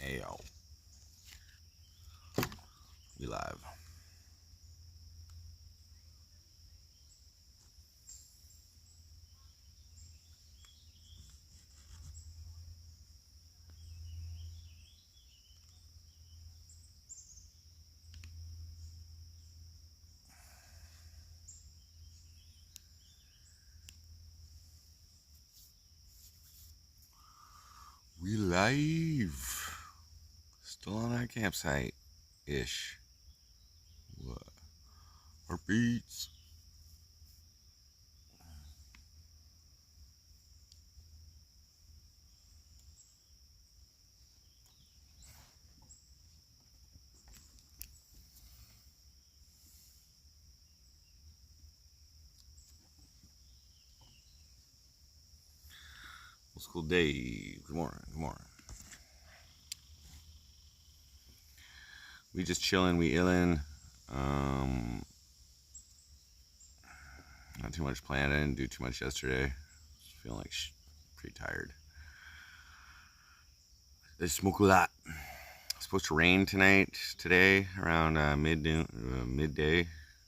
Ayo. We live. We live. Still on that campsite-ish. What? Our beats. Old School Dave. Good morning. Good morning. We just chilling. We illin'. Not too much planned. I didn't do too much yesterday. Just feeling like pretty tired. I smoke a lot. It's supposed to rain today, around midday.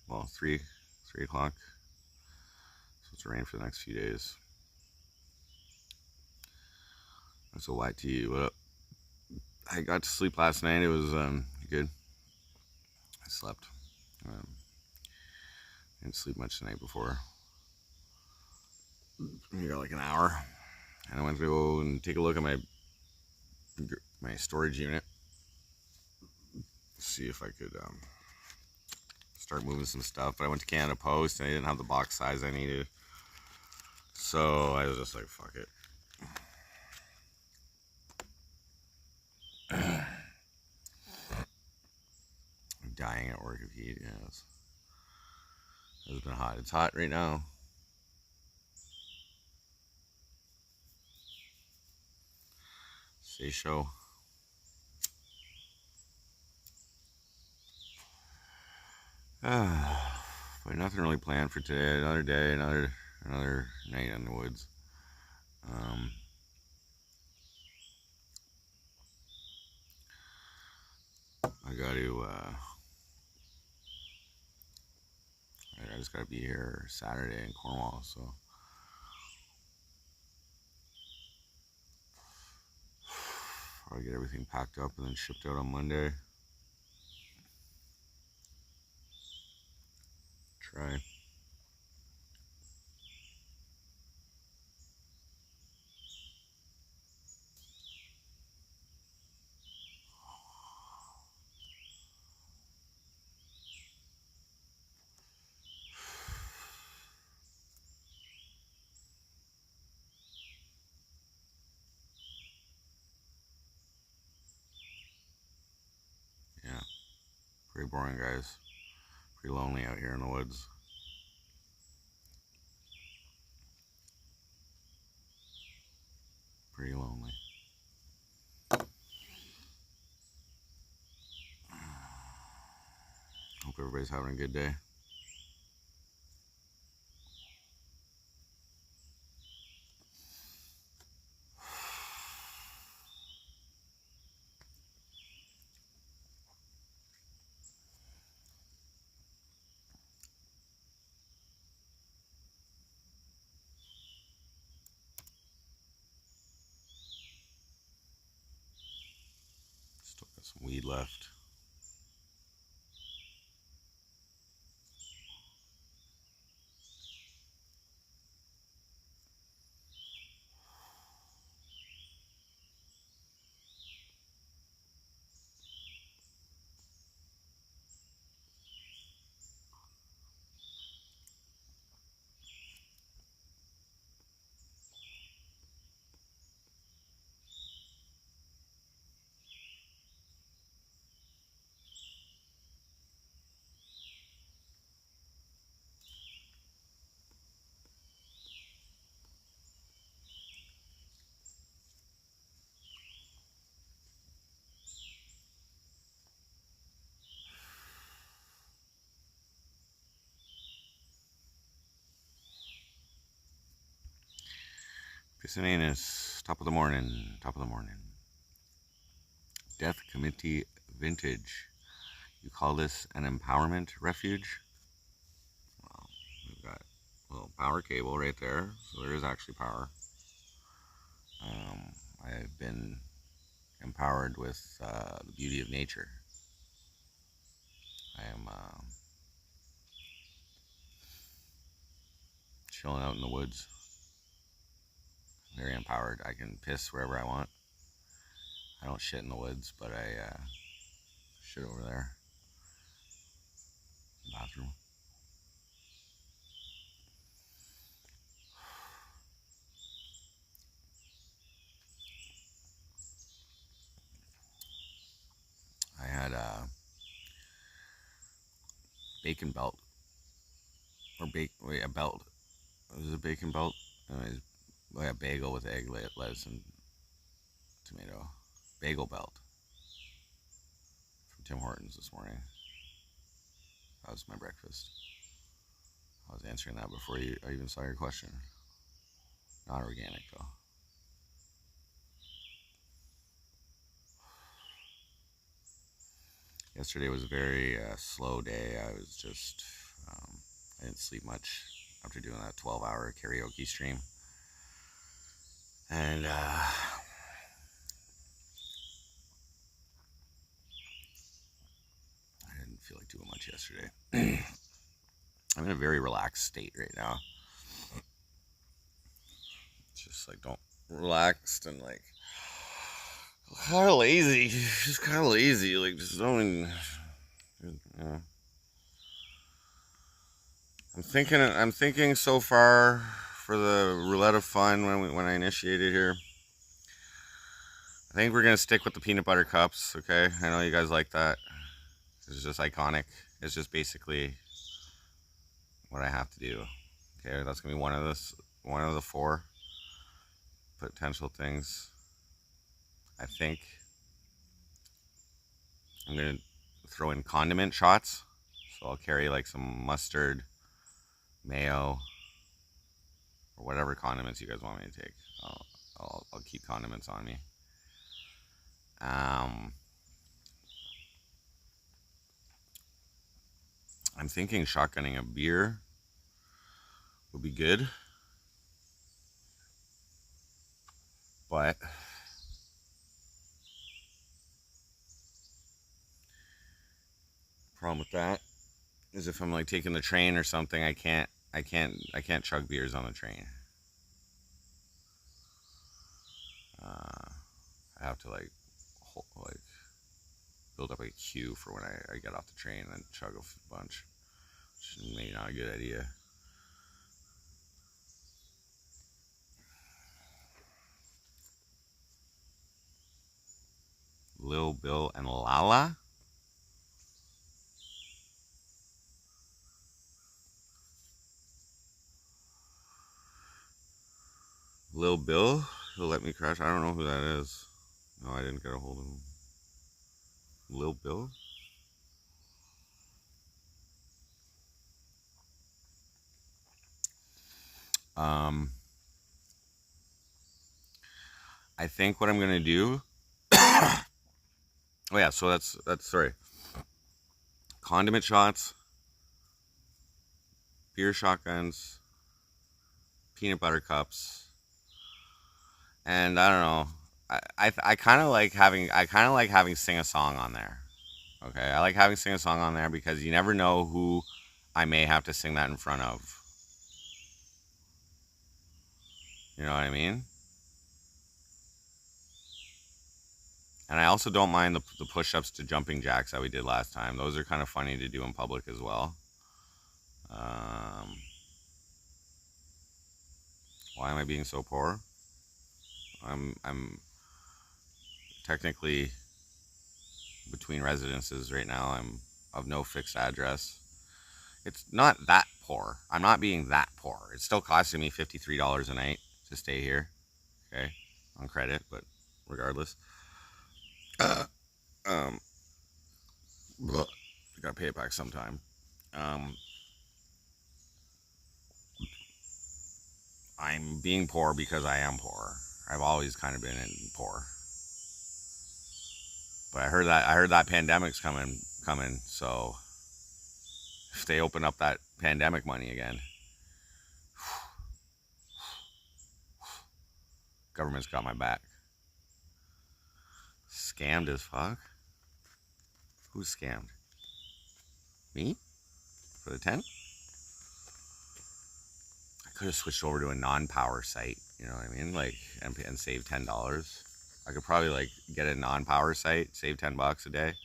Well, 3 o'clock. It's supposed to rain for the next few days. That's a YT. What up? I got to sleep last night. It was good. I slept. Didn't sleep much the night before. I got like an hour, and I went to go and take a look at my storage unit. See if I could start moving some stuff. But I went to Canada Post and I didn't have the box size I needed, so I was just like, fuck it. I'm dying at work of heat. Yes, it's been hot. It's hot right now. Say show. But nothing really planned for today. Another day, another night in the woods. I got to. I just gotta be here Saturday in Cornwall, so probably get everything packed up and then shipped out on Monday. Try. Yeah, pretty boring, guys. Pretty lonely out here in the woods. Pretty lonely. Hope everybody's having a good day. Still got some weed left. Pisananis, top of the morning. Death Committee Vintage. You call this an empowerment refuge? Well, we've got a little power cable right there, so there is actually power. I've been empowered with the beauty of nature. I am chilling out in the woods. Very empowered. I can piss wherever I want. I don't shit in the woods, but I shit over there. Bathroom. I had a bacon belt. Or a belt. Was it a bacon belt? Anyways, a bagel with egg, lettuce, and tomato. Bagel belt. From Tim Hortons this morning. That was my breakfast. I was answering that before I even saw your question. Not organic, though. Yesterday was a very slow day. I was just, I didn't sleep much after doing that 12-hour karaoke stream. And I didn't feel like doing much yesterday. I'm in a very relaxed state right now. Just like, don't relaxed and like kind of lazy. Just kind of lazy. Like, just don't even, you know. I'm thinking so far for the roulette of fun when I initiated here. I think we're gonna stick with the peanut butter cups. Okay, I know you guys like that. It's just iconic. It's just basically what I have to do. Okay, that's gonna be one of the 4 potential things. I think I'm gonna throw in condiment shots. So I'll carry like some mustard, mayo, or whatever condiments you guys want me to take. I'll keep condiments on me. I'm thinking shotgunning a beer would be good, but problem with that is if I'm like taking the train or something, I can't chug beers on the train. I have to like build up a queue for when I get off the train and then chug a bunch, which is maybe not a good idea. Lil Bill and Lala. Lil Bill, he'll let me crash. I don't know who that is. No, I didn't get a hold of him. Lil Bill? I think what I'm gonna do. Oh yeah, so that's sorry. Condiment shots, beer shotguns, peanut butter cups, and I don't know. I kind of like having sing a song on there. Okay, I like having sing a song on there because you never know who I may have to sing that in front of. You know what I mean? And I also don't mind the push-ups to jumping jacks that we did last time. Those are kind of funny to do in public as well. Why am I being so poor? I'm technically between residences right now. I'm of no fixed address. It's not that poor. I'm not being that poor. It's still costing me $53 a night to stay here. Okay, on credit, but regardless. Gotta pay it back sometime. I'm being poor because I am poor. I've always kind of been poor. But I heard that pandemic's coming. So if they open up that pandemic money again, government's got my back. Scammed as fuck. Who's scammed? Me? For the 10? I could have switched over to a non-power site, you know what I mean? Like, and save $10. I could probably like get a non-power site, save $10 a day, and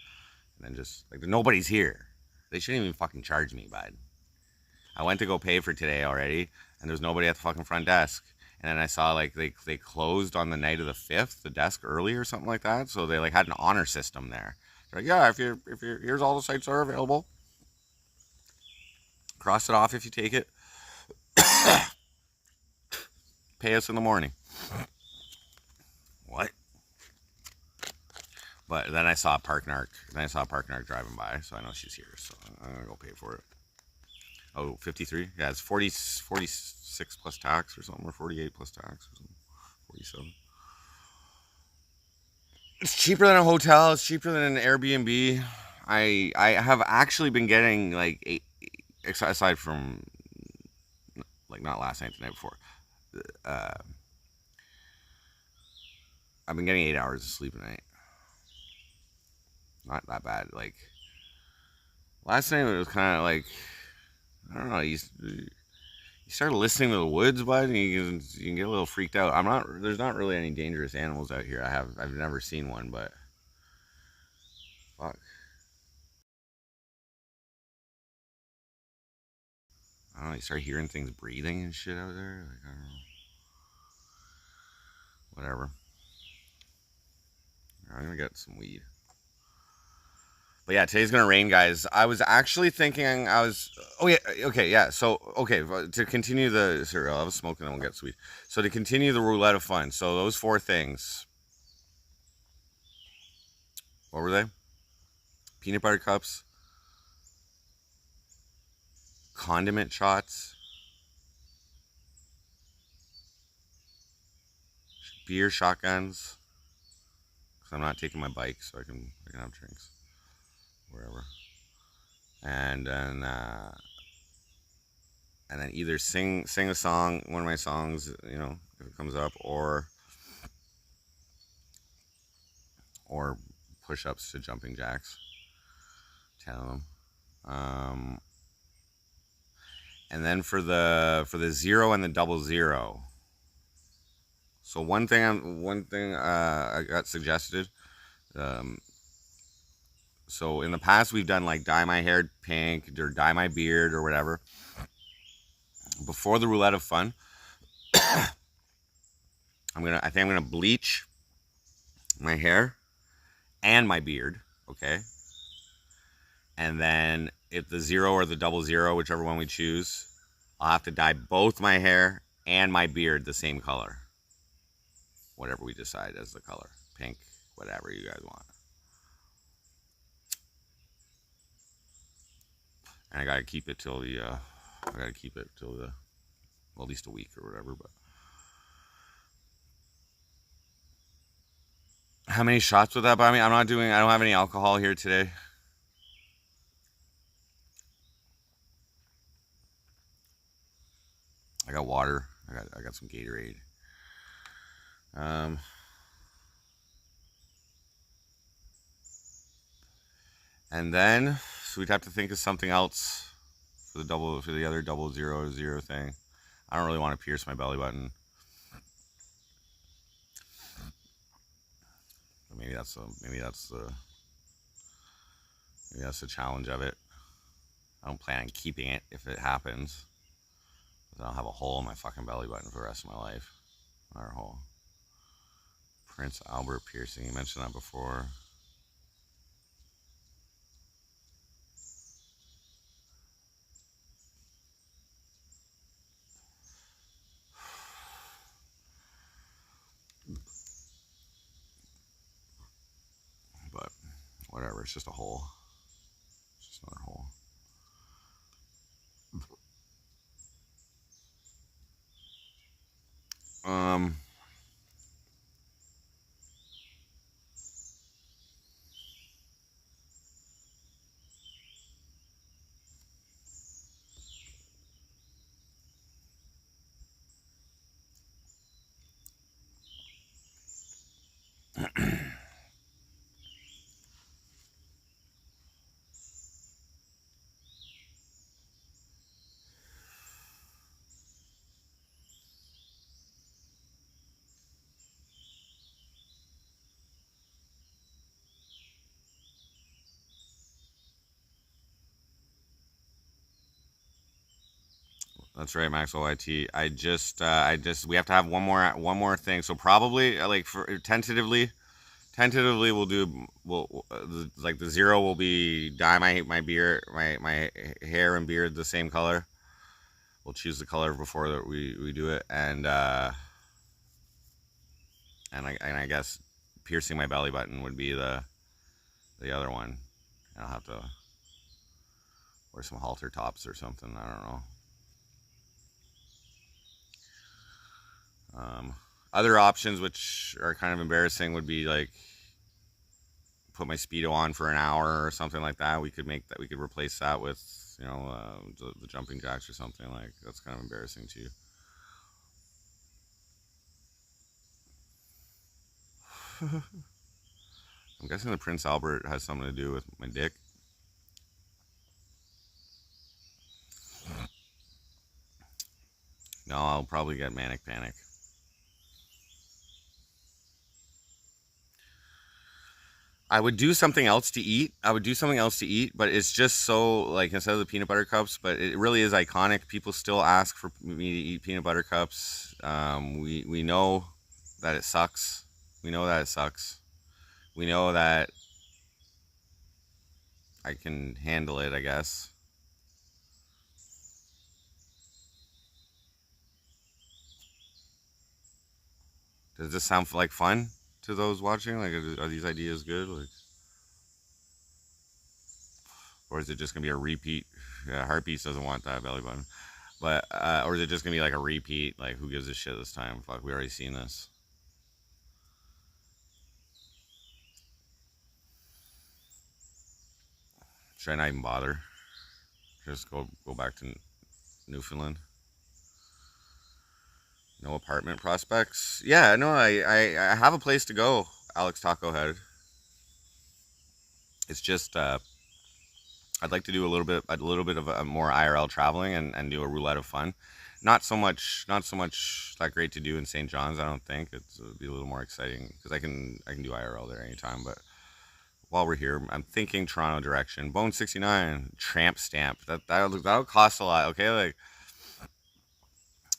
then just like nobody's here. They shouldn't even fucking charge me, bud. I went to go pay for today already, and there's nobody at the fucking front desk. And then I saw like they closed on the night of the 5th, the desk early or something like that. So they like had an honor system there. They're like, yeah, if you're here's all the sites that are available. Cross it off if you take it. Pay us in the morning. What? But then I saw Park Narc. Then I saw Park Narc driving by, so I know she's here. So I'm gonna go pay for it. Oh, 53? Yeah, it's 46 plus tax or something, or 48 plus tax or something. 47. It's cheaper than a hotel. It's cheaper than an Airbnb. I have actually been getting like aside from like not last night, the night before. I've been getting 8 hours of sleep a night. Not that bad. Like last night, it was kind of like I don't know. You start listening to the woods, bud, and you can get a little freaked out. There's not really any dangerous animals out here. I've never seen one, but fuck. I don't know. You start hearing things breathing and shit out there. Like I don't know. Whatever. I'm gonna get some weed. But yeah, today's gonna rain, guys. I was actually thinking oh yeah, okay, yeah. So okay, to continue the cereal, I was smoking and we'll get sweet. So to continue the roulette of fun. So those 4 things. What were they? Peanut butter cups, condiment shots, beer shotguns. Cause I'm not taking my bike, so I can have drinks wherever. And then either sing a song, one of my songs, you know, if it comes up, or push-ups to jumping jacks. 10 of them. And then for the 0 and the 00. So one thing I got suggested. So in the past we've done like dye my hair pink or dye my beard or whatever. Before the roulette of fun, I think I'm gonna bleach my hair and my beard, okay? And then if the 0 or the 00, whichever one we choose, I'll have to dye both my hair and my beard the same color. Whatever we decide as the color. Pink, whatever you guys want. And I gotta keep it till well, at least a week or whatever, but how many shots would that buy me? I don't have any alcohol here today. I got water. I got some Gatorade. And then so we'd have to think of something else for the other 000 thing. I don't really want to pierce my belly button. But maybe that's the challenge of it. I don't plan on keeping it if it happens. Then I'll have a hole in my fucking belly button for the rest of my life. Our hole. Prince Albert piercing. You mentioned that before. But whatever. It's just a hole. It's just another hole. That's right, Maxwell YT. We have to have one more thing. So probably like for tentatively like the zero will be dye my beard, my hair and beard the same color. We'll choose the color before that we do it, and I guess piercing my belly button would be the other one. And I'll have to wear some halter tops or something. I don't know. Other options, which are kind of embarrassing, would be like put my Speedo on for an hour or something like that. We could replace that with, the jumping jacks or something. Like, that's kind of embarrassing too. I'm guessing the Prince Albert has something to do with my dick. No, I'll probably get manic panic. I would do something else to eat. But it's just so, like, instead of the peanut butter cups, but it really is iconic. People still ask for me to eat peanut butter cups. We know that it sucks. We know that it sucks. We know that I can handle it, I guess. Does this sound like fun to those watching? Like, are these ideas good? Like, or is it just gonna be a repeat? Yeah, Heartbeats doesn't want that belly button, but or is it just gonna be like a repeat? Like, who gives a shit this time? Fuck, we already seen this. Should I not even bother? Just go back to Newfoundland. No apartment prospects. Yeah, no, I have a place to go. Alex Taco Head. It's just I'd like to do a little bit of a more IRL traveling and do a roulette of fun. Not so much that great to do in St. John's. I don't think it'll be a little more exciting because I can do IRL there anytime. But while we're here, I'm thinking Toronto direction. Bone 69 tramp stamp. That'll cost a lot. Okay, like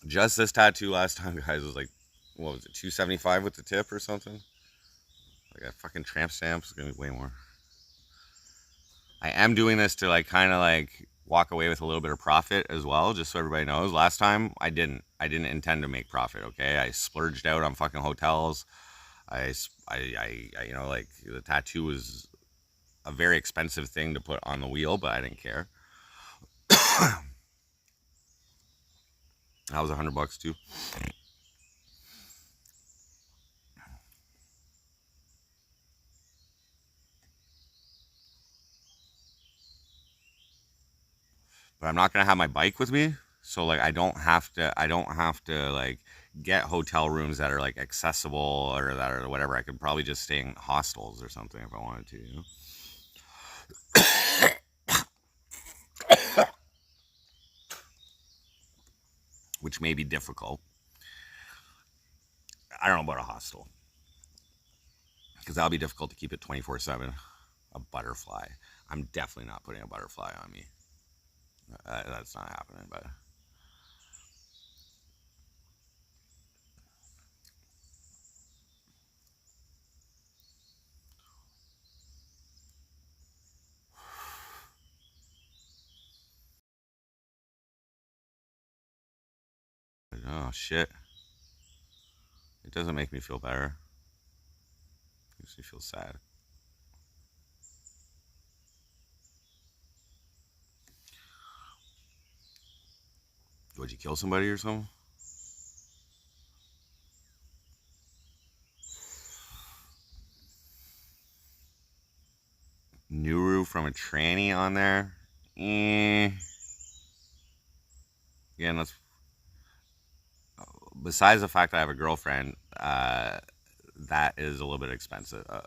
just this tattoo last time, guys, was like, what was it, $275 with the tip or something? Like a fucking tramp stamp is gonna be way more. I am doing this to like kind of like walk away with a little bit of profit as well, just so everybody knows. Last time I didn't intend to make profit. Okay, I splurged out on fucking hotels. I like the tattoo was a very expensive thing to put on the wheel, but I didn't care. That was $100 too. But I'm not gonna have my bike with me, so like I don't have to like get hotel rooms that are like accessible or that or whatever. I could probably just stay in hostels or something if I wanted to, you know. Which may be difficult. I don't know about a hostel because that'll be difficult to keep it 24/7. A butterfly. I'm definitely not putting a butterfly on me. That's not happening, but oh shit. It doesn't make me feel better. It makes me feel sad. Would you kill somebody or something? Nuru from a tranny on there? Again, let's. Besides the fact that I have a girlfriend, that is a little bit expensive. I'm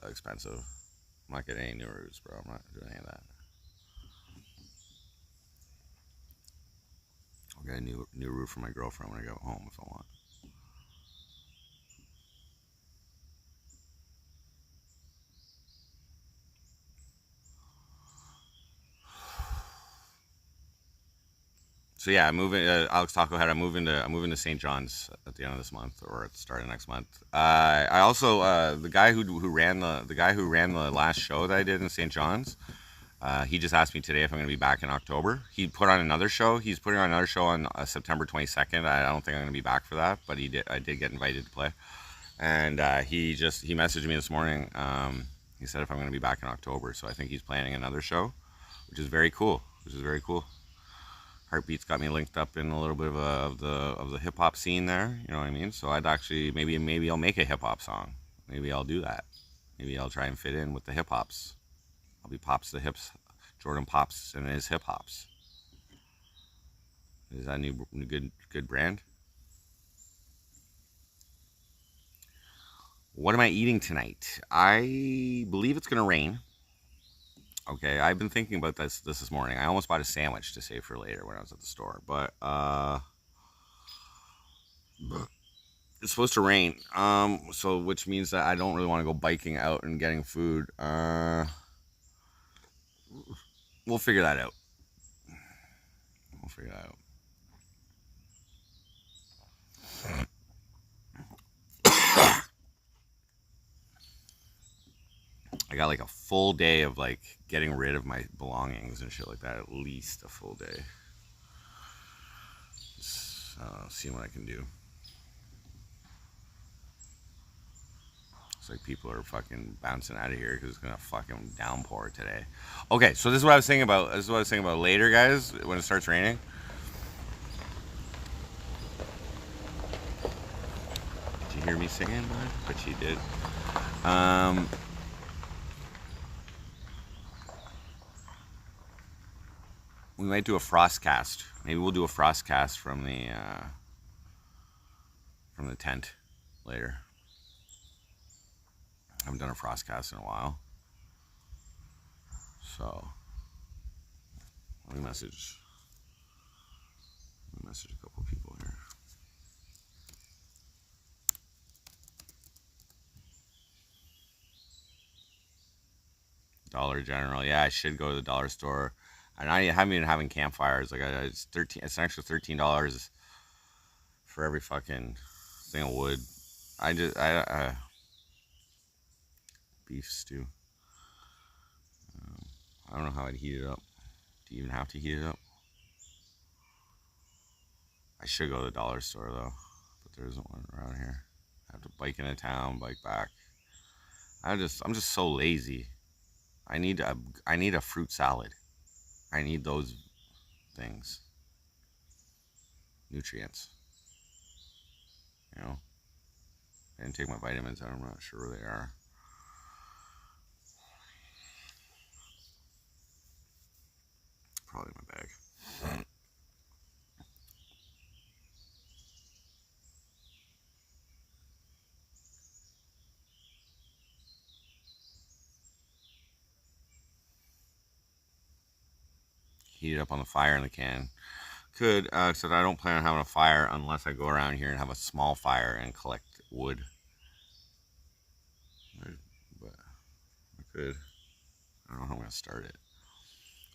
not getting any Nurus, bro. I'm not doing any of that. I'll get a new roof for my girlfriend when I go home if I want. So yeah, I'm moving. Alex Taco Head. I'm moving to St. John's at the end of this month or at the start of next month. I also the guy who ran the last show that I did in St. John's. He just asked me today if I'm going to be back in October. He put on another show. He's putting on another show on September 22nd. I don't think I'm going to be back for that, but I did get invited to play. And he messaged me this morning. He said if I'm going to be back in October, so I think he's planning another show, which is very cool. Heartbeat's got me linked up in a little bit of the hip hop scene there. You know what I mean? So I'd actually maybe I'll make a hip hop song. Maybe I'll do that. Maybe I'll try and fit in with the hip hops. I'll be Pops the Hips, Jordan Pops and his hip hops. Is that a new good brand? What am I eating tonight? I believe it's gonna rain. Okay, I've been thinking about this morning. I almost bought a sandwich to save for later when I was at the store, but it's supposed to rain. So which means that I don't really want to go biking out and getting food. We'll figure that out. I got like a full day of like getting rid of my belongings and shit like that. At least a full day. Just seeing what I can do. It's like people are fucking bouncing out of here because it's gonna fucking downpour today. Okay, so this is what I was thinking about. This is what I was thinking about later, guys. When it starts raining. Did you hear me singing, bud? But you did. We might do a frost cast. Maybe we'll do a frost cast from the tent later. I haven't done a frost cast in a while. So let me message a couple people here. Dollar General. Yeah, I should go to the dollar store. And I haven't been having campfires. Like it's It's an extra $13 for every fucking thing of wood. Beef stew. I don't know how I'd heat it up. Do you even have to heat it up? I should go to the dollar store though, but there isn't one around here. I have to bike into town, bike back. I'm just so lazy. I need a fruit salad. I need those things. Nutrients. You know? I didn't take my vitamins. I'm not sure where they are. Probably in my bag. Heat it up on the fire in the can. Could, except I don't plan on having a fire unless I go around here and have a small fire and collect wood. But I could. I don't know how I'm going to start it.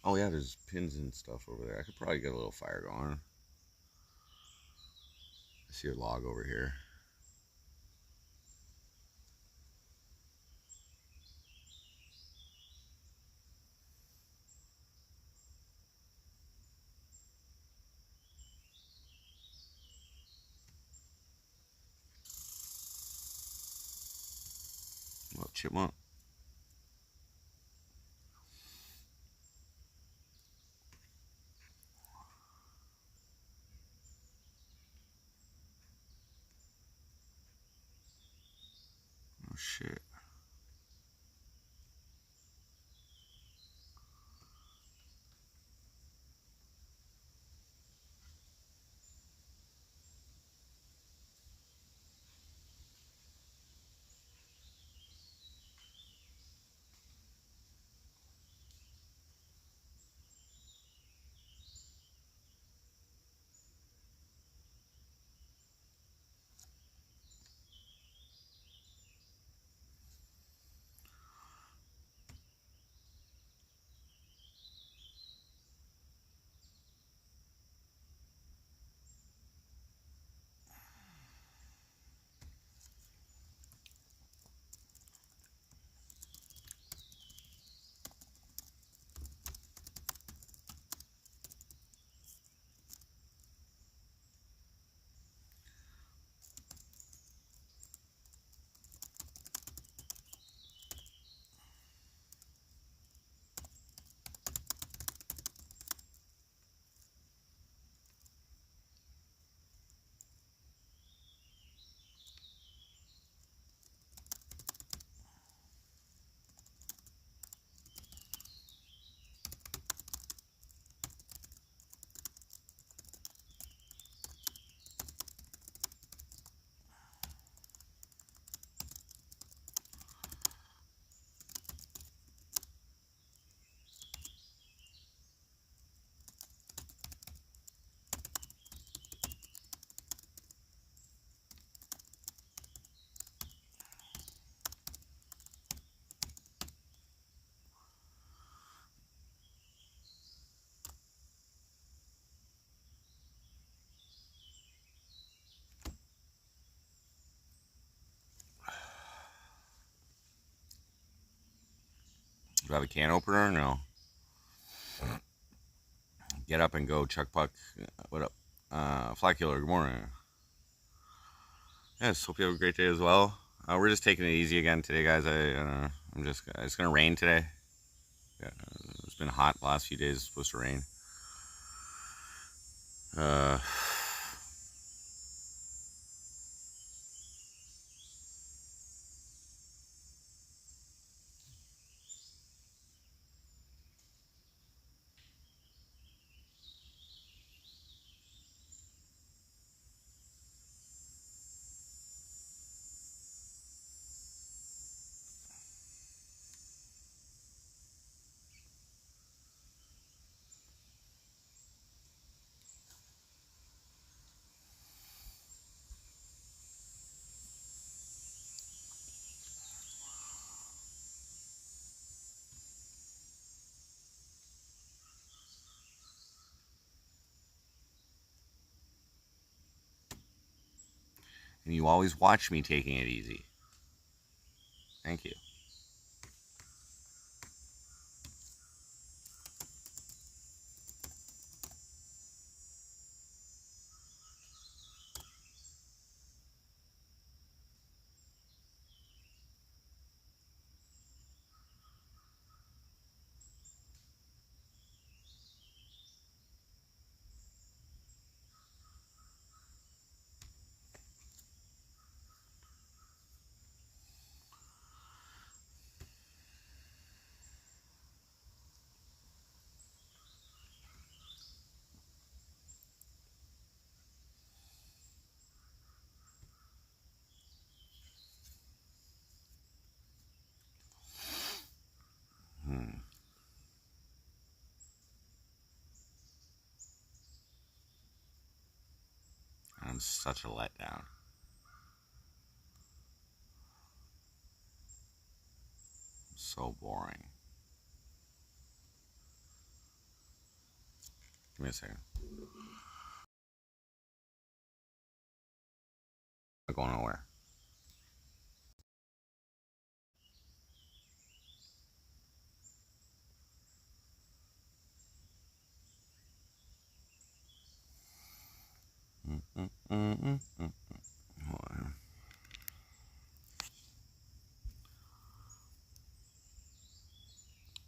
Oh yeah, there's pins and stuff over there. I could probably get a little fire going. I see a log over here. Little chipmunk. Oh shit. You have a can opener? No. Get up and go, Chuck Puck. What up? Fly Killer, good morning. Yes, hope you have a great day as well. We're just taking it easy again today, guys. I'm just, it's gonna rain today. Yeah, it's been hot the last few days. It's supposed to rain. And you always watch me taking it easy. Thank you. I'm such a letdown. So boring. Give me a second. I'm not going nowhere.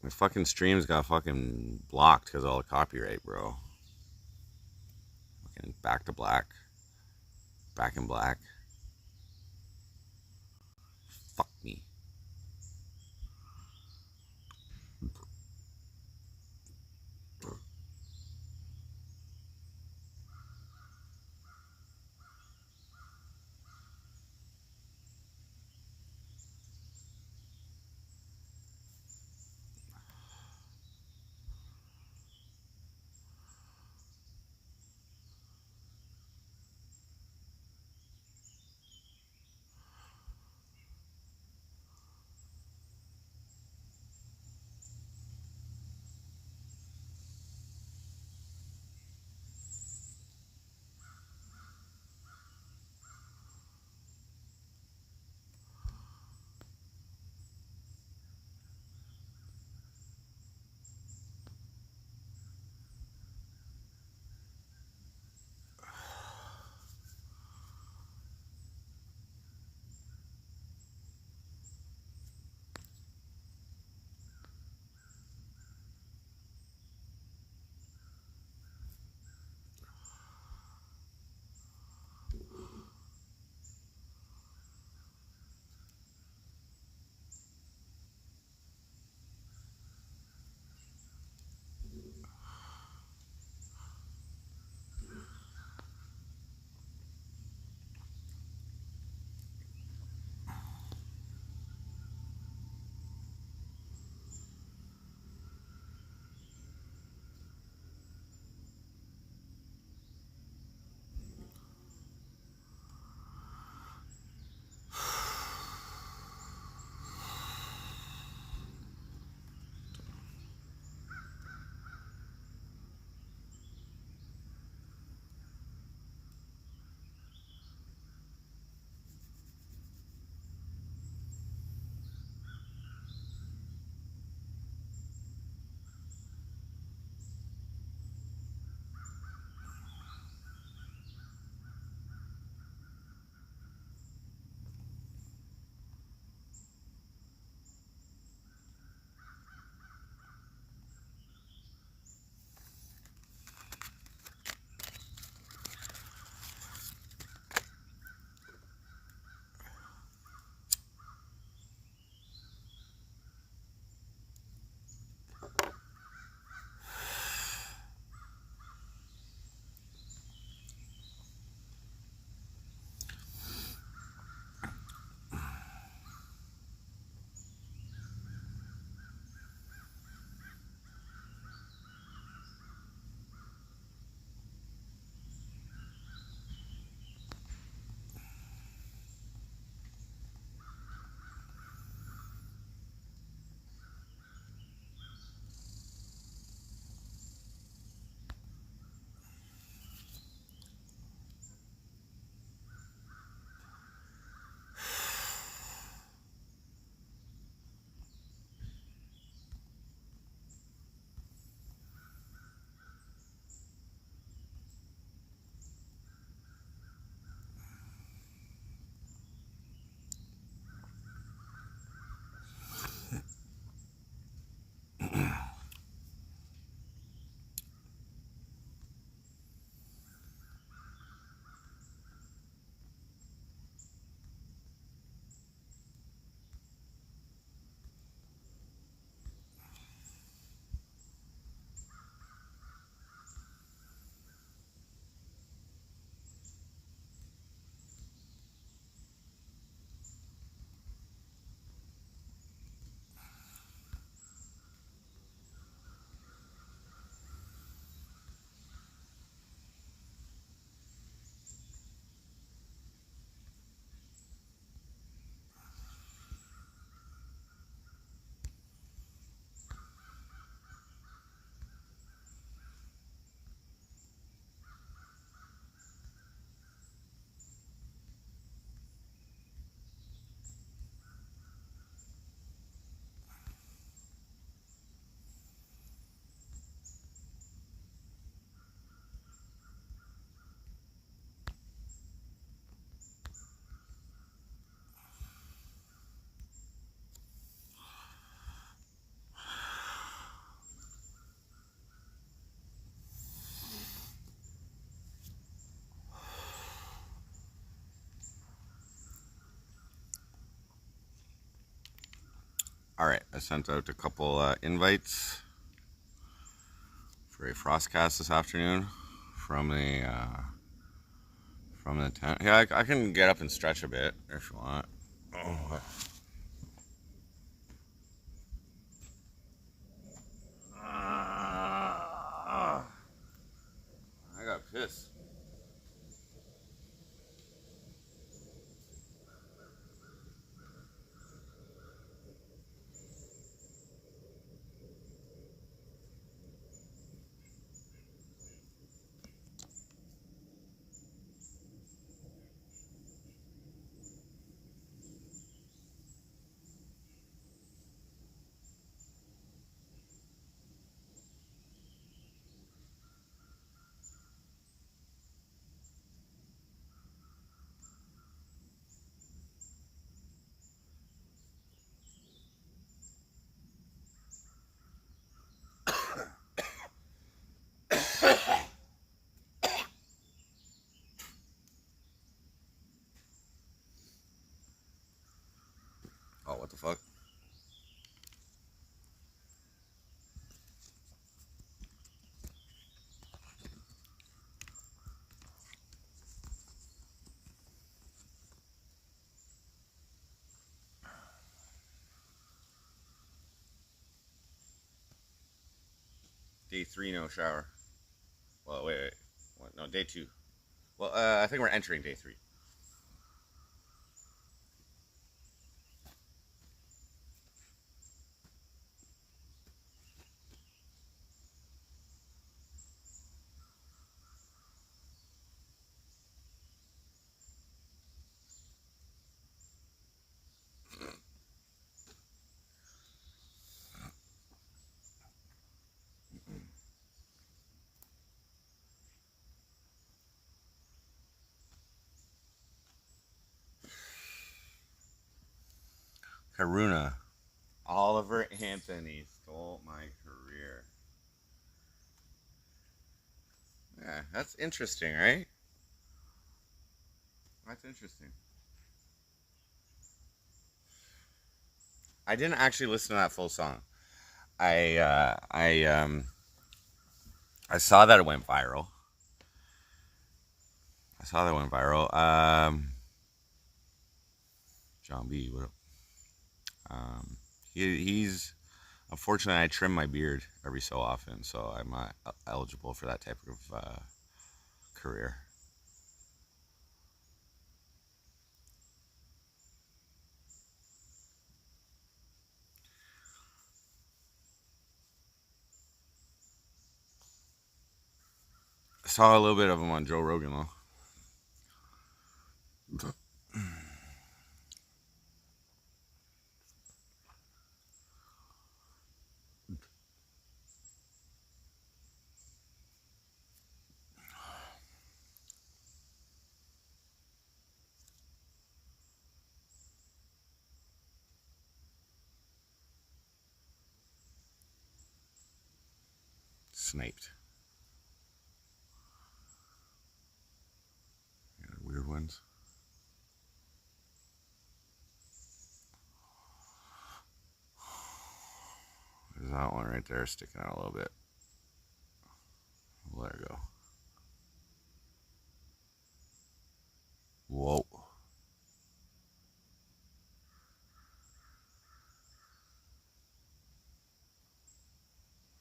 My fucking streams got fucking blocked because of all the copyright, bro. Fucking back to black. Back in black. Fuck me. Alright, I sent out a couple invites for a frostcast this afternoon from the tent. Yeah, I can get up and stretch a bit if you want. Oh. I got pissed. Oh, what the fuck? Day 3, no shower. Well, wait. What? No, day 2. Well, I think we're entering day 3. Karuna. Oliver Anthony stole my career. Yeah, that's interesting, right? That's interesting. I didn't actually listen to that full song. I saw that it went viral. John B. What up? He's unfortunately I trim my beard every so often, so I'm not eligible for that type of career. I saw a little bit of him on Joe Rogan though. Sniped. Yeah, weird ones. There's that one right there sticking out a little bit. Let her go. Whoa.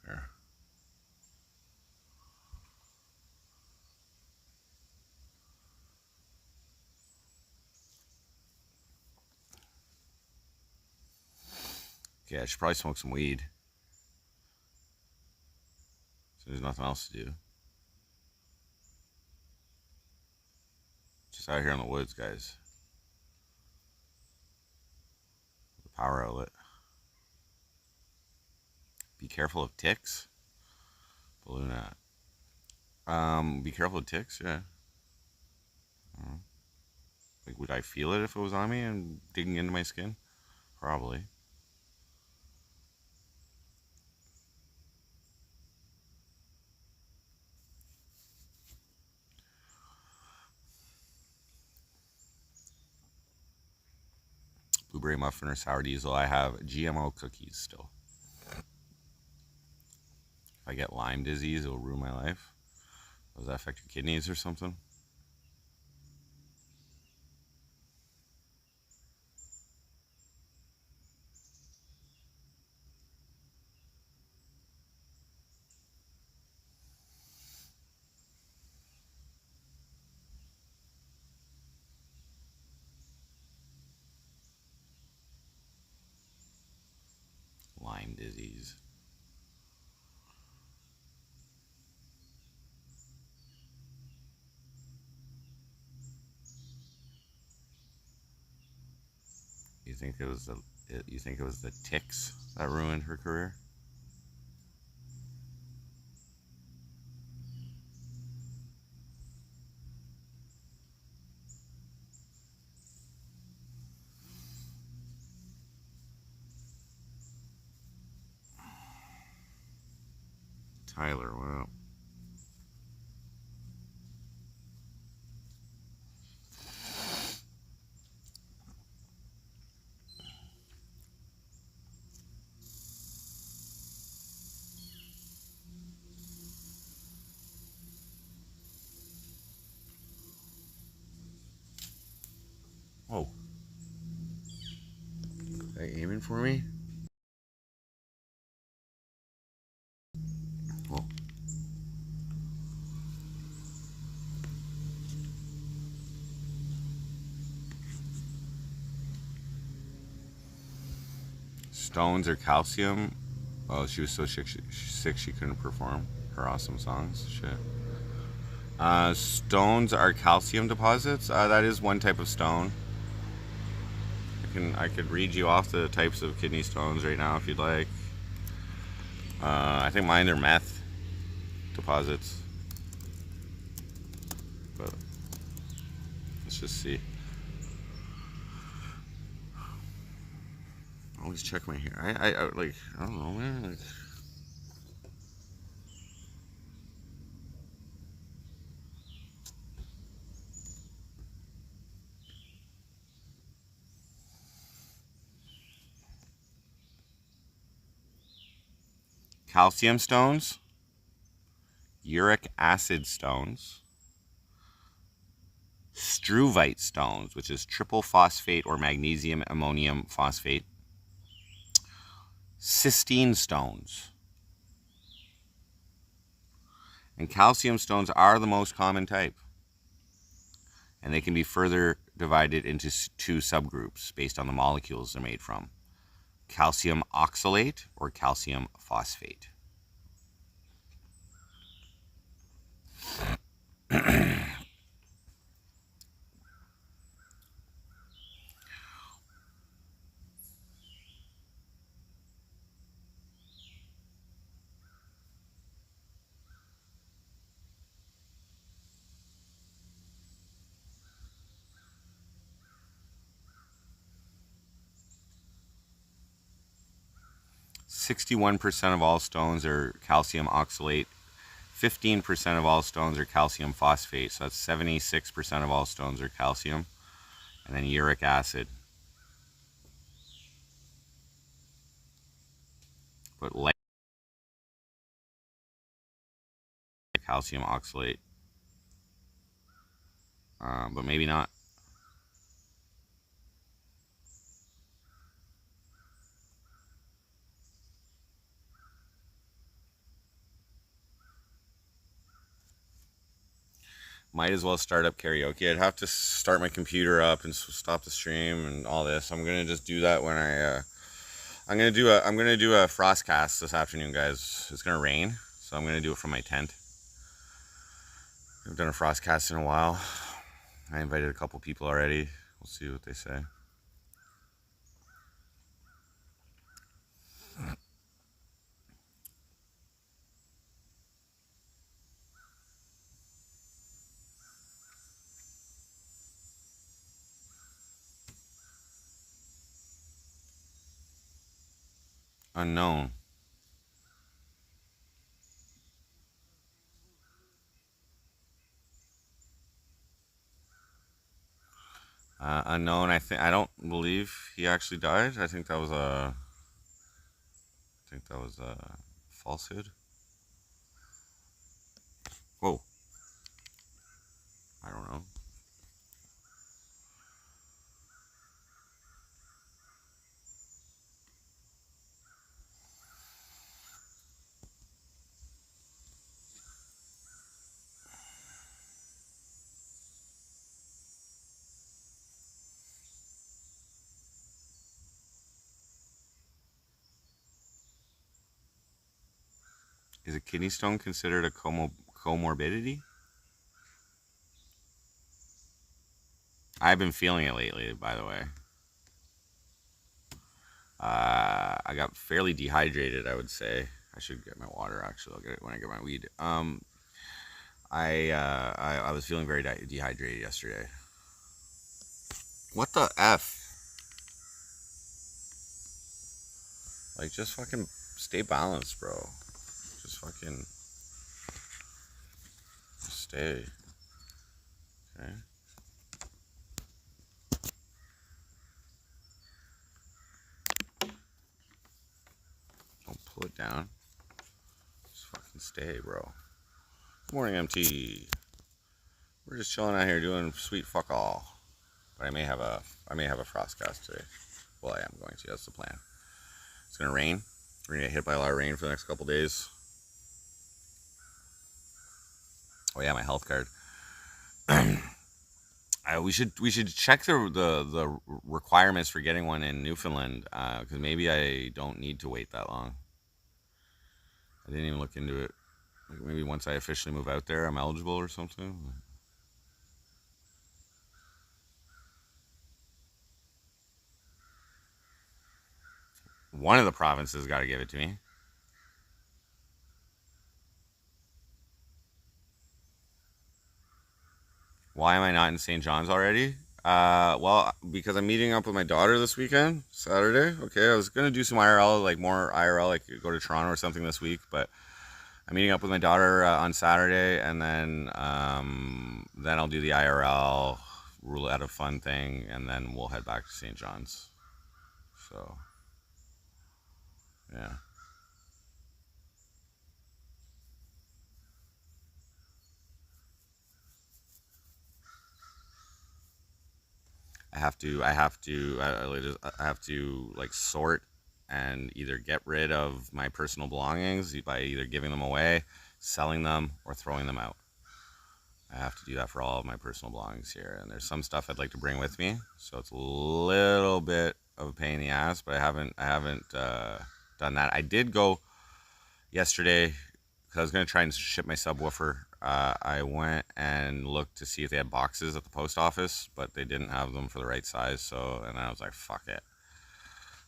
There. Okay, I should probably smoke some weed. So there's nothing else to do. Just out here in the woods, guys. The power outlet. Be careful of ticks. Balloon at. Be careful of ticks, yeah. Like, would I feel it if it was on me and digging into my skin? Probably. blueberry muffin or sour diesel. I have GMO cookies still. If I get Lyme disease, it'll ruin my life. Does that affect your kidneys or something? Lyme disease. You think it was the ticks that ruined her career? Tyler, wow. Oh, are they aiming for me? Oh. Stones or calcium? Oh, she was so sick she couldn't perform her awesome songs. Shit. Stones are calcium deposits. That is one type of stone. I could read you off the types of kidney stones right now if you'd like. I think mine are meth deposits. But let's just see. I always check my hair. I don't know, man. Like, calcium stones, uric acid stones, struvite stones, which is triple phosphate or magnesium ammonium phosphate, cysteine stones. And calcium stones are the most common type. And they can be further divided into two subgroups based on the molecules they're made from: calcium oxalate or calcium phosphate. %61 of all stones are calcium oxalate. 15% of all stones are calcium phosphate. So that's 76% of all stones are calcium. And then uric acid. But like calcium oxalate. But maybe not. Might as well start up karaoke. I'd have to start my computer up and stop the stream and all this. I'm gonna just do that when I'm gonna do a frostcast this afternoon, guys. It's gonna rain, so I'm gonna do it from my tent. I've done a frostcast in a while. I invited a couple people already. We'll see what they say. Unknown. Unknown. I don't believe he actually died. I think that was a falsehood. Whoa. I don't know. Is a kidney stone considered a comorbidity? I've been feeling it lately, by the way. I got fairly dehydrated, I would say. I should get my water, actually. I'll get it when I get my weed. I was feeling very dehydrated yesterday. What the F? Like, just fucking stay balanced, bro. Just fucking stay. Okay? Don't pull it down. Just fucking stay, bro. Good morning, MT. We're just chilling out here doing sweet fuck all. But I may have a frostcast today. Well, I am going to. That's the plan. It's gonna rain. We're gonna get hit by a lot of rain for the next couple days. Oh yeah, my health card. We should check the requirements for getting one in Newfoundland, because maybe I don't need to wait that long. I didn't even look into it. Like maybe once I officially move out there, I'm eligible or something. One of the provinces got to give it to me. Why am I not in St. John's already? Well, because I'm meeting up with my daughter this weekend, Saturday. Okay, I was gonna do some IRL, like more IRL, like go to Toronto or something this week, but I'm meeting up with my daughter on Saturday, and then I'll do the IRL rule out of fun thing, and then we'll head back to St. John's. So, yeah. I have to like sort and either get rid of my personal belongings by either giving them away, selling them, or throwing them out. I have to do that for all of my personal belongings here. And there's some stuff I'd like to bring with me, so it's a little bit of a pain in the ass, but I haven't done that. I did go yesterday because I was going to try and ship my subwoofer. I went and looked to see if they had boxes at the post office, but they didn't have them for the right size. And I was like, fuck it.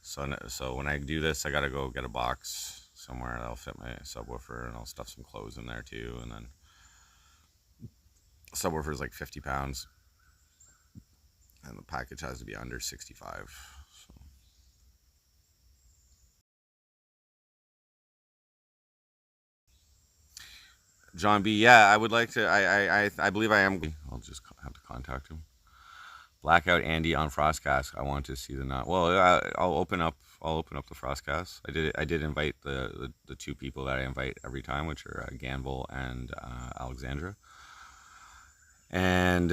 So when I do this, I got to go get a box somewhere that'll fit my subwoofer, and I'll stuff some clothes in there too. And then subwoofer is like 50 pounds, and the package has to be under 65. So. John B. Yeah, I would like to. I believe I am. I'll just have to contact him. Blackout Andy on Frostcast. I want to see the not. Well, I'll open up. I'll open up the Frostcast. I did invite the two people that I invite every time, which are Ganville and Alexandra. And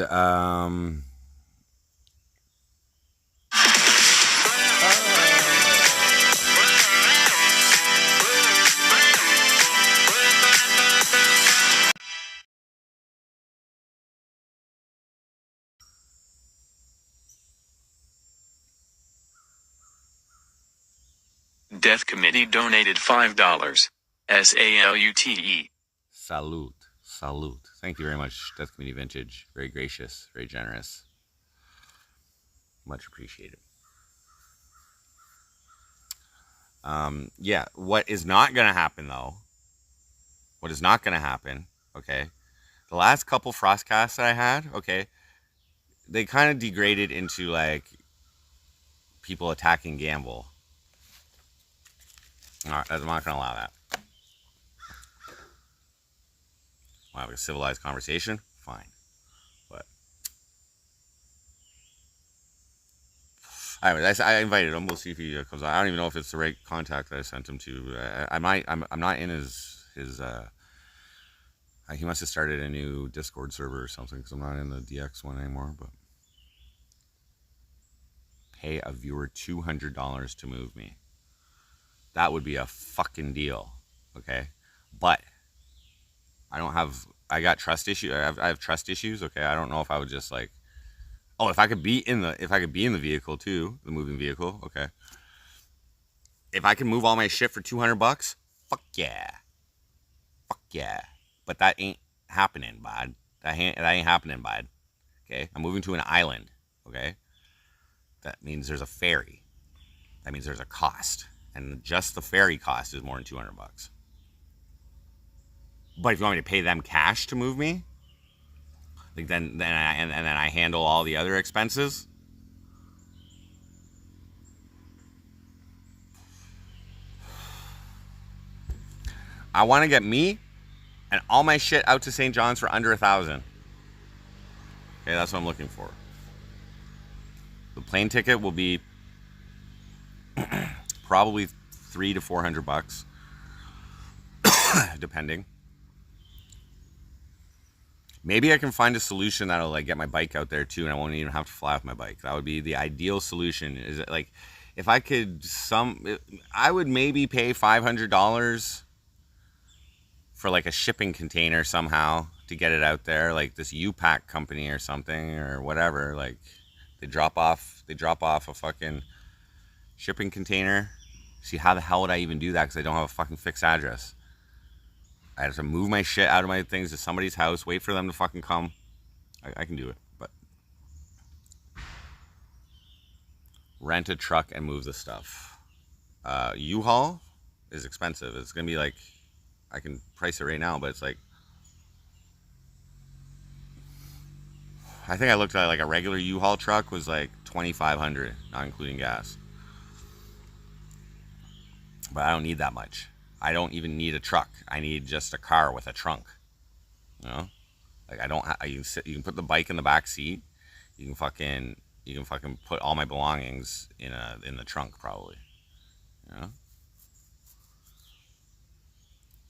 Death Committee donated $5. SALUTE. Salute. Salute. Thank you very much, Death Committee Vintage. Very gracious, very generous. Much appreciated. Yeah, what is not going to happen, though, okay, the last couple Frostcasts that I had, okay, they kind of degraded into, like, people attacking Gamble. All right, I'm not going to allow that. Want to have a civilized conversation? Fine. But Anyways, I invited him. We'll see if he comes on. I don't even know if it's the right contact that I sent him to. I'm not in his. He must have started a new Discord server or something because I'm not in the DX one anymore. But pay a viewer $200 to move me. That would be a fucking deal. Okay, but I got trust issues. I have trust issues. Okay, I don't know if I would just like. Oh, if I could be in the vehicle too, the moving vehicle. Okay. If I can move all my shit for $200, fuck yeah. Fuck yeah. But that ain't happening, bud. That ain't happening, bud. Okay? I'm moving to an island. Okay? That means there's a ferry. That means there's a cost. And just the ferry cost is more than $200. But if you want me to pay them cash to move me, like then I handle all the other expenses. I want to get me and all my shit out to St. John's for under $1,000. Okay, that's what I'm looking for. The plane ticket will be probably $300 to $400, depending. Maybe I can find a solution that'll like get my bike out there too, and I won't even have to fly with my bike. That would be the ideal solution. Is it like if I could I would maybe pay $500 for like a shipping container somehow to get it out there, like this U-Pack company or something or whatever. Like they drop off a fucking shipping container. See, how the hell would I even do that? Because I don't have a fucking fixed address. I have to move my shit out of my things to somebody's house, wait for them to fucking come. I can do it, but rent a truck and move the stuff. U-Haul is expensive. It's gonna be like, I can price it right now, but it's like, I think I looked at like a regular U-Haul truck was like $2,500, not including gas. But I don't need that much. I don't even need a truck. I need just a car with a trunk. You know, like you can put the bike in the back seat. You can fucking put all my belongings in the trunk probably. You know.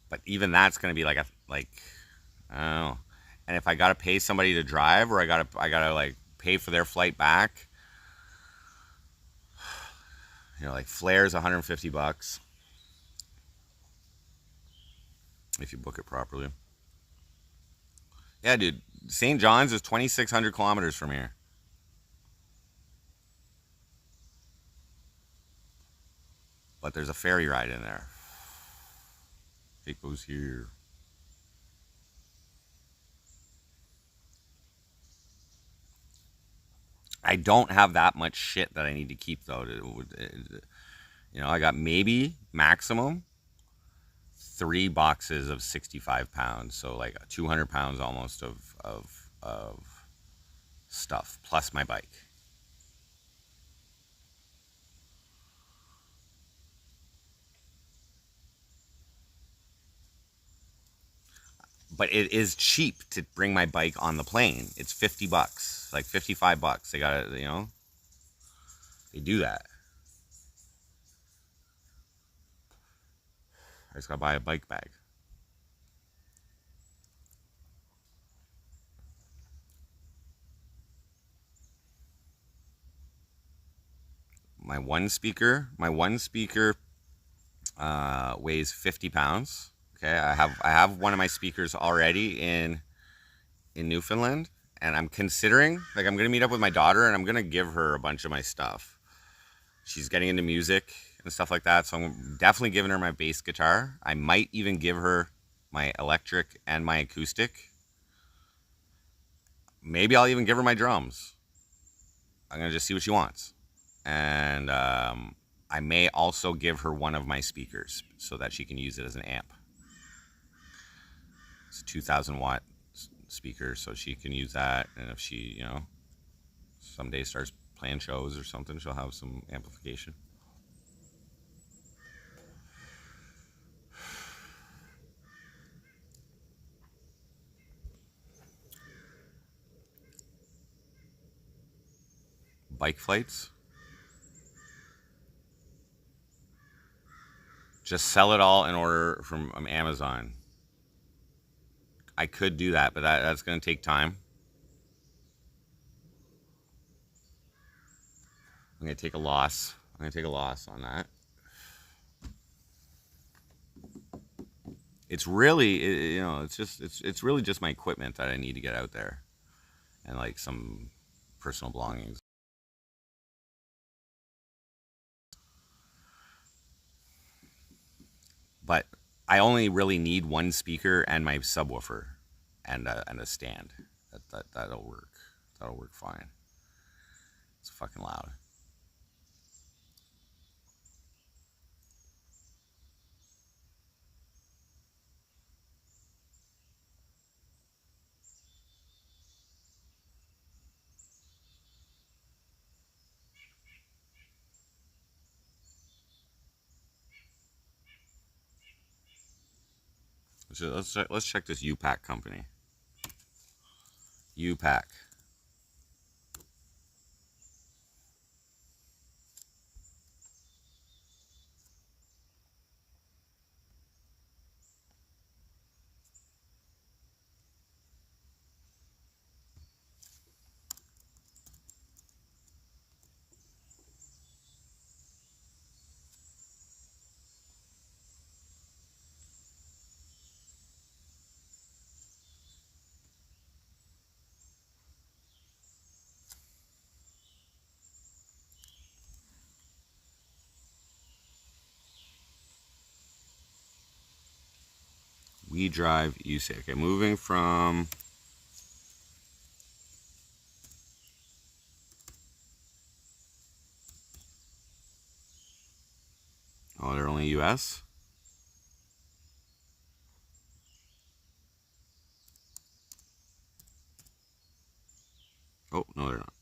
But even that's gonna be like I don't know. And if I gotta pay somebody to drive, or I gotta like pay for their flight back, you know, like Flair's $150 if you book it properly. Yeah, dude, St. John's is 2,600 kilometers from here. But there's a ferry ride in there. It goes here. I don't have that much shit that I need to keep though. You know, I got maybe maximum 3 boxes of 65 pounds, so like 200 pounds almost of stuff plus my bike. But it is cheap to bring my bike on the plane. It's $50, like $55. They got it, you know. They do that. I just gotta buy a bike bag. My one speaker weighs 50 pounds. Okay, I have one of my speakers already in Newfoundland, and I'm considering, like, I'm gonna meet up with my daughter and I'm gonna give her a bunch of my stuff. She's getting into music and stuff like that, so I'm definitely giving her my bass guitar. I might even give her my electric and my acoustic. Maybe I'll even give her my drums. I'm gonna just see what she wants, and I may also give her one of my speakers so that she can use it as an amp. It's a 2,000 watt speaker, so she can use that, and if she, you know, someday starts playing shows or something, she'll have some amplification. Bike flights. Just sell it all and order from Amazon. I could do that, but that's going to take time. I'm going to take a loss. I'm going to take a loss on that. It's really, you know, it's really just my equipment that I need to get out there, and like some personal belongings. But I only really need one speaker and my subwoofer, and a stand. That'll work. That'll work fine. It's fucking loud. Let's check this U-Pack company. U-Pack. We drive UC. Okay, moving from. Oh, they're only US? Oh, no, they're not.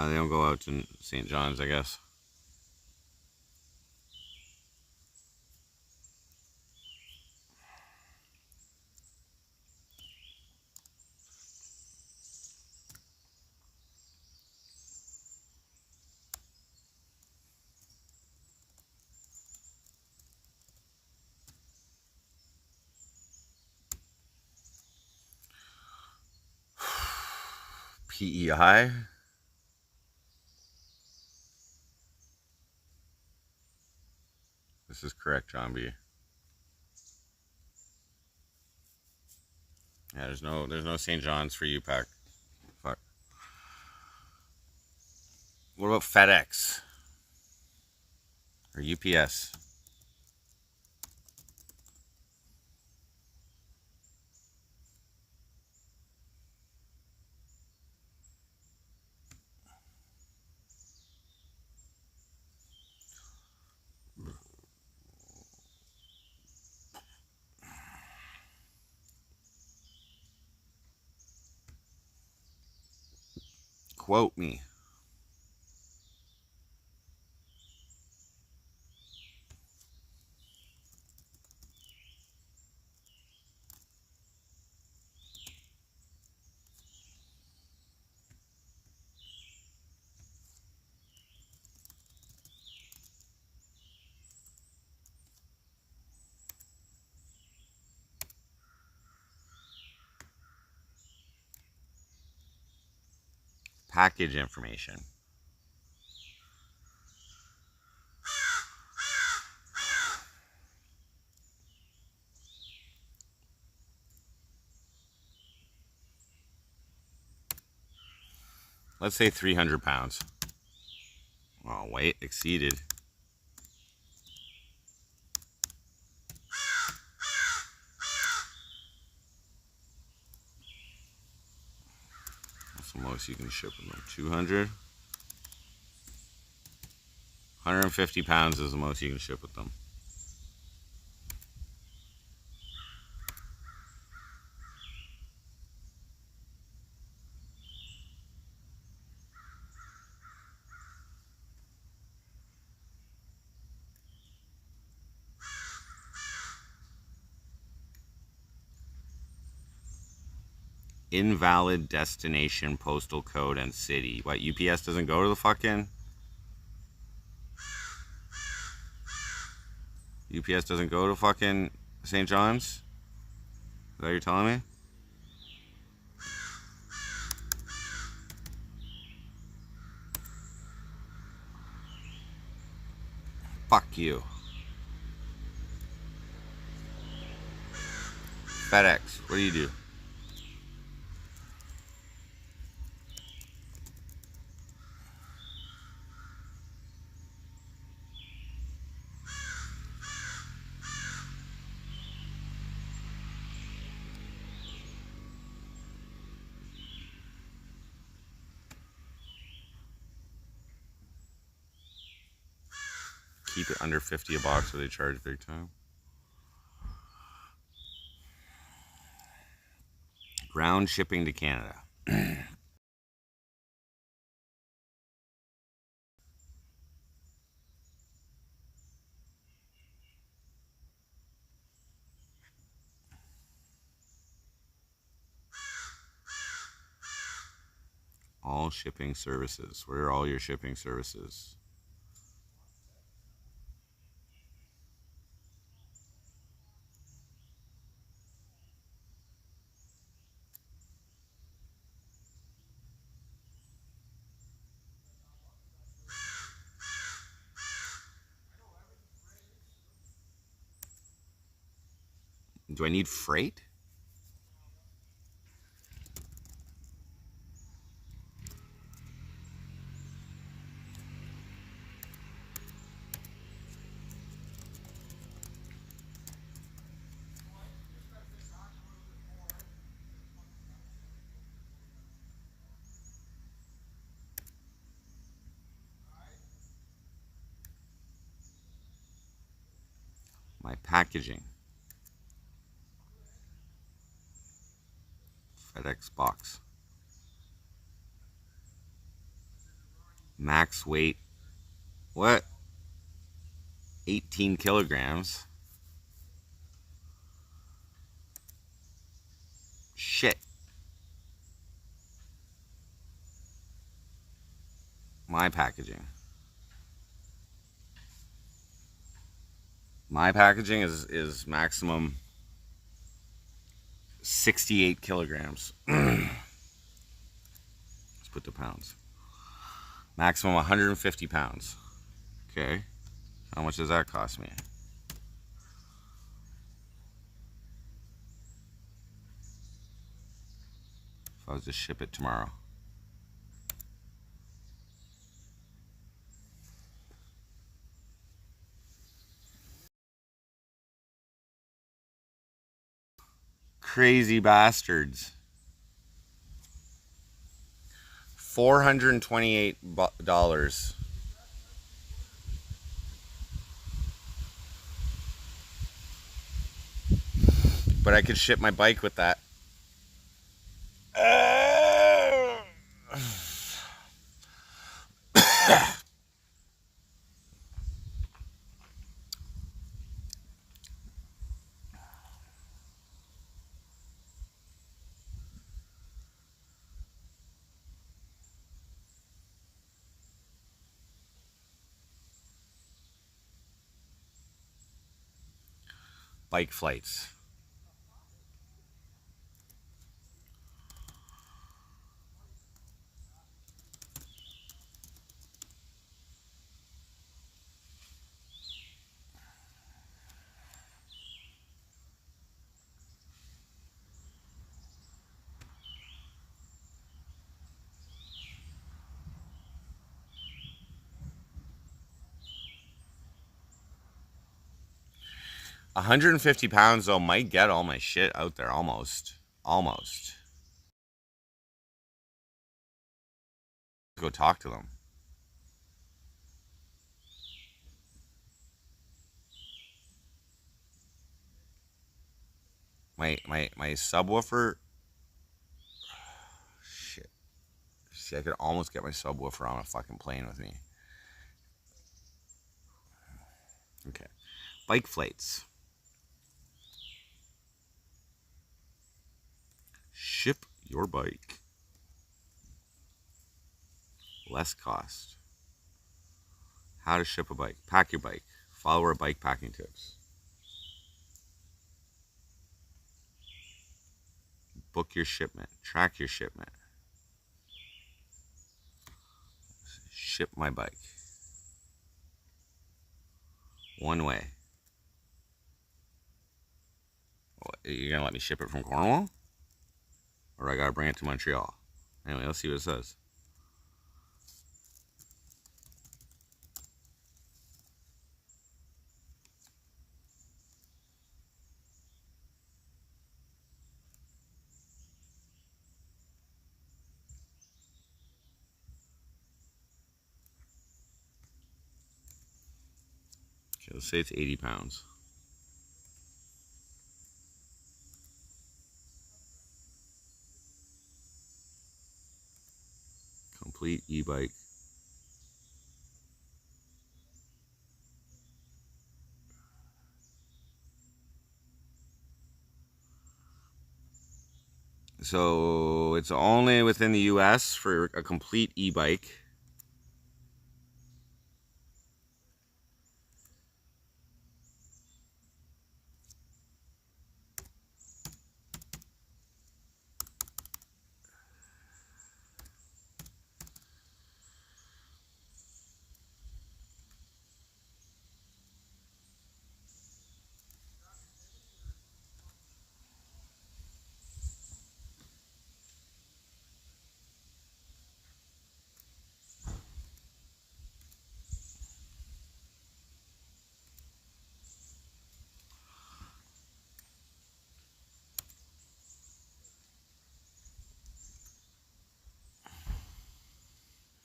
They don't go out to St. John's, I guess. PEI. This is correct, John B. Yeah, there's no St. John's for U-Pack. Fuck. What about FedEx or UPS? Quote me. Package information. Let's say 300 pounds. Oh, weight exceeded. That's the most you can ship with them. 200. 150 pounds is the most you can ship with them. Invalid destination, postal code, and city. What, UPS doesn't go to the fucking... UPS doesn't go to fucking St. John's? Is that what you're telling me? Fuck you. FedEx, what do you do? Keep it under 50 a box, or they charge big time. Ground shipping to Canada. All shipping services. Where are all your shipping services? Do I need freight? My packaging. FedEx box. Max weight. What? 18 kilograms. Shit. My packaging. My packaging is maximum 68 kilograms. Let's put the pounds. Maximum 150 pounds. Okay. How much does that cost me? If I was to ship it tomorrow. Crazy bastards. $428. But I could ship my bike with that. Bike flights. £150 though might get all my shit out there almost. Almost. Go talk to them. my subwoofer. Shit. See, I could almost get my subwoofer on a fucking plane with me. Okay. Bike flights. Ship your bike. Less cost. How to ship a bike. Pack your bike. Follow our bike packing tips. Book your shipment. Track your shipment. Ship my bike. One way. You're gonna let me ship it from Cornwall? Or I gotta bring it to Montreal? Anyway, let's see what it says. Okay, let's say it's 80 pounds. Complete e-bike. So it's only within the US for a complete e-bike.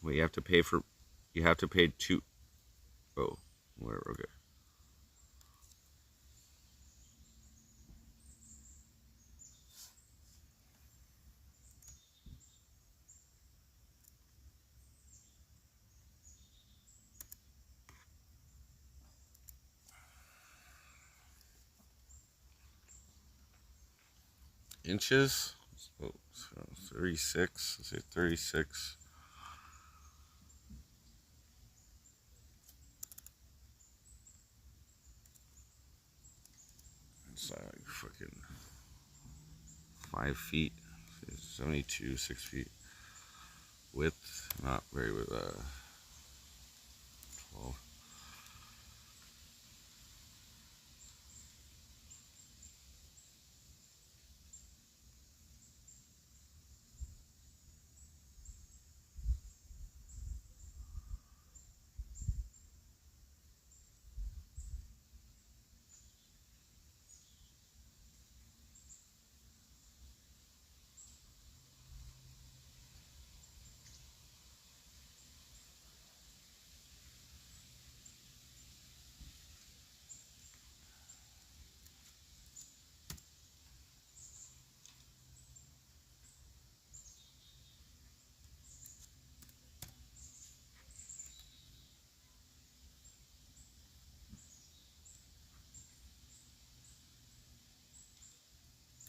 Well, you have to pay for, you have to pay two, oh, whatever, okay. Inches, so 36, let's say 36. It's like fucking 5 feet, 72, 6 feet. Width, not very with 12.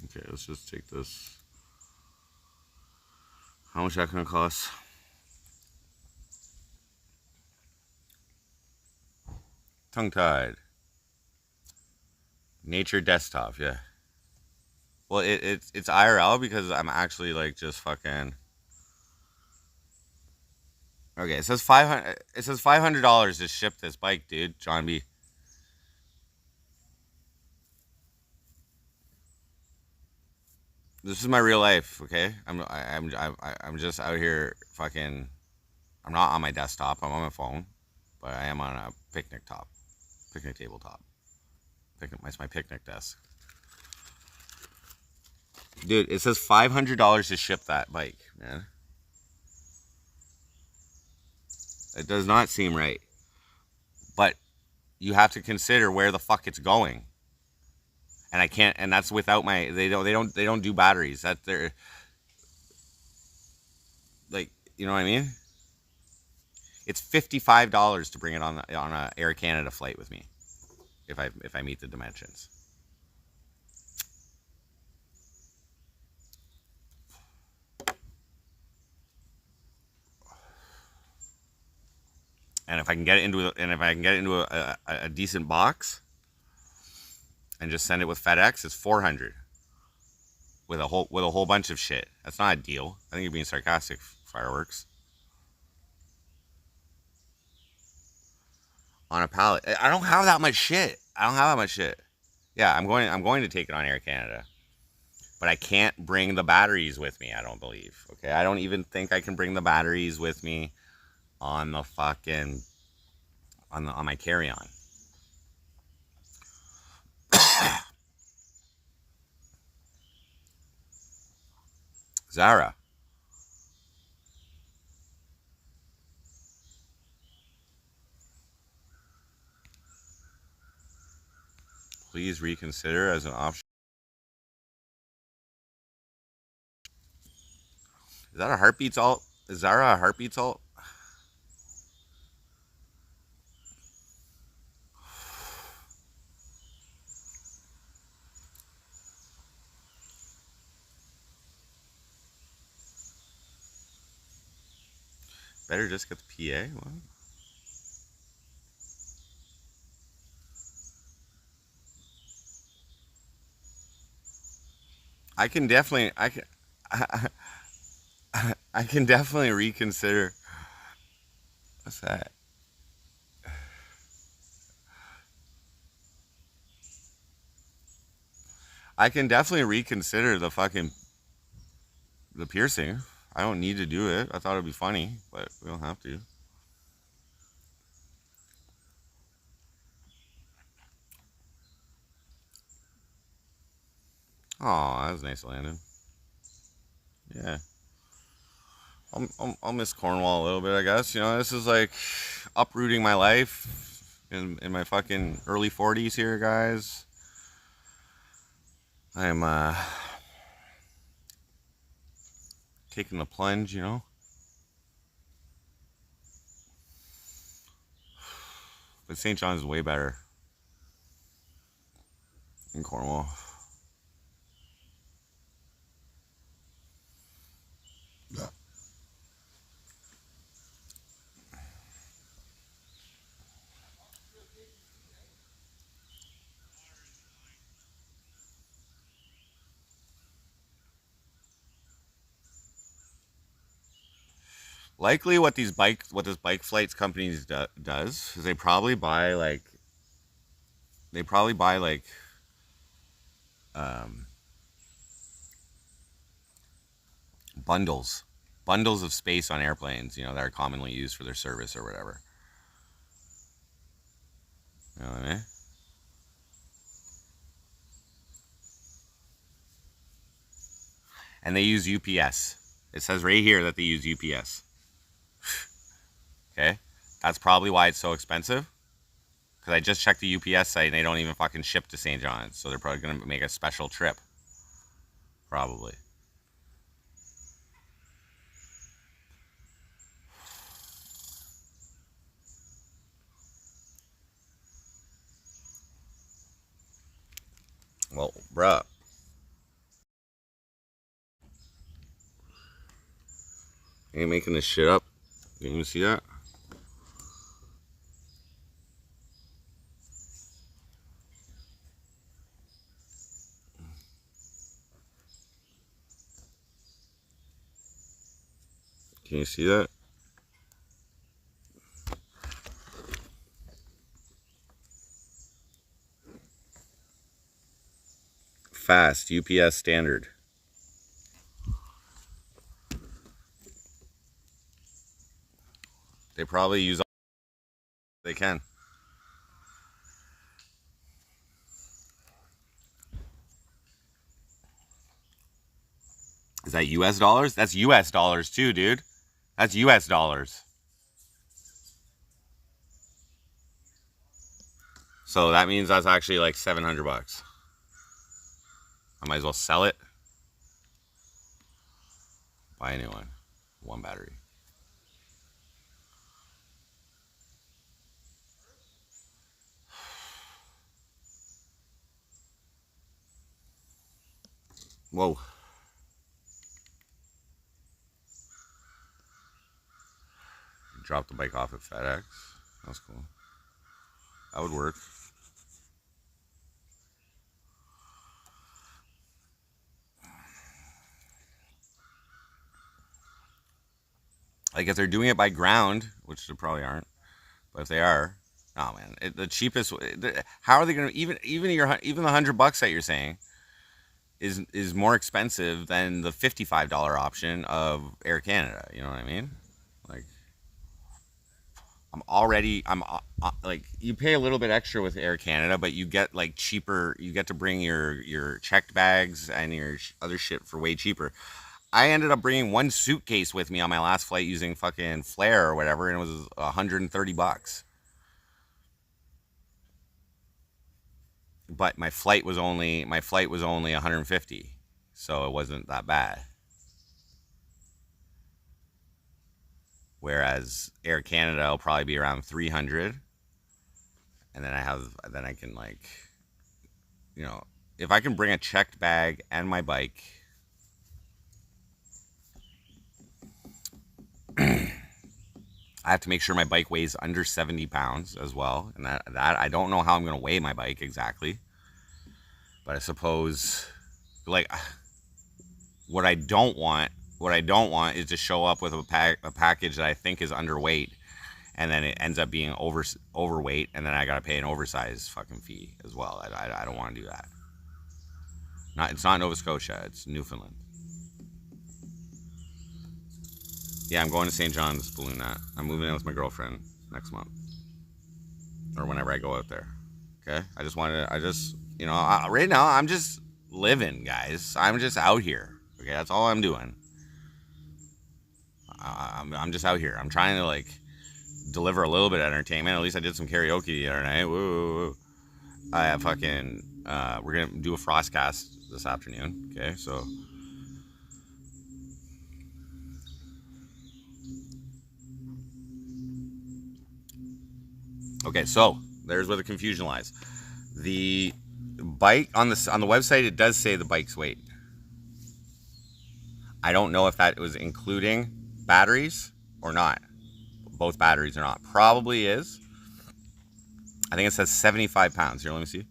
Okay, let's just take this. How much that gonna cost? Tongue-tied. Nature desktop, yeah. Well, it's IRL because I'm actually like just fucking. Okay, it says 500. It says $500 to ship this bike, dude. John B. This is my real life, okay? I'm just out here fucking. I'm not on my desktop. I'm on my phone, but I am on a picnic tabletop. It's my picnic desk, dude. It says $500 to ship that bike, man. It does not seem right, but you have to consider where the fuck it's going. and I can't. And that's without my. They don't do batteries. That they're like, you know what I mean? It's $55 to bring it on a Air Canada flight with me if I meet the dimensions. And if I can get it into a decent box and just send it with FedEx, it's 400 with a whole bunch of shit. That's not a deal. I think you're being sarcastic, Fireworks. On a pallet. I don't have that much shit. Yeah, I'm going to take it on Air Canada. But I can't bring the batteries with me, I don't believe. Okay? I don't even think I can bring the batteries with me on the fucking on my carry-on. Zara. Please reconsider as an option. Is that a Heartbeats alt? Is Zara a Heartbeats alt? Better just get the PA? What? I can definitely I can definitely reconsider. What's that? I can definitely reconsider the piercing. I don't need to do it. I thought it'd be funny, but we don't have to. Oh, that was nice, Landon. Yeah. I'll miss Cornwall a little bit, I guess. You know, this is like uprooting my life in my fucking early 40s here, guys. I'm taking the plunge, you know. But St. John's is way better in Cornwall. Likely, what this bike flights companies does is they probably buy um, bundles of space on airplanes, you know, that are commonly used for their service or whatever. You know what I mean? And they use UPS. It says right here that they use UPS. Okay? That's probably why it's so expensive. Because I just checked the UPS site and they don't even fucking ship to St. John's. So they're probably going to make a special trip. Probably. Well, bruh. I ain't making this shit up. You can see that? Can you see that? Fast, UPS standard. They probably use all they can. Is that US dollars? That's US dollars too, dude. That's US dollars. So that means that's actually like $700. I might as well sell it. Buy a new one. One battery. Whoa. Drop the bike off at FedEx. That's cool. That would work. Like if they're doing it by ground, which they probably aren't, but if they are, oh man, the cheapest. How are they going to even the $100 that you're saying is more expensive than the $55 option of Air Canada? You know what I mean? Like I'm like you pay a little bit extra with Air Canada, but you get like cheaper. You get to bring your checked bags and your other shit for way cheaper. I ended up bringing one suitcase with me on my last flight using fucking Flair or whatever, and it was $130. But my flight was only 150, so it wasn't that bad. Whereas Air Canada will probably be around 300, and then I can like, if I can bring a checked bag and my bike. I have to make sure my bike weighs under 70 pounds as well. And that I don't know how I'm going to weigh my bike exactly. But I suppose, like, what I don't want is to show up with a package that I think is underweight. And then it ends up being overweight. And then I got to pay an oversized fucking fee as well. I don't want to do that. It's not Nova Scotia. It's Newfoundland. Yeah, I'm going to St. John's Balloon Nut. I'm moving in with my girlfriend next month. Or whenever I go out there. Okay? Right now, I'm just living, guys. I'm just out here. Okay? That's all I'm doing. I'm just out here. I'm trying to, like, deliver a little bit of entertainment. At least I did some karaoke the other night. Woo. I fucking, we're going to do a Frostcast this afternoon. Okay? So... Okay, so there's where the confusion lies. The bike on the website, it does say the bike's weight. I don't know if that was including batteries or not. Both batteries or not. Probably is. I think it says 75 pounds. Here, let me see.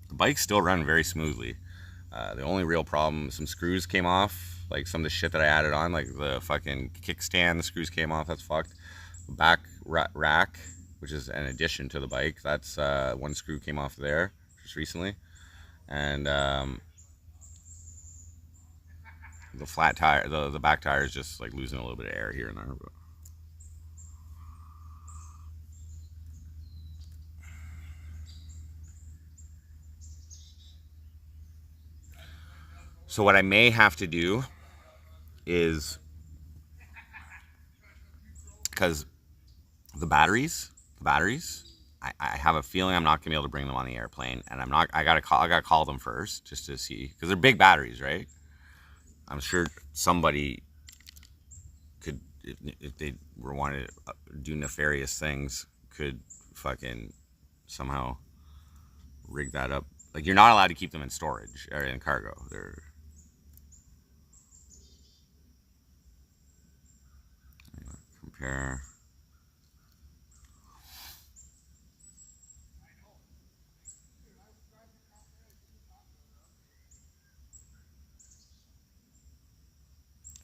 The bike's still running very smoothly. The only real problem, some screws came off. Like some of the shit that I added on, like the fucking kickstand, the screws came off. That's fucked. Back rack, which is an addition to the bike. That's one screw came off there just recently. And the flat tire, the back tire is just like losing a little bit of air here and there. But so what I may have to do is, because the batteries, I have a feeling I'm not gonna be able to bring them on the airplane, and I gotta call them first just to see, because they're big batteries, right? I'm sure somebody could, if they were wanting to do nefarious things, could fucking somehow rig that up. Like, you're not allowed to keep them in storage or in cargo. They're compare.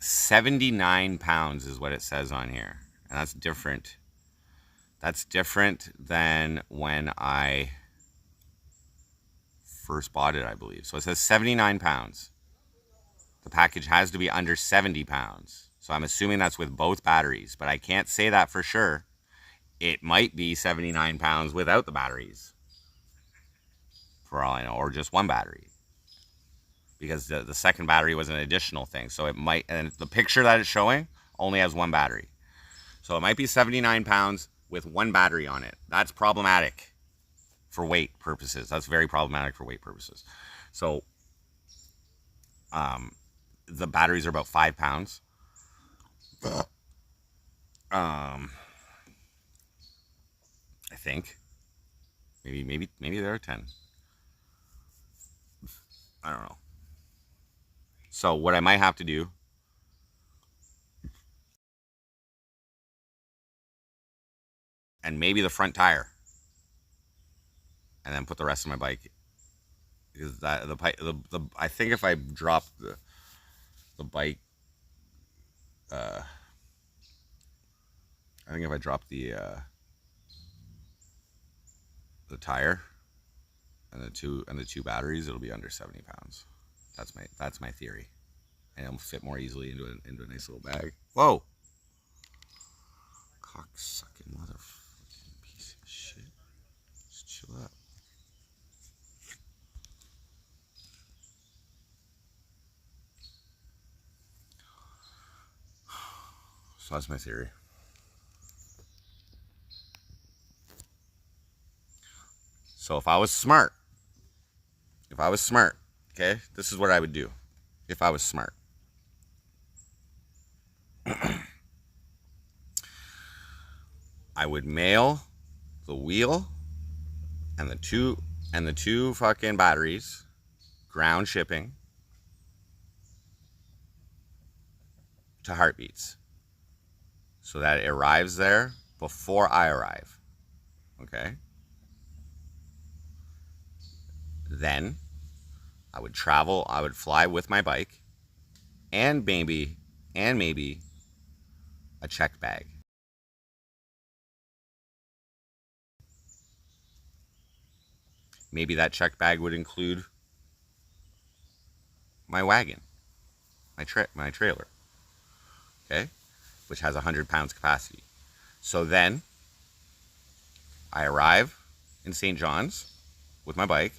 £79 is what it says on here, and that's different. That's different than when I first bought it, I believe. So it says 79 pounds. The package has to be under 70 pounds. So I'm assuming that's with both batteries, but I can't say that for sure. It might be 79 pounds without the batteries, for all I know, or just one battery. because the second battery was an additional thing. So it might, and the picture that it's showing only has one battery. So it might be 79 pounds with one battery on it. That's problematic for weight purposes. That's very problematic for weight purposes. So the batteries are about 5 pounds. I think maybe there are 10. I don't know. So what I might have to do, and maybe the front tire, and then put the rest of my bike, because that the I think if I drop the bike, I think if I drop the tire and the two batteries, it'll be under 70 pounds. That's my theory, and it'll fit more easily into a nice little bag. Whoa, cocksucking motherfucking piece of shit. Just chill out. So that's my theory. So if I was smart, okay, this is what I would do. If I was smart, I would mail the wheel and the two fucking batteries, ground shipping, to Heartbeats, so that it arrives there before I arrive. Okay? Then I would fly with my bike and maybe a check bag. Maybe that check bag would include my wagon, my trailer, okay, which has 100 pounds capacity. So then I arrive in St. John's with my bike,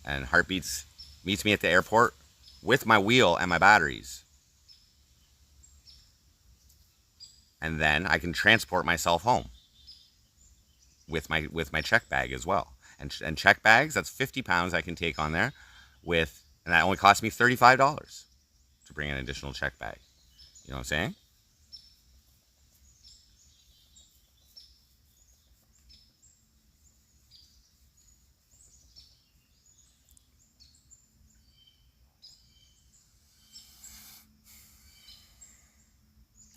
and Heartbeats meets me at the airport with my wheel and my batteries. And then I can transport myself home with my check bag as well. And check bags, that's 50 pounds I can take on there and that only cost me $35 to bring an additional check bag. You know what I'm saying?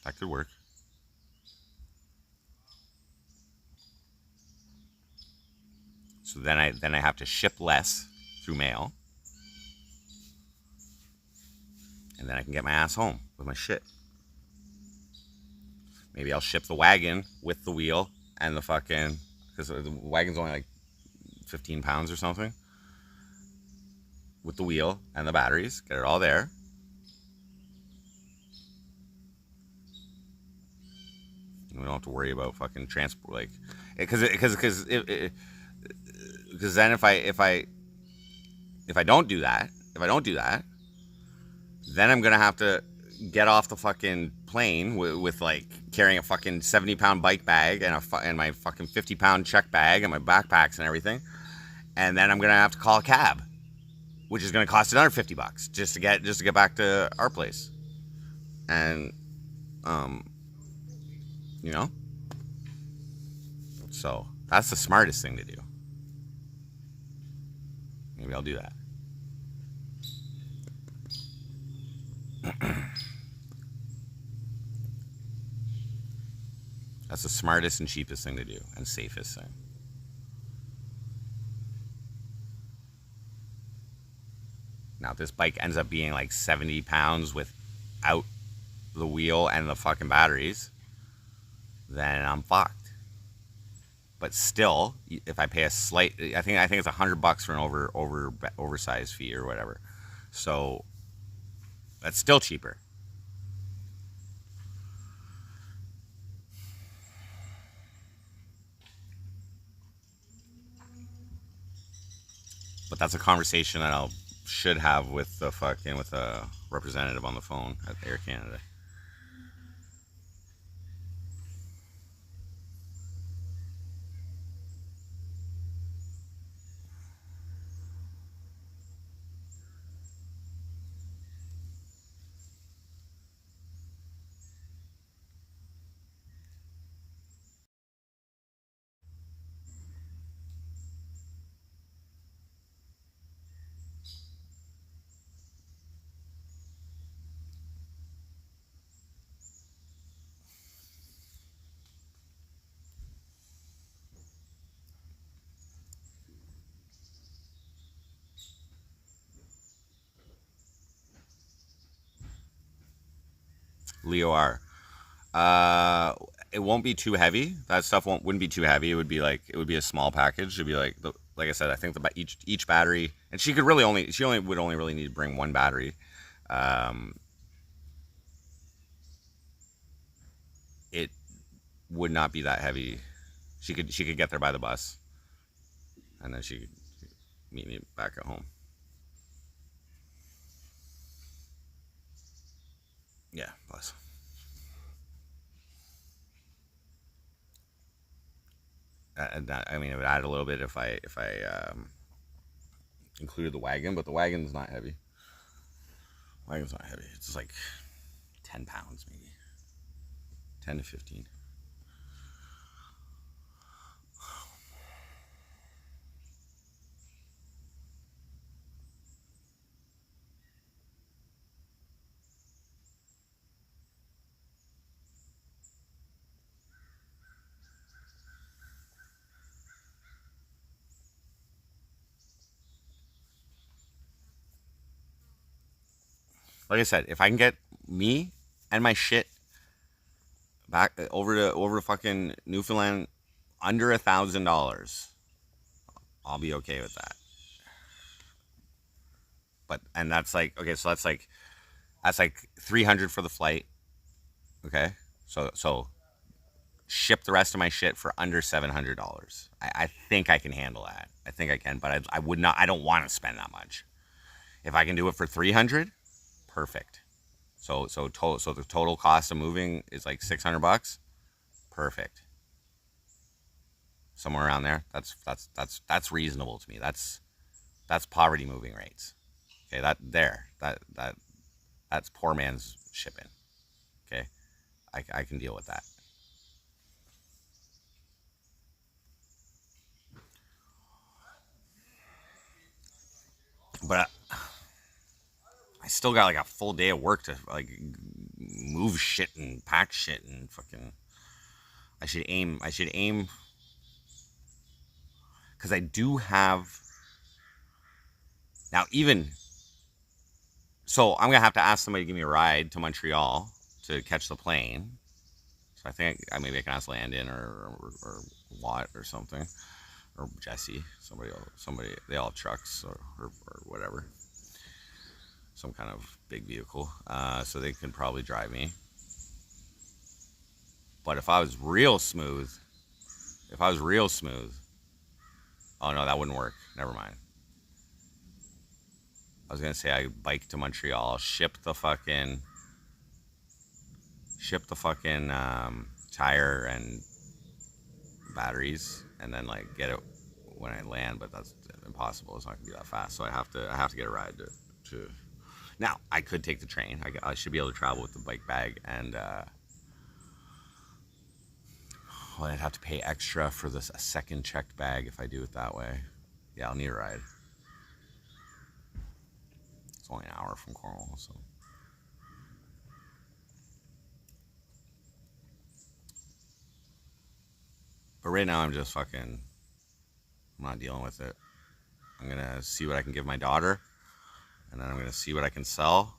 That could work. So then I have to ship less through mail. And then I can get my ass home with my shit. Maybe I'll ship the wagon with the wheel and the fucking, because the wagon's only like 15 pounds or something, with the wheel and the batteries, get it all there. We don't have to worry about fucking transport, like, because then if I don't do that, then I'm gonna have to get off the fucking plane with like carrying a fucking 70-pound bike bag and my fucking 50-pound check bag and my backpacks and everything, and then I'm gonna have to call a cab, which is gonna cost another $50 just to get back to our place, and you know, so that's the smartest thing to do. Maybe I'll do that. That's the smartest and cheapest thing to do, and safest thing. Now, if this bike ends up being like 70 pounds without the wheel and the fucking batteries, then I'm fucked. But still, if I pay a slight, I think it's $100 for an oversized fee or whatever. So that's still cheaper. But that's a conversation that I'll should have with the fucking with a representative on the phone at Air Canada. Leo R. It won't be too heavy. That stuff wouldn't be too heavy. It would be a small package. It'd be like I said. I think each battery, and she would only really need to bring one battery. Um, it would not be that heavy. She could get there by the bus, and then she could meet me back at home. Yeah, bus. I mean, it would add a little bit if I included the wagon, but the wagon's not heavy. Wagon's not heavy. It's like 10 pounds, maybe 10 to 15. Like I said, if I can get me and my shit back over to fucking Newfoundland under $1,000, I'll be okay with that. But and that's like okay, so that's like 300 for the flight. Okay, so ship the rest of my shit for under $700. I think I can handle that. I think I can, but I would not. I don't want to spend that much. If I can do it for 300, perfect. So the total cost of moving is like $600. Perfect. Somewhere around there. That's reasonable to me. That's poverty moving rates. Okay, that's poor man's shipping. Okay, I can deal with that. But I still got like a full day of work to like move shit and pack shit and fucking. I should aim because I do have now even. So I'm gonna have to ask somebody to give me a ride to Montreal to catch the plane. So I think maybe I can ask Landon or Watt or something or Jesse. Somebody. They all have trucks or whatever. Some kind of big vehicle, so they can probably drive me. But if I was real smooth, oh no, that wouldn't work. Never mind. I was gonna say I bike to Montreal, ship the fucking tire and batteries, and then like get it when I land. But that's impossible. It's not gonna be that fast. So I have to get a ride to. Now I could take the train. I should be able to travel with the bike bag, and well, I'd have to pay extra for a second checked bag if I do it that way. Yeah, I'll need a ride. It's only an hour from Cornwall, so. But right now I'm just fucking. I'm not dealing with it. I'm gonna see what I can give my daughter, and then I'm gonna see what I can sell.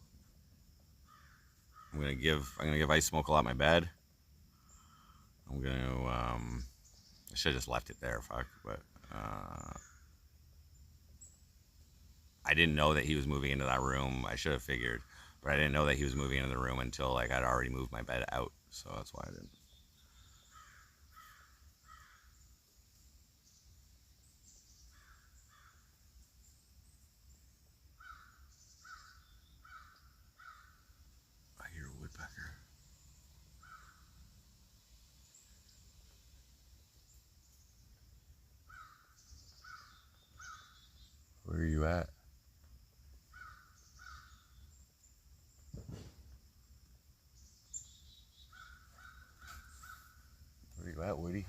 I'm gonna give Ice Smoke a lot my bed. I'm gonna I should have just left it there, fuck. But I didn't know that he was moving into that room. I should have figured, but I didn't know that he was moving into the room until like I'd already moved my bed out. So that's why I didn't. that, Woody.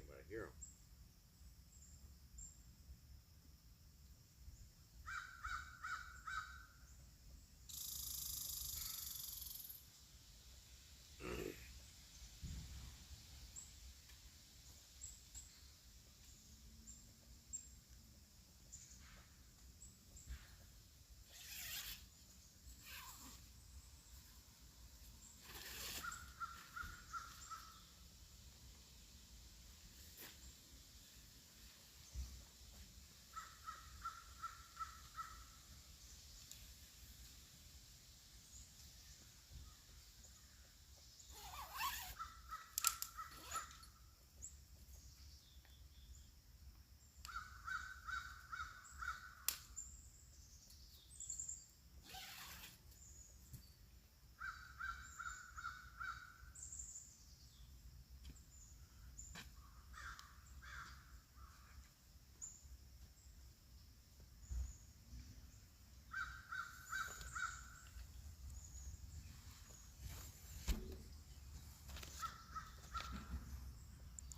But I hear him.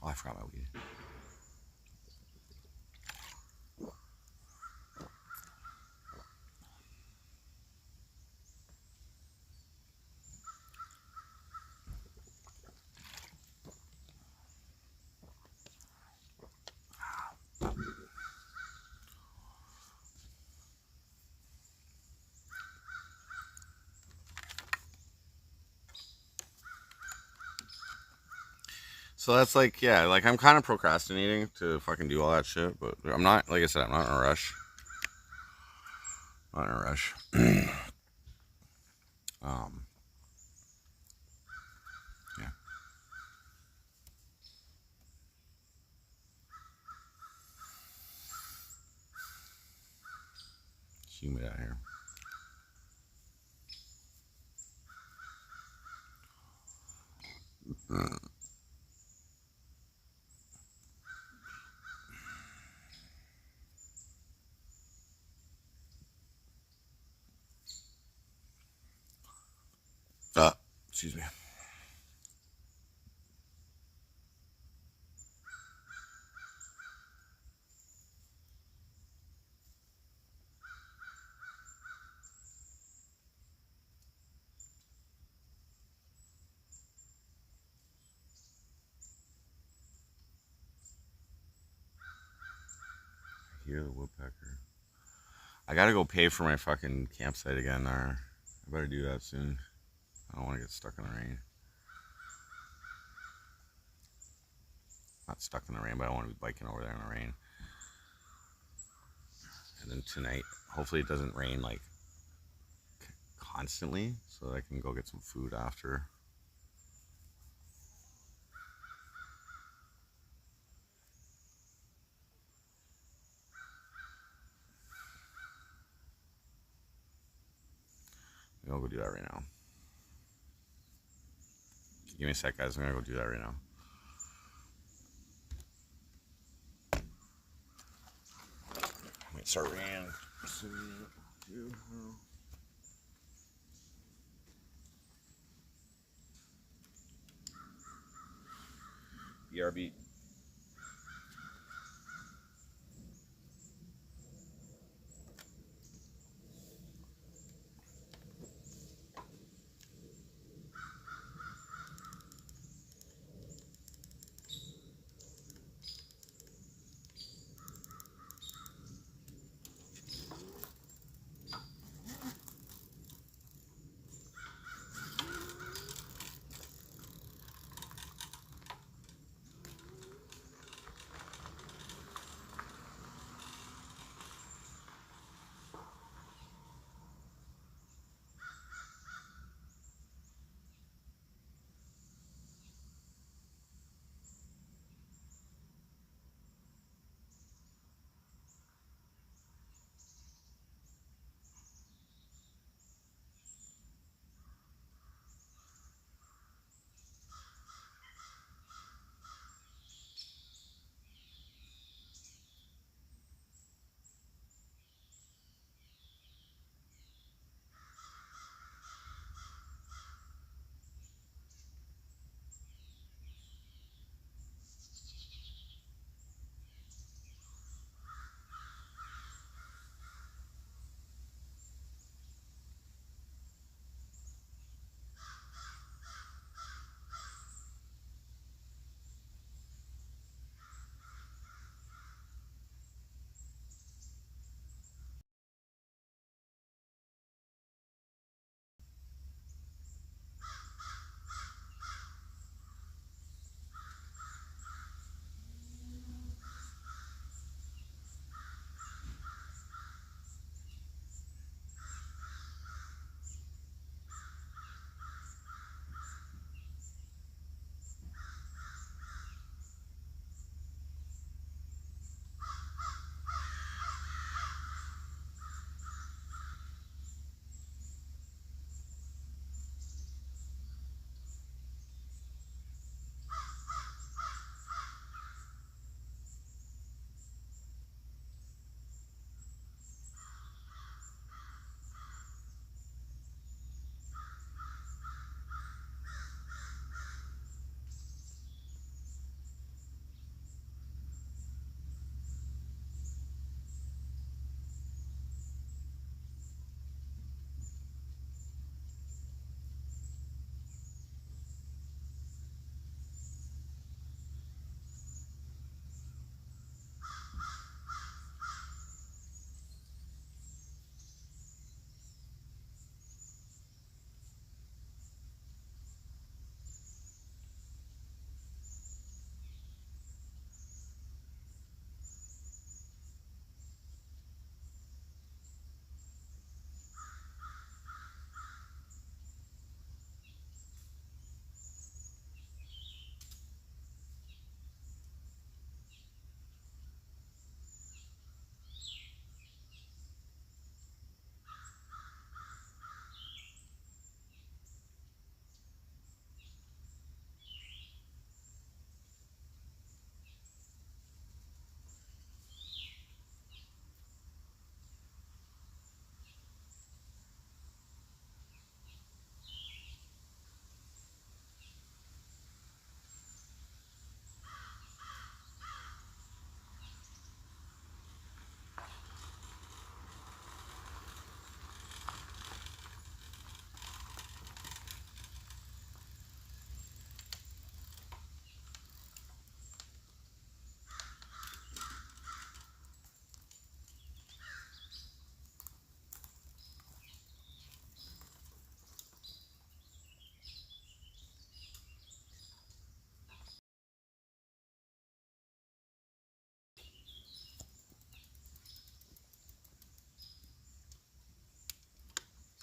Oh, I forgot my weed. So that's like, yeah, like I'm kind of procrastinating to fucking do all that shit, but I'm not, like I said, I'm not in a rush. Not in a rush. um, yeah. It's humid out here. Excuse me. I hear the woodpecker. I gotta go pay for my fucking campsite again there. I better do that soon. I don't want to get stuck in the rain. Not stuck in the rain, but I don't want to be biking over there in the rain. And then tonight, hopefully it doesn't rain like constantly, so I can go get some food after. I'll go do that right now. Give me a sec, guys. I'm gonna go do that right now. Might start raining. BRB.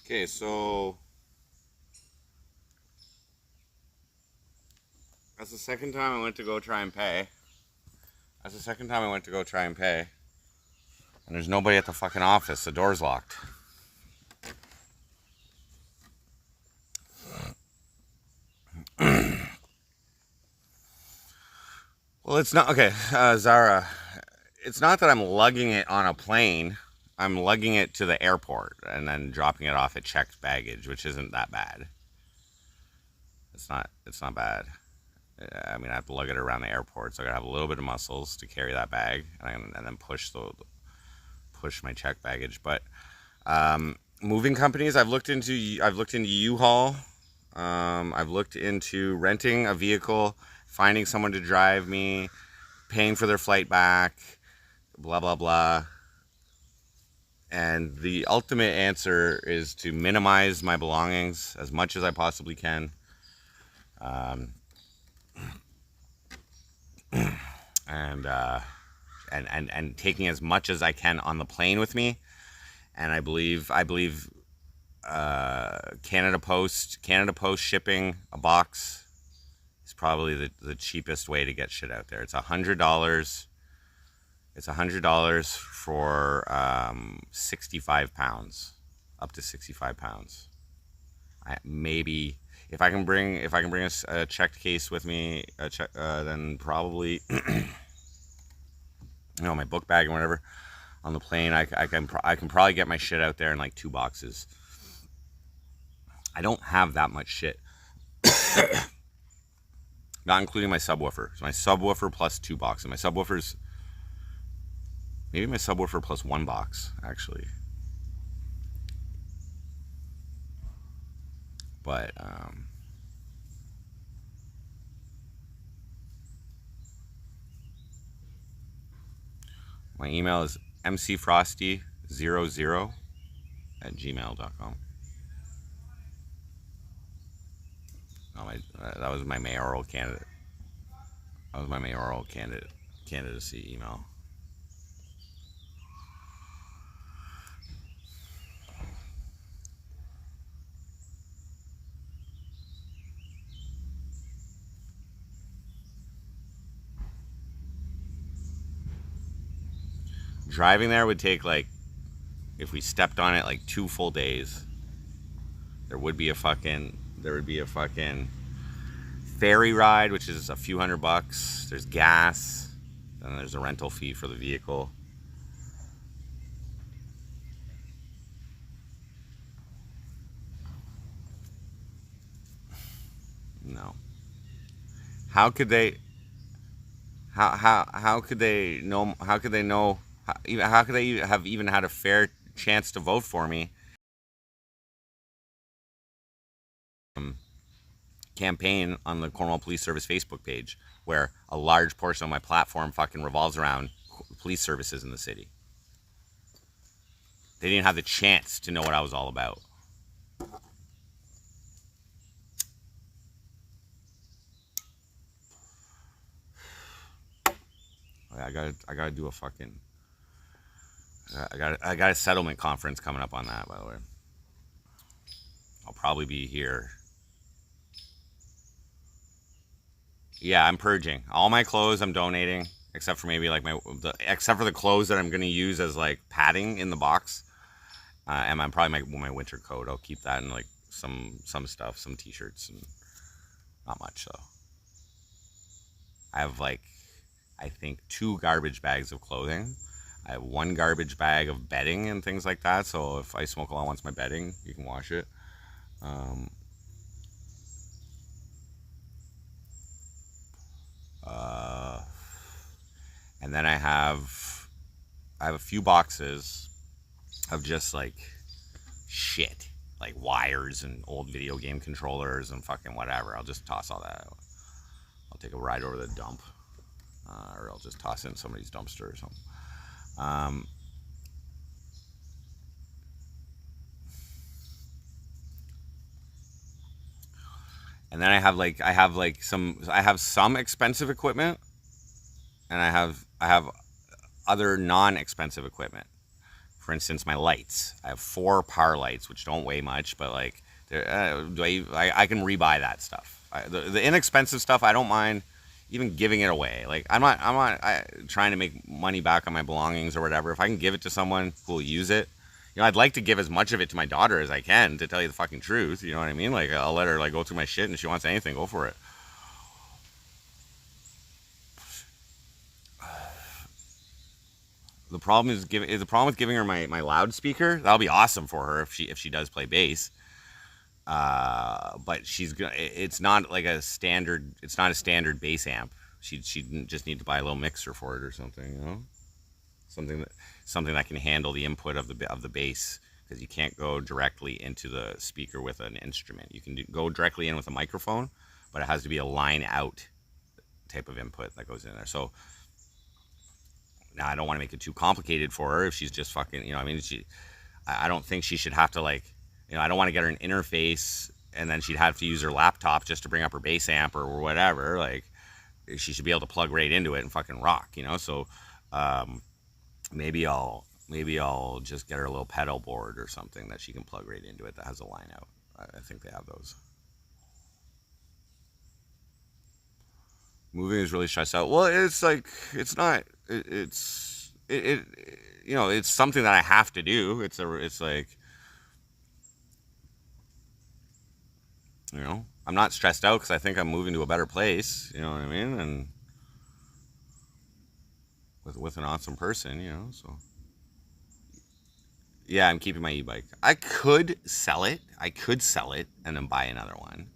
Okay, so that's the second time I went to go try and pay. That's the second time I went to go try and pay. And there's nobody at the fucking office. The door's locked. Well, it's not. Okay, Zara. It's not that I'm lugging it on a plane. I'm lugging it to the airport and then dropping it off at checked baggage, which isn't that bad. It's not bad. I mean, I have to lug it around the airport, so I gotta have a little bit of muscles to carry that bag, and then push my check baggage. But moving companies, I've looked into U-Haul. I've looked into renting a vehicle, finding someone to drive me, paying for their flight back, blah blah blah. And the ultimate answer is to minimize my belongings as much as I possibly can. And taking as much as I can on the plane with me. And I believe Canada Post shipping a box is probably the cheapest way to get shit out there. It's $100. It's $100 for 65 pounds, up to 65 pounds. Maybe if I can bring a checked case with me, then probably my book bag and whatever on the plane, I can probably get my shit out there in like 2 boxes. I don't have that much shit. Not including my subwoofer. So my subwoofer plus 2 boxes. My subwoofer's maybe my subwoofer plus 1 box, actually. But my email is mcfrosty00@gmail.com. That was my mayoral candidate. That was my mayoral candidacy email. Driving there would take, like, if we stepped on it, like 2 full days. There would be a fucking ferry ride, which is a few $100. There's gas, and there's a rental fee for the vehicle. No. How could they know? How could they have even had a fair chance to vote for me? Campaign on the Cornwall Police Service Facebook page, where a large portion of my platform fucking revolves around police services in the city. They didn't have the chance to know what I was all about. I gotta do a fucking. I got a settlement conference coming up on that, by the way. I'll probably be here. Yeah, I'm purging all my clothes. I'm donating, except for maybe like except for the clothes that I'm gonna use as like padding in the box. And I'm probably my winter coat. I'll keep that and like some stuff, some t-shirts, and not much though. I have like, I think 2 garbage bags of clothing. I have 1 garbage bag of bedding and things like that. So if I smoke along once my bedding, you can wash it. And then I have a few boxes of just like shit, like wires and old video game controllers and fucking whatever. I'll just toss all that out. I'll take a ride over the dump, or I'll just toss it in somebody's dumpster or something. And then I have some expensive equipment, and I have other non-expensive equipment. for instance, my lights. I have 4 par lights, which don't weigh much, but like, I can rebuy that stuff. The inexpensive stuff, I don't mind even giving it away. Like, I'm not trying to make money back on my belongings or whatever. If I can give it to someone who will use it, you know, I'd like to give as much of it to my daughter as I can, to tell you the fucking truth. You know what I mean? Like, I'll let her like go through my shit, and if she wants anything, go for it. The problem with giving her my loudspeaker. That'll be awesome for her if she does play bass. But she's gonna. It's not like a standard. It's not a standard bass amp. She just need to buy a little mixer for it or something. You know, something that can handle the input of the bass, because you can't go directly into the speaker with an instrument. You can go directly in with a microphone, but it has to be a line out type of input that goes in there. So now I don't want to make it too complicated for her if she's just fucking, you know, I mean, I don't think she should have to, like, you know, I don't want to get her an interface and then she'd have to use her laptop just to bring up her bass amp or whatever. Like, she should be able to plug right into it and fucking rock, you know? So, maybe I'll just get her a little pedal board or something that she can plug right into it that has a line out. I think they have those. Moving is really stressed out. Well, it's like, it's not, it's you know, it's something that I have to do. It's like, you know, I'm not stressed out because I think I'm moving to a better place, you know what I mean? And with an awesome person, you know, so. Yeah, I'm keeping my e-bike. I could sell it and then buy another one.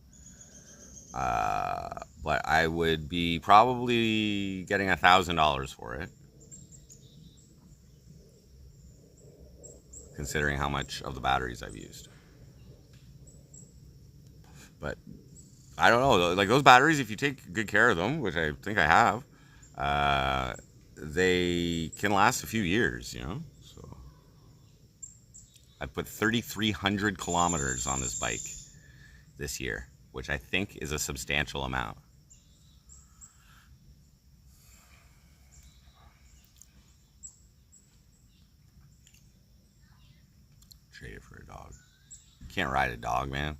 But I would be probably getting $1,000 for it, considering how much of the batteries I've used. But I don't know, like those batteries, if you take good care of them, which I think I have, they can last a few years, you know. So I put 3,300 kilometers on this bike this year, which I think is a substantial amount. Trade it for a dog. Can't ride a dog, man.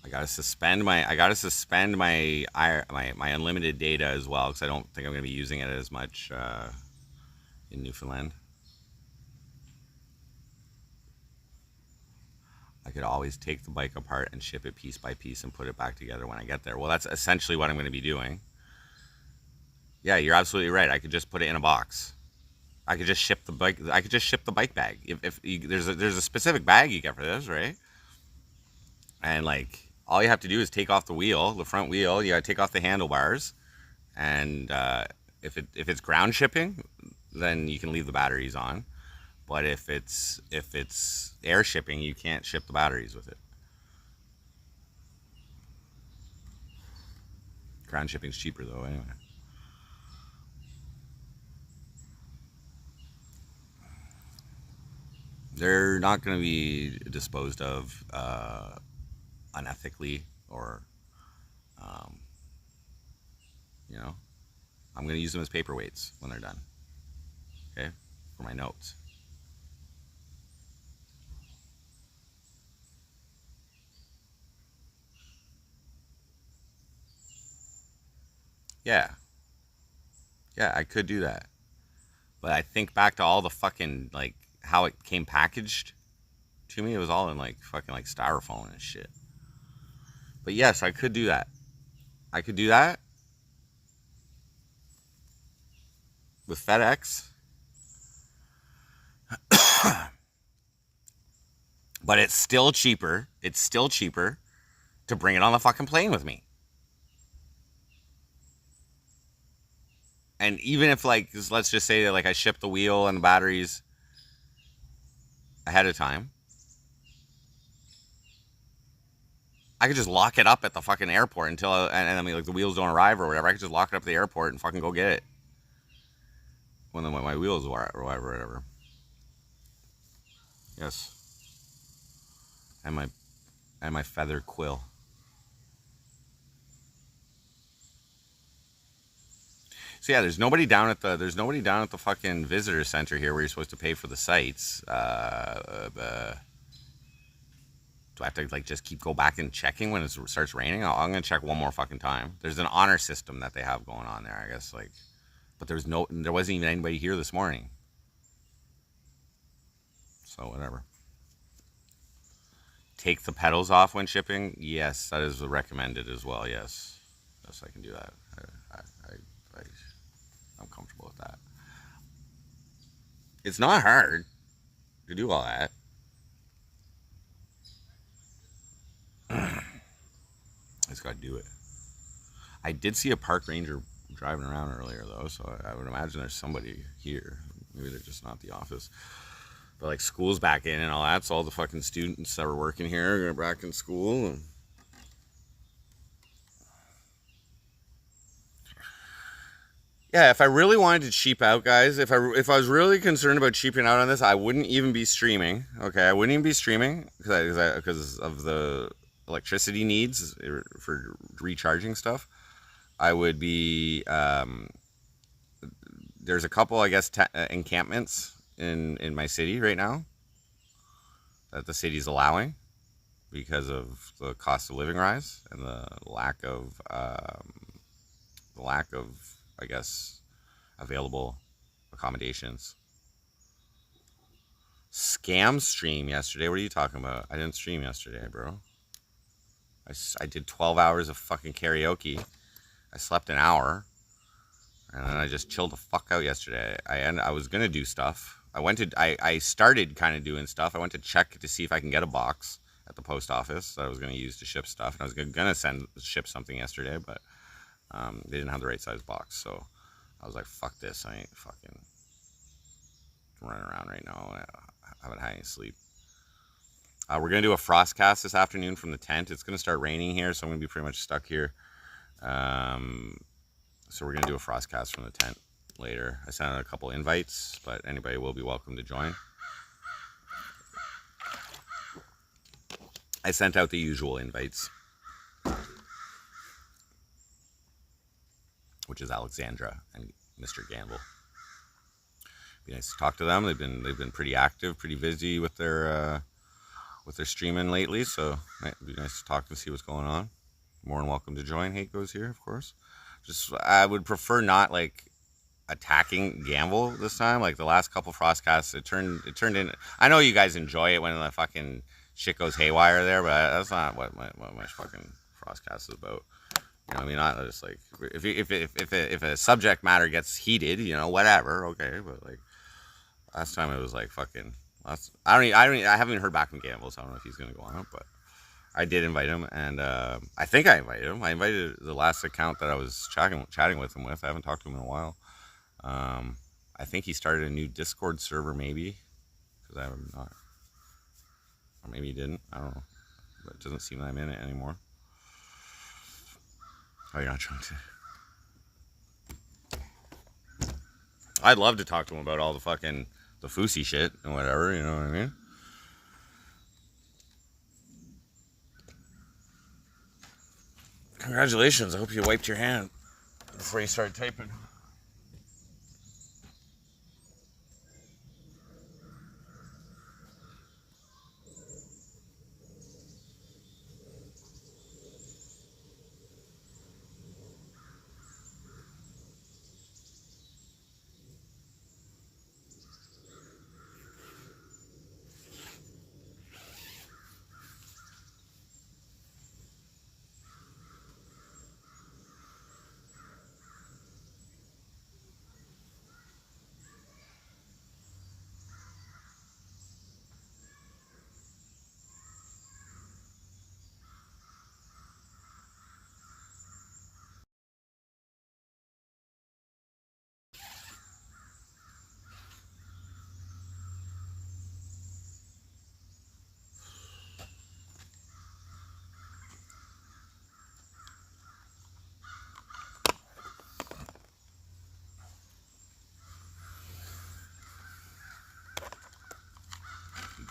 I gotta suspend my unlimited data as well, because I don't think I'm gonna be using it as much in Newfoundland. I could always take the bike apart and ship it piece by piece and put it back together when I get there. Well, that's essentially what I'm going to be doing. Yeah, you're absolutely right. I could just put it in a box. I could just ship the bike. I could just ship the bike bag. If you, there's a specific bag you get for this, right? And like, all you have to do is take off the front wheel. You got to take off the handlebars, and if it's ground shipping, then you can leave the batteries on. But if it's air shipping, you can't ship the batteries with it. Ground shipping's cheaper though, anyway. They're not going to be disposed of unethically or, you know, I'm going to use them as paperweights when they're done. Okay, for my notes. Yeah, I could do that. But I think back to all the fucking, like, how it came packaged to me. It was all in, like, fucking, like, styrofoam and shit. But yes, I could do that. I could do that with FedEx. But it's still cheaper. It's still cheaper to bring it on the fucking plane with me. And even if, like, let's just say that, like, I ship the wheel and the batteries ahead of time, I could just lock it up at the fucking airport until, and I mean, like, the wheels don't arrive or whatever. I could just lock it up at the airport and fucking go get it when my wheels arrive or whatever. Yes. and my feather quill. So yeah, there's nobody down at the fucking visitor center here where you're supposed to pay for the sites. Do I have to like just go back and checking when it starts raining? I'm gonna check one more fucking time. There's an honor system that they have going on there, I guess. Like, but there wasn't even anybody here this morning. So whatever. Take the pedals off when shipping. Yes, that is recommended as well. Yes, I can do that. I'm comfortable with that. It's not hard to do all that. I just gotta do it. I did see a park ranger driving around earlier though, so I would imagine there's somebody here. Maybe they're just not the office. But like school's back in and all that, so all the fucking students that were working here are back in school. And yeah, if I really wanted to cheap out, guys, if I was really concerned about cheaping out on this, I wouldn't even be streaming. Okay, I wouldn't even be streaming because of the electricity needs for recharging stuff. I would be. There's a couple, I guess, encampments in my city right now that the city's allowing because of the cost of living rise and the lack of I guess, available accommodations. Scam stream yesterday. What are you talking about? I didn't stream yesterday, bro. I did 12 hours of fucking karaoke. I slept an hour. And then I just chilled the fuck out yesterday. I was going to do stuff. I started kind of doing stuff. I went to check to see if I can get a box at the post office that I was going to use to ship stuff. And I was going to ship something yesterday, but they didn't have the right size box. So I was like, fuck this. I ain't fucking running around right now. I haven't had any sleep. We're going to do a frost cast this afternoon from the tent. It's going to start raining here, so I'm going to be pretty much stuck here. So we're going to do a frost cast from the tent later. I sent out a couple invites, but anybody will be welcome to join. I sent out the usual invites, which is Alexandra and Mr. Gamble. Be nice to talk to them. They've been pretty active, pretty busy with their streaming lately, so it'd be nice to talk and see what's going on. More than welcome to join. Hate goes here, of course. Just I would prefer not like attacking Gamble this time. Like the last couple frostcasts, it turned in. I know you guys enjoy it when the fucking shit goes haywire there, but that's not what my fucking frostcast is about. You know, I mean, not just like if a subject matter gets heated, you know, whatever, okay. But like last time, it was like fucking. I haven't even heard back from Gamble, so I don't know if he's gonna go on it, but I did invite him, and I think I invited him. I invited the last account that I was chatting with him with. I haven't talked to him in a while. I think he started a new Discord server, maybe, because I have not, or maybe he didn't. I don't know, but it doesn't seem that I'm in it anymore. Oh, you're not trying to. I'd love to talk to him about all the fucking the Fousey shit and whatever. You know what I mean? Congratulations. I hope you wiped your hand before you started typing.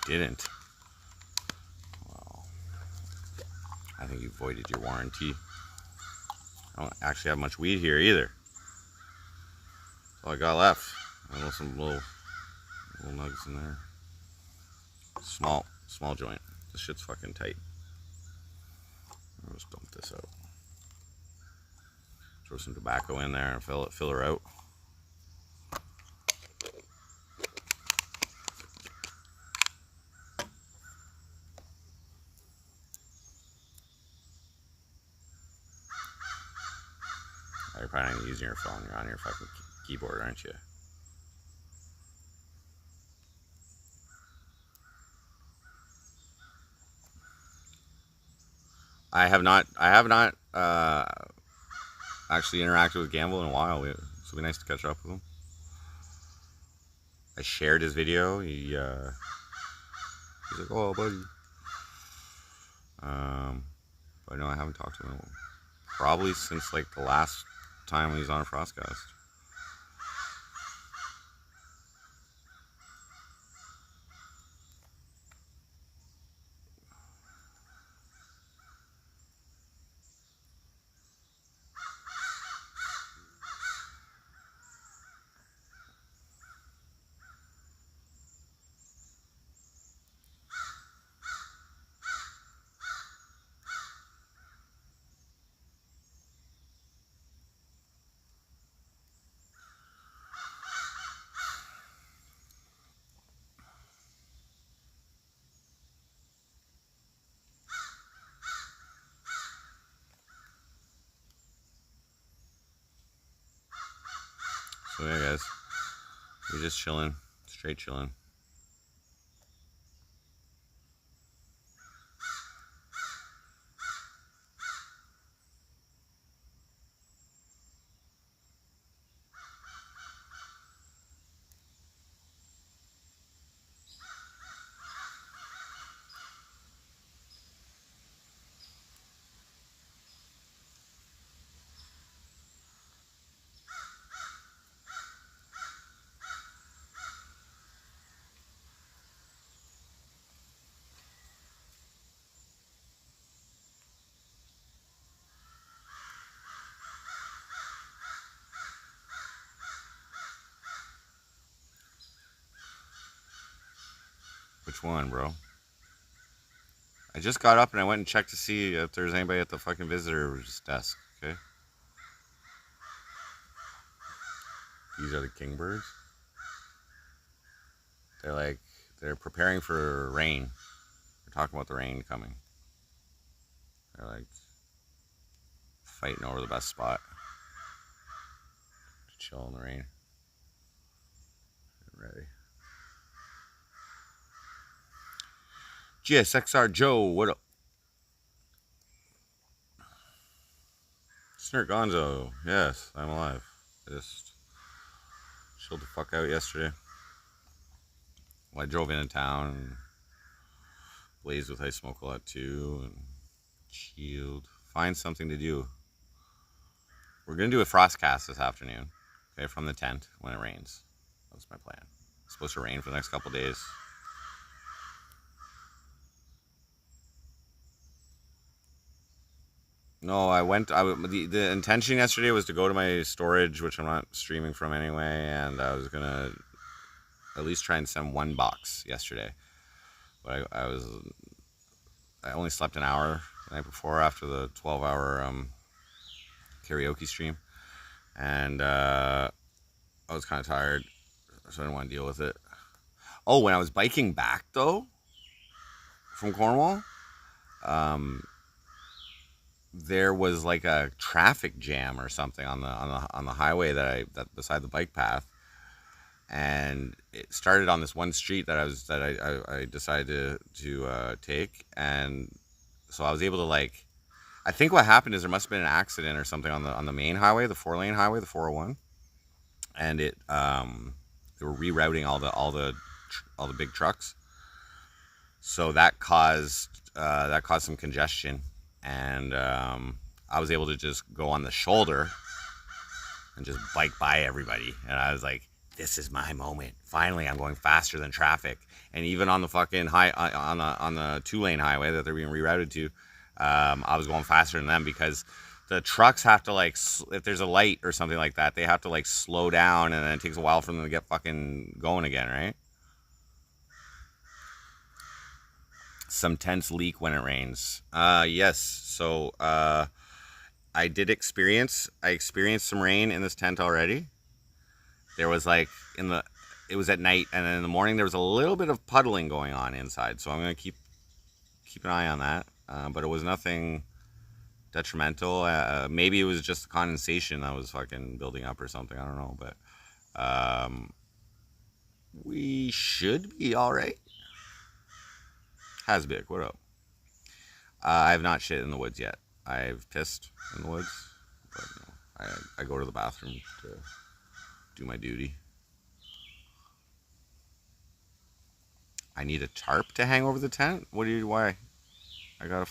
Didn't. Wow. think you voided your warranty. I don't actually have much weed here either. That's all I got left. I know some little nuggets in there. Small joint. This shit's fucking tight. I'll just dump this out. Throw some tobacco in there and fill her out. You're probably not using your phone. You're on your fucking keyboard, aren't you? I have not actually interacted with Gamble in a while. It'll be nice to catch up with him. I shared his video. He's like, "Oh, buddy." But no, I haven't talked to him probably since like the last time he was on a Frostcast. So yeah, guys, we're just chilling, straight chilling. Which one, bro? I just got up and I went and checked to see if there's anybody at the fucking visitor's desk, okay? These are the kingbirds. They're preparing for rain. They're talking about the rain coming. They're like fighting over the best spot to chill in the rain. Get ready. GSXR Joe, what up? Snert Gonzo, yes, I'm alive. I just chilled the fuck out yesterday. Well, I drove into town and blazed with ice smoke a lot too and chilled. Find something to do. We're gonna do a Frostcast this afternoon, okay, from the tent when it rains. That's my plan. It's supposed to rain for the next couple days. No, the intention yesterday was to go to my storage, which I'm not streaming from anyway, and I was gonna at least try and send one box yesterday. But I only slept an hour the night before after the 12-hour karaoke stream, and I was kind of tired, so I didn't want to deal with it. Oh, when I was biking back though from Cornwall, there was like a traffic jam or something on the highway that beside the bike path, and it started on this one street that I decided to take, and so I was able to I think what happened is there must have been an accident or something on the main highway, the 4-lane highway, the 401, and they were rerouting all the big trucks, so that caused some congestion. And I was able to just go on the shoulder and just bike by everybody. And I was like, this is my moment. Finally, I'm going faster than traffic. And even on the fucking on the 2-lane highway that they're being rerouted to, I was going faster than them because the trucks have to like, if there's a light or something like that, they have to like slow down, and then it takes a while for them to get fucking going again, right? Some tents leak when it rains. Yes. So I experienced some rain in this tent already. There was like it was at night, and then in the morning there was a little bit of puddling going on inside. So I'm gonna keep an eye on that. But it was nothing detrimental. Maybe it was just the condensation that was fucking building up or something. I don't know, but we should be all right. Hasbik, what up? I have not shit in the woods yet. I've pissed in the woods, but I go to the bathroom to do my duty. I need a tarp to hang over the tent. Why? I got a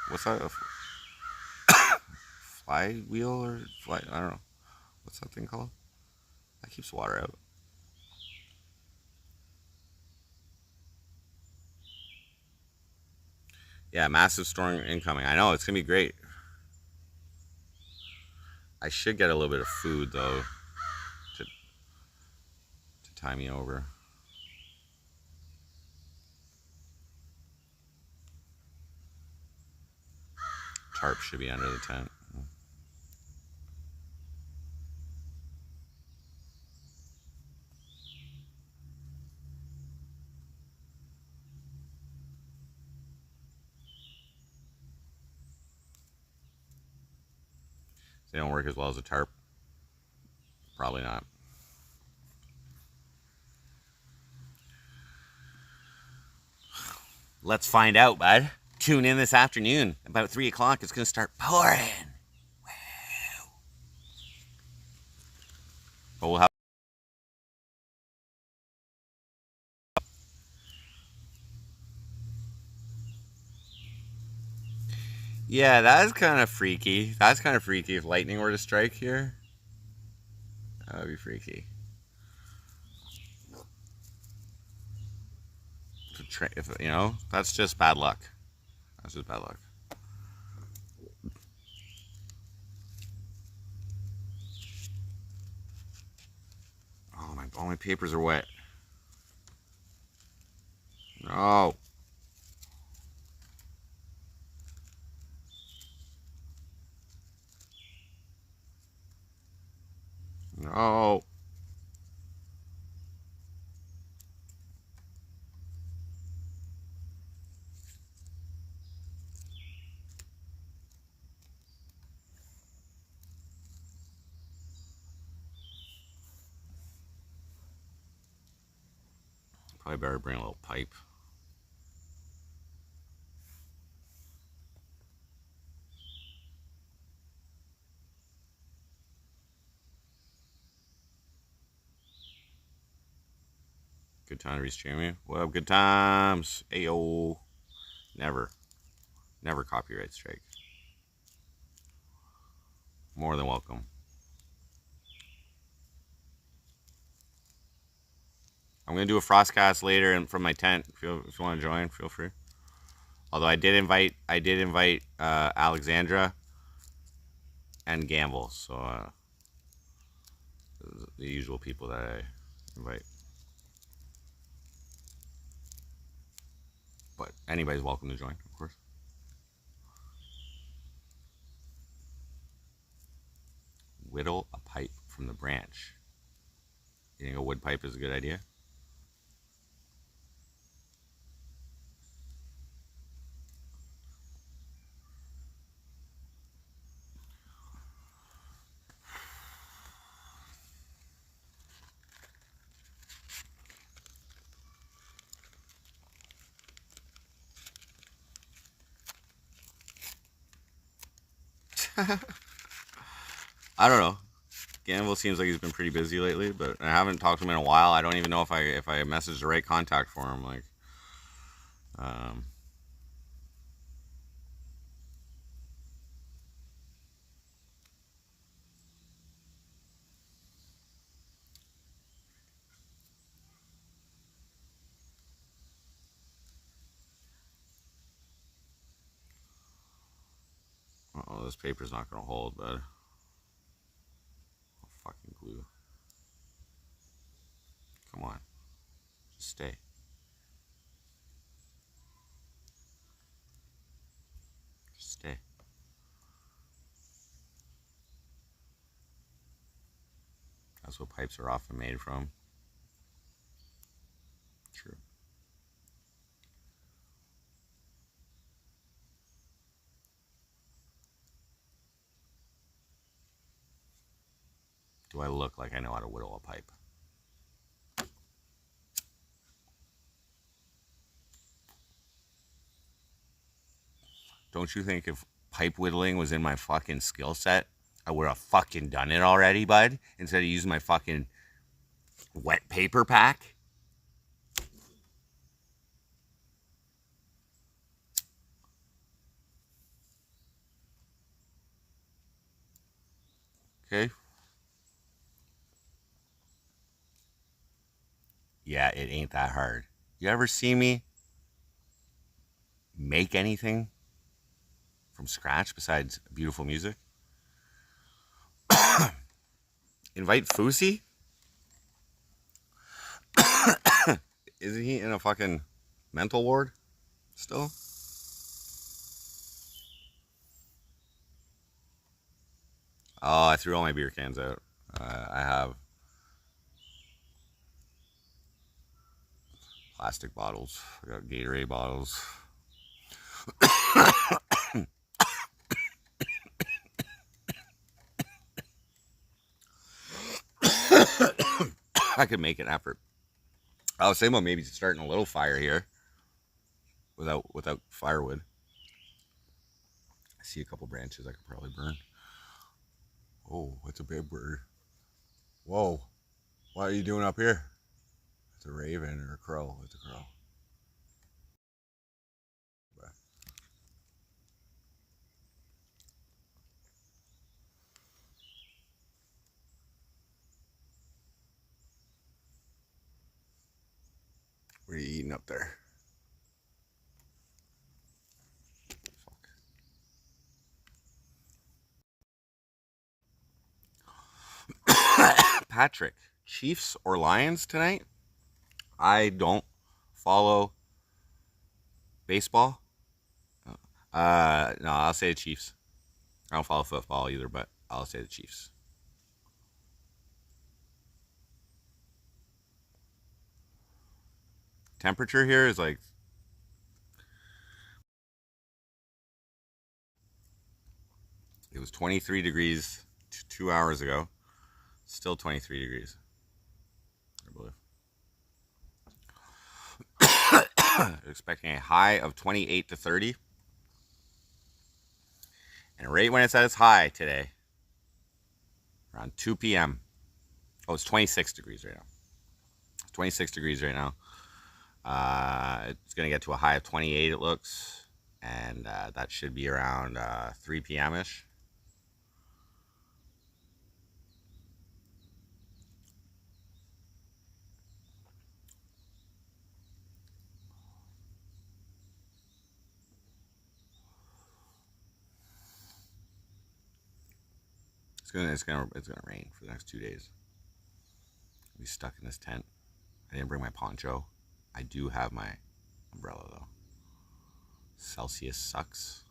what's that? A fly wheel or fly? I don't know. What's that thing called? That keeps water out. Yeah, massive storm incoming. I know, it's gonna be great. I should get a little bit of food though to tie me over. Tarp should be under the tent. They don't work as well as a tarp. Probably not. Let's find out, bud. Tune in this afternoon. About 3 o'clock, it's going to start pouring. Wow. But we'll have. Yeah, that is kind of freaky. That's kind of freaky if lightning were to strike here. That would be freaky. If, you know, that's just bad luck. That's just bad luck. Oh, all my papers are wet. No. No. Probably better bring a little pipe. Good time to restream you. What up, good times? Ayo. Never copyright strike. More than welcome. I'm gonna do a frostcast later and from my tent. If you want to join, feel free. Although I did invite Alexandra and Gamble, so the usual people that I invite. But anybody's welcome to join, of course. Whittle a pipe from the branch. You think a wood pipe is a good idea? I don't know. Gamble seems like he's been pretty busy lately, but I haven't talked to him in a while. I don't even know if I messaged the right contact for him. Like, Oh, this paper's not gonna hold, but I'll fucking glue. Come on, just stay. Just stay. That's what pipes are often made from. True. Do I look like I know how to whittle a pipe? Don't you think if pipe whittling was in my fucking skill set, I would have fucking done it already, bud? Instead of using my fucking wet paper pack? Okay. Yeah, it ain't that hard. You ever see me make anything from scratch besides beautiful music? Invite Fousey? Isn't he in a fucking mental ward still? Oh, I threw all my beer cans out. I have plastic bottles. I got Gatorade bottles. I could make an effort. I was saying about maybe starting a little fire here without firewood. I see a couple branches I could probably burn. Oh, it's a big bird. Whoa. What are you doing up here? It's a raven or a crow. It's a crow. What are you eating up there? Fuck. Patrick, Chiefs or Lions tonight? I don't follow baseball. No, I'll say the Chiefs. I don't follow football either, but I'll say the Chiefs. Temperature here is like it was 23 degrees 2 hours ago. Still 23 degrees, I believe. Expecting a high of 28 to 30. And right when it's at its high today, around 2 p.m. Oh, it's 26 degrees right now. It's 26 degrees right now. It's going to get to a high of 28, it looks. And that should be around 3 p.m.-ish. It's gonna rain for the next 2 days. I'll be stuck in this tent. I didn't bring my poncho. I do have my umbrella though. Celsius sucks.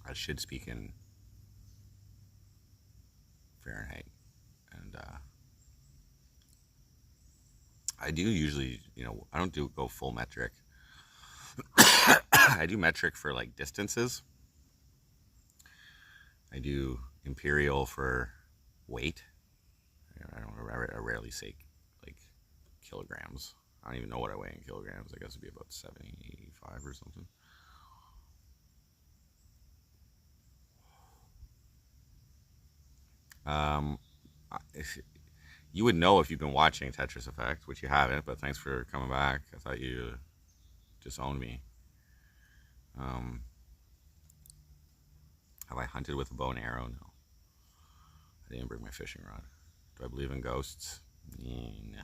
I should speak in Fahrenheit, and I do usually, I don't go full metric. I do metric for like distances. I do imperial for weight. I rarely say like kilograms. I don't even know what I weigh in kilograms. I guess it'd be about 75 or something. You would know if you've been watching Tetris Effect, which you haven't, but thanks for coming back. I thought you disowned me. Have I hunted with a bow and arrow? No. I didn't bring my fishing rod. Do I believe in ghosts? No.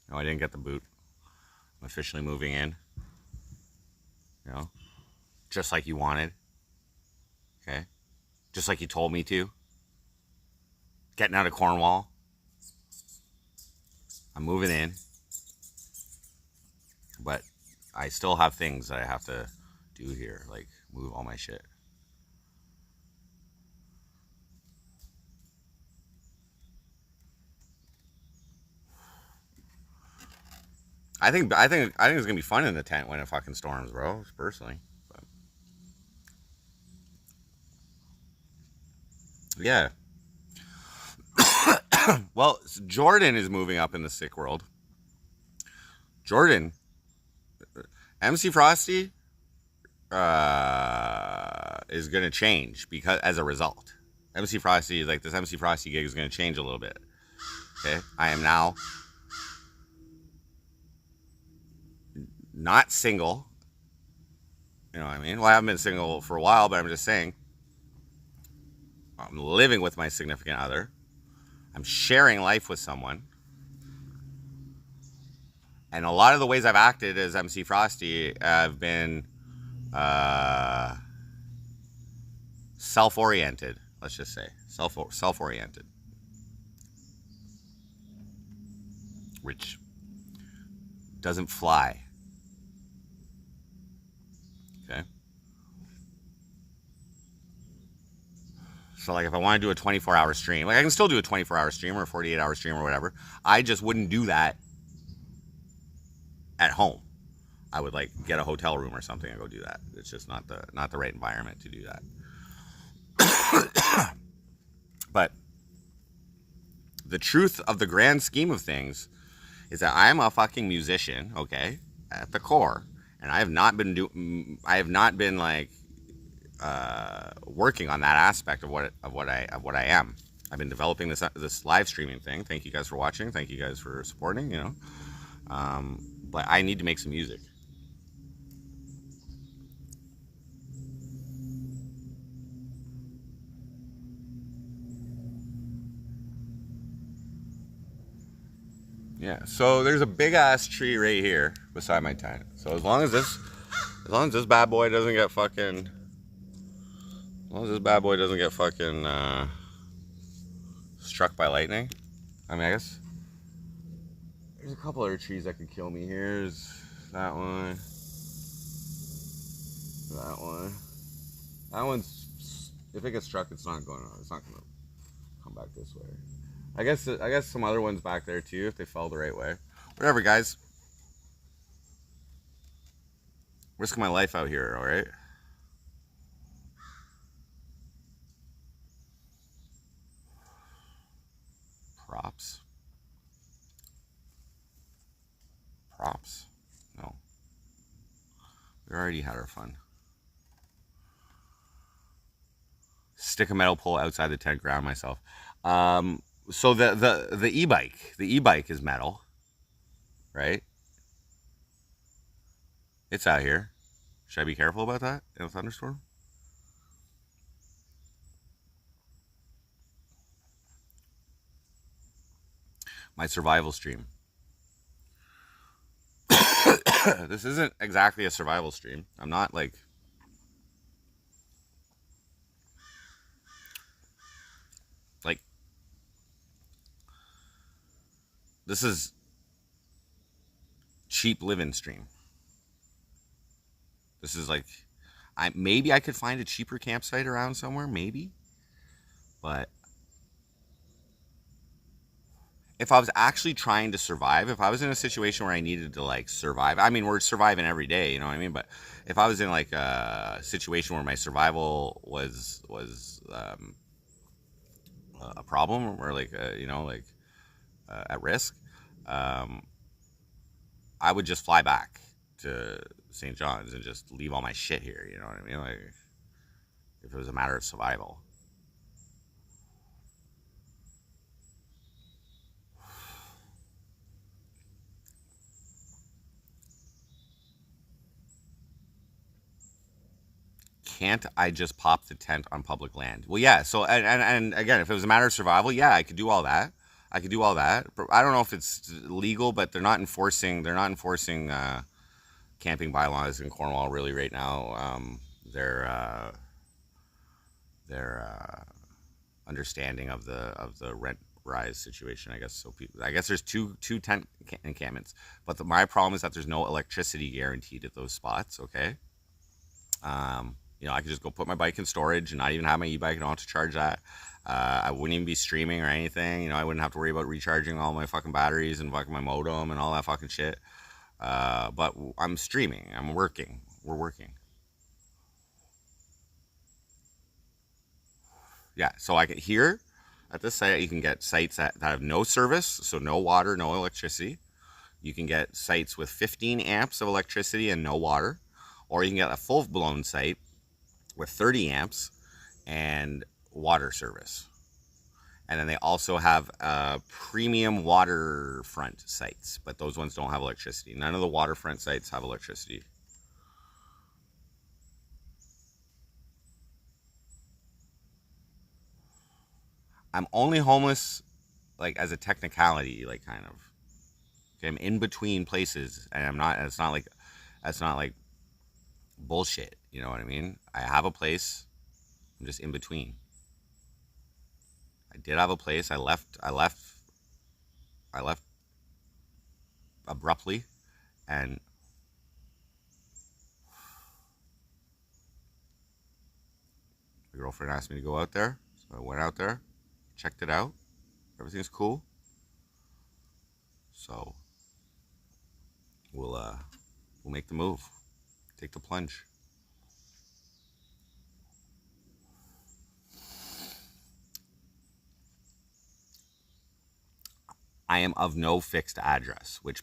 No, I didn't get the boot. I'm officially moving in. You know, just like you wanted. Okay? Just like you told me to. Getting out of Cornwall. I'm moving in. But I still have things that I have to do here, like move all my shit. I think it's gonna be fun in the tent when it fucking storms, bro. Personally, but yeah. Well, Jordan is moving up in the sick world. Jordan, MC Frosty, is gonna change because as a result, MC Frosty, like this MC Frosty gig is gonna change a little bit. Okay, I am now not single. You know what I mean? Well, I haven't been single for a while, but I'm just saying I'm living with my significant other. I'm sharing life with someone. And a lot of the ways I've acted as MC Frosty have been self-oriented, let's just say. Self-oriented. Which doesn't fly. Okay? So, like, if I want to do a 24-hour stream, like, I can still do a 24-hour stream or a 48-hour stream or whatever. I just wouldn't do that at home. I would, like, get a hotel room or something and go do that. It's just not the right environment to do that. But the truth of the grand scheme of things is that I am a fucking musician, okay, at the core, and I have not been like working on that aspect of what I am. I've been developing this live streaming thing. Thank you guys for watching. Thank you guys for supporting. You know, but I need to make some music. Yeah. So there's a big ass tree right here beside my tent. So as long as this bad boy doesn't get fucking. As long as this bad boy doesn't get fucking struck by lightning. I mean, I guess there's a couple other trees that could kill me. Here's that one. That one. That one's, if it gets struck, it's not going on. It's not going to come back this way. I guess some other ones back there too, if they fell the right way. Whatever, guys. Risking my life out here, all right? Props. No. We already had our fun. Stick a metal pole outside the tent, ground myself. So the e-bike is metal, right? It's out here. Should I be careful about that in a thunderstorm? My survival stream. This isn't exactly a survival stream. I'm not like this is cheap living stream. This is like maybe I could find a cheaper campsite around somewhere, maybe. But if I was actually trying to survive, if I was in a situation where I needed to like survive, I mean, we're surviving every day, you know what I mean? But if I was in like a situation where my survival was a problem or like you know, like at risk, I would just fly back to St. John's and just leave all my shit here, you know what I mean? Like if it was a matter of survival. can't I just pop the tent on public land? Well, yeah. So and again, if it was a matter of survival, yeah, I could do all that. I could do all that. But I don't know if it's legal, but they're not enforcing. They're not enforcing camping bylaws in Cornwall really right now. Their understanding of the rent rise situation, I guess. So I guess there's two tent encampments, but my problem is that there's no electricity guaranteed at those spots. Okay. I could just go put my bike in storage and not even have my e-bike. I don't have to charge that. I wouldn't even be streaming or anything. I wouldn't have to worry about recharging all my fucking batteries and fucking my modem and all that fucking shit. But I'm streaming. I'm working. We're working. Yeah, so I can here at this site, you can get sites that have no service, so no water, no electricity. You can get sites with 15 amps of electricity and no water, or you can get a full-blown site with 30 amps and water service. And then they also have premium waterfront sites, but those ones don't have electricity. None of the waterfront sites have electricity. I'm only homeless, like, as a technicality, like, kind of. Okay, I'm in between places, and I'm not. It's not like, that's not like bullshit. You know what I mean? I have a place. I'm just in between. I did have a place. I left abruptly, and my girlfriend asked me to go out there, so I went out there, checked it out. Everything's cool. So we'll make the move, take the plunge. I am of no fixed address, which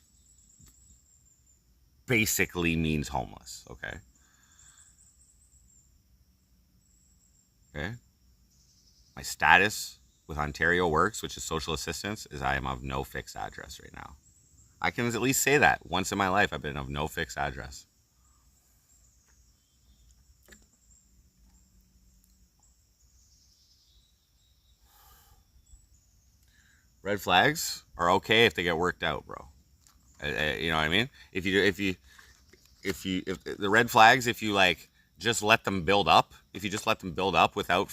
basically means homeless. Okay. My status with Ontario Works, which is social assistance, is I am of no fixed address right now. I can at least say that once in my life I've been of no fixed address. Red flags are okay if they get worked out, bro. You know what I mean? If the red flags, if you like just let them build up, without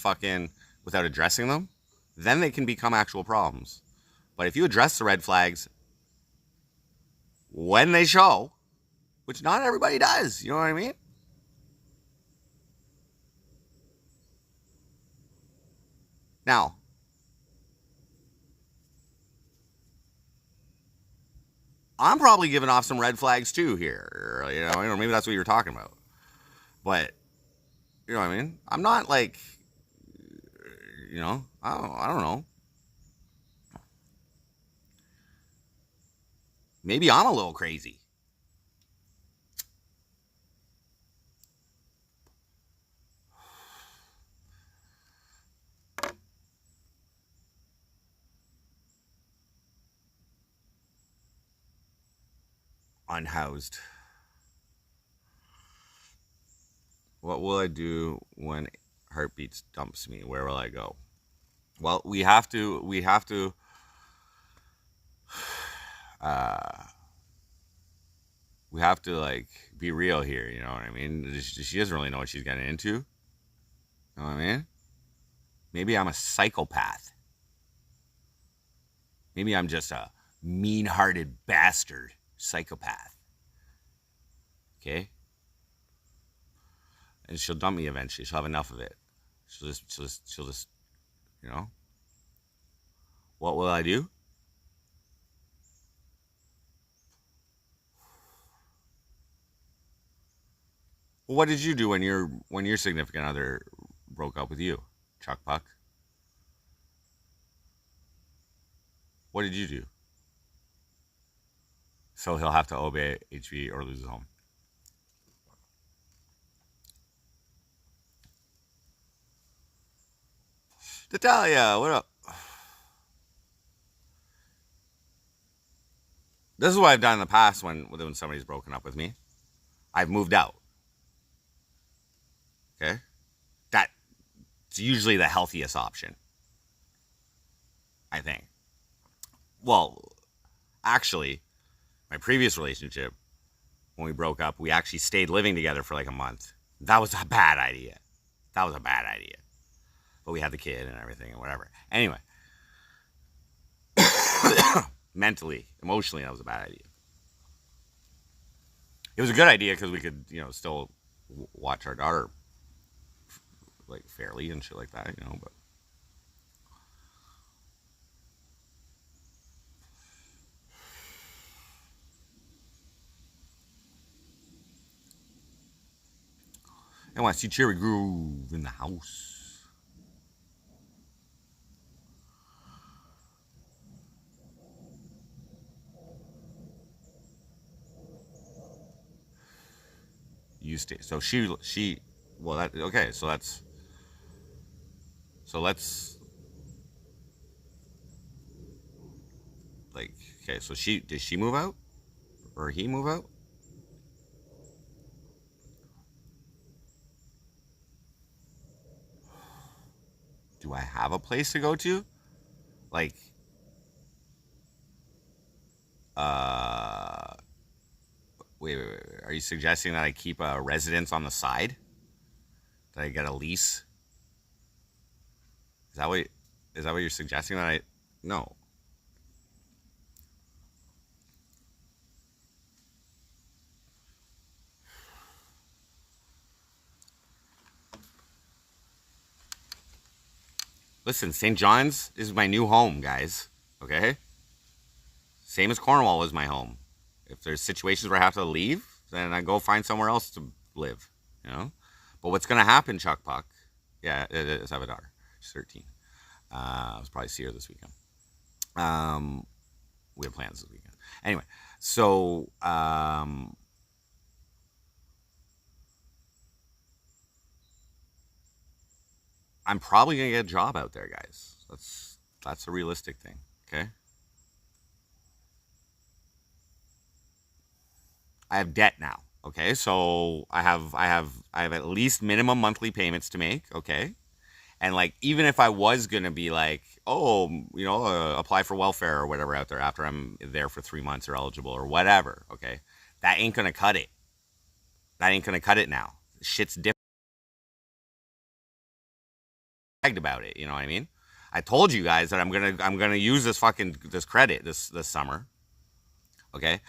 addressing them, then they can become actual problems. But if you address the red flags when they show, which not everybody does, you know what I mean? Now, I'm probably giving off some red flags too here, or maybe that's what you're talking about. But, you know what I mean? I'm not like, I don't know. Maybe I'm a little crazy. Unhoused. What will I do when heartbeats dumps me? Where will I go? Well, we have to like be real here, you know what I mean? She doesn't really know what she's getting into. You know what I mean? Maybe I'm a psychopath. Maybe I'm just a mean-hearted bastard psychopath. Okay? And she'll dump me eventually. She'll have enough of it. She'll just, What will I do? Well, what did you do when your significant other broke up with you, Chuck Puck? What did you do? So he'll have to obey HB or lose his home. Natalia, what up? This is what I've done in the past when somebody's broken up with me. I've moved out. Okay? It's usually the healthiest option, I think. Well, actually, my previous relationship, when we broke up, we actually stayed living together for like a month. That was a bad idea. That was a bad idea. But we had the kid and everything and whatever. Anyway, mentally, emotionally, that was a bad idea. It was a good idea because we could, still watch our daughter like fairly and shit like that, but I want to see Cherry Groove in the house. You stay. So she. Well, that okay. So let's. Like, okay. So did she move out, or he move out? Do I have a place to go to? Like, uh, wait. Are you suggesting that I keep a residence on the side? That I get a lease? Is that what you're suggesting? That I no. Listen, St. John's is my new home, guys. Okay? Same as Cornwall was my home. If there's situations where I have to leave, then I go find somewhere else to live, But what's going to happen, Chuck Puck? Yeah, it is. I have a daughter. She's 13. I'll probably see her this weekend. We have plans this weekend. Anyway, so I'm probably gonna get a job out there, guys. That's a realistic thing. Okay. I have debt now. Okay, so I have at least minimum monthly payments to make. Okay, and like even if I was gonna be like, oh, apply for welfare or whatever out there after I'm there for 3 months or eligible or whatever. Okay, that ain't gonna cut it. That ain't gonna cut it now. Shit's different. About it. You know what I mean? I told you guys that I'm gonna use this credit this summer. Okay.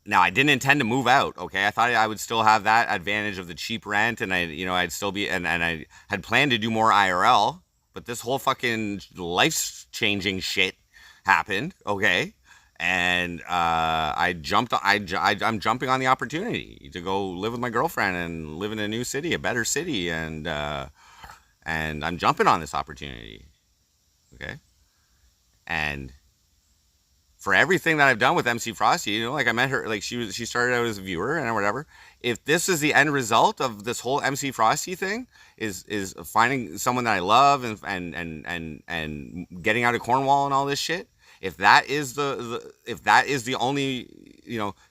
Now I didn't intend to move out. Okay, I thought I would still have that advantage of the cheap rent, and I'd still be and I had planned to do more IRL, but this whole fucking life changing shit happened. Okay. And I'm jumping on the opportunity to go live with my girlfriend and live in a new city, a better city, and I'm jumping on this opportunity. Okay. And for everything that I've done with MC Frosty, like I met her, like she started out as a viewer and whatever. If this is the end result of this whole MC Frosty thing, is finding someone that I love and getting out of Cornwall and all this shit, if that is the only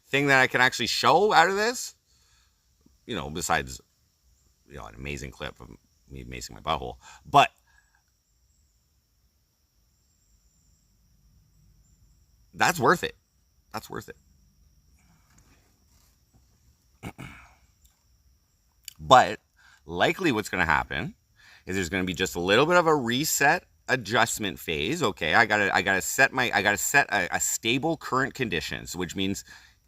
thing that I can actually show out of this, besides an amazing clip of me macing my butthole, but that's worth it. That's worth it. But likely what's going to happen is there's going to be just a little bit of a reset adjustment phase. Okay, I gotta set a stable current conditions, which means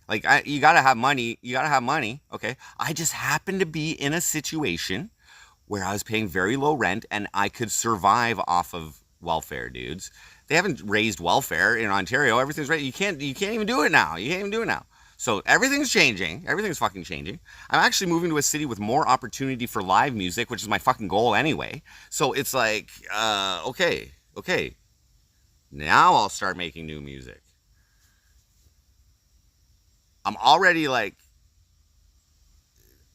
like you gotta have money. Okay, I just happen to be in a situation where I was paying very low rent and I could survive off of welfare, dudes. They haven't raised welfare in Ontario. Everything's right. You can't even do it now. So everything's changing. Everything's fucking changing. I'm actually moving to a city with more opportunity for live music, which is my fucking goal anyway. So it's like, okay. Now I'll start making new music. I'm already like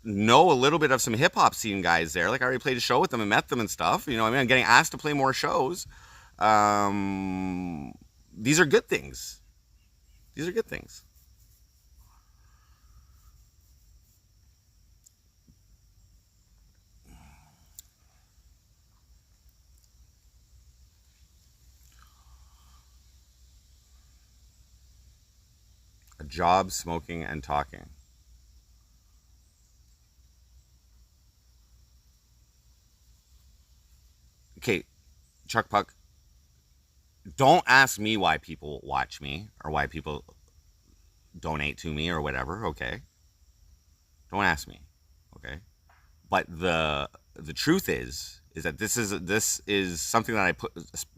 know a little bit of some hip hop scene guys there. Like I already played a show with them and met them and stuff. I'm getting asked to play more shows. These are good things. job, smoking, and talking. Okay, Chuck Puck, don't ask me why people watch me or why people donate to me or whatever, okay? Don't ask me, okay? But the truth is that this is something that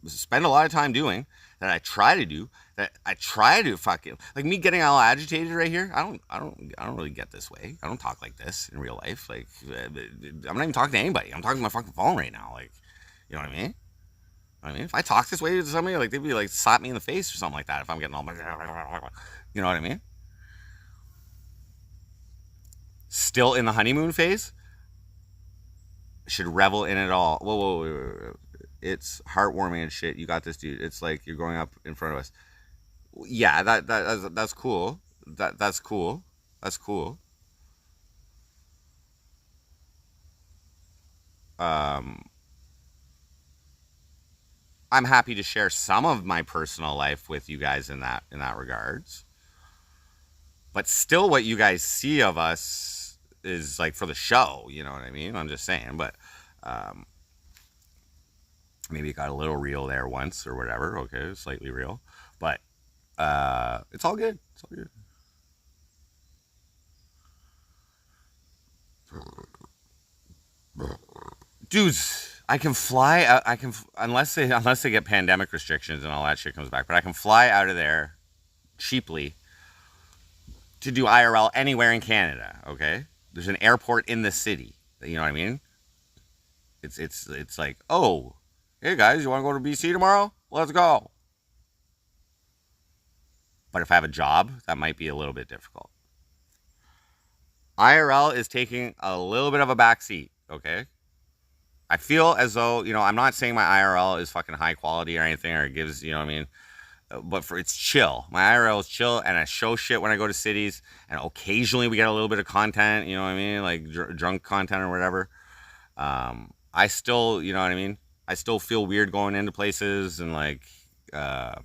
spend a lot of time doing, that I try to do, that I try to fucking, like, me getting all agitated right here. I don't really get this way. I don't talk like this in real life. Like, I'm not even talking to anybody. I'm talking to my fucking phone right now. Like, you know what I mean? I mean, if I talk this way to somebody, like, they'd be like, slap me in the face or something like that if I'm getting all, you know what I mean? Still in the honeymoon phase, should revel in it all. Whoa. It's heartwarming and shit. You got this, dude. It's like you're going up in front of us. Yeah, that's cool. That's cool. That's cool. I'm happy to share some of my personal life with you guys in that regards. But still, what you guys see of us is like for the show. You know what I mean? I'm just saying. But maybe it got a little real there once or whatever. Okay, slightly real, but it's all good. It's all good. Dudes, I can fly. I can, unless they get pandemic restrictions and all that shit comes back. But I can fly out of there cheaply to do IRL anywhere in Canada. Okay, there's an airport in the city. You know what I mean? It's like, oh, hey guys, you want to go to BC tomorrow? Let's go. But if I have a job, that might be a little bit difficult. IRL is taking a little bit of a backseat. Okay. I feel as though, I'm not saying my IRL is fucking high quality or anything, or it gives, you know what I mean? But it's chill. My IRL is chill, and I show shit when I go to cities, and occasionally we get a little bit of content, you know what I mean? Like drunk content or whatever. I still, you know what I mean? I still feel weird going into places and like, I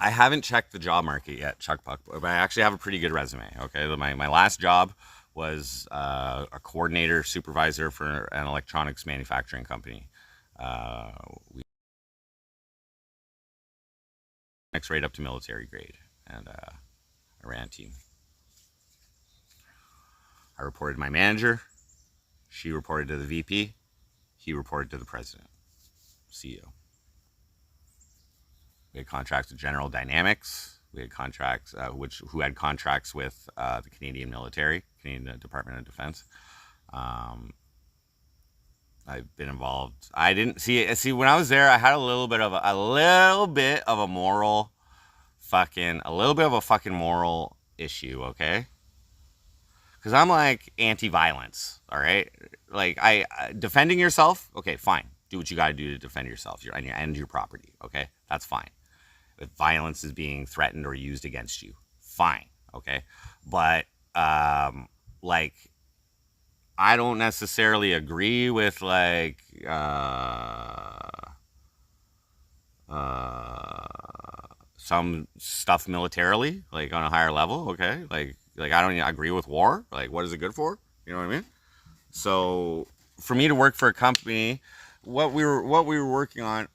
haven't checked the job market yet, Chuck Puck, but I actually have a pretty good resume. Okay, my last job was a coordinator supervisor for an electronics manufacturing company. We right up to military grade, and I ran a team. I reported to my manager. She reported to the VP. He reported to the president, CEO. We had contracts with General Dynamics. We had contracts, who had contracts with the Canadian military, Canadian Department of Defense. I've been involved. I didn't see when I was there. I had a little bit of a fucking moral issue. Okay, because I'm like anti-violence. All right, like defending yourself. Okay, fine. Do what you got to do to defend yourself and your property. Okay, that's fine. If violence is being threatened or used against you, fine, okay? But, like, I don't necessarily agree with, like, some stuff militarily, like, on a higher level, okay? Like I don't agree with war. Like, what is it good for? You know what I mean? So, for me to work for a company, what we were working on,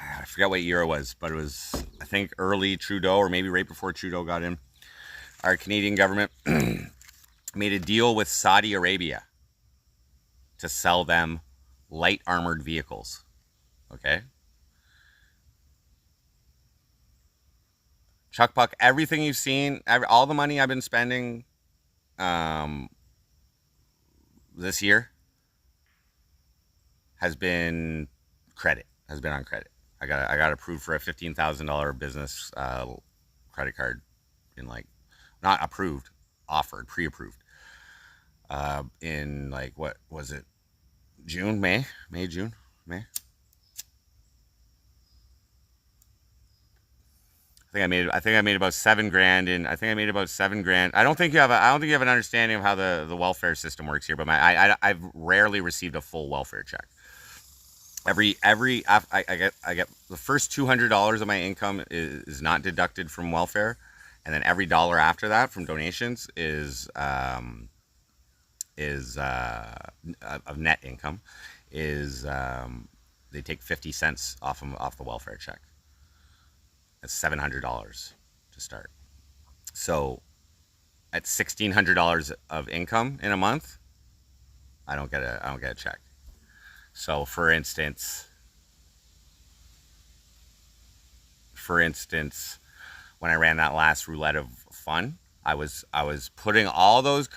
I forget what year it was, but it was, I think, early Trudeau, or maybe right before Trudeau got in. Our Canadian government made a deal with Saudi Arabia to sell them light armored vehicles. Okay? Chuck Puck, everything you've seen, all the money I've been spending this year has been on credit. I got approved for a $15,000 business credit card in, like, not approved, offered, pre-approved. In, like, what was it? June, May. I think I made about $7,000. I don't think you have an understanding of how the welfare system works here, but I've rarely received a full welfare check. I get the first $200 of my income is not deducted from welfare, and then every dollar after that from donations is of net income is they take 50 cents off the welfare check. That's $700 to start. So at $1,600 of income in a month, I don't get a check. So for instance, when I ran that last roulette of fun, I was putting all those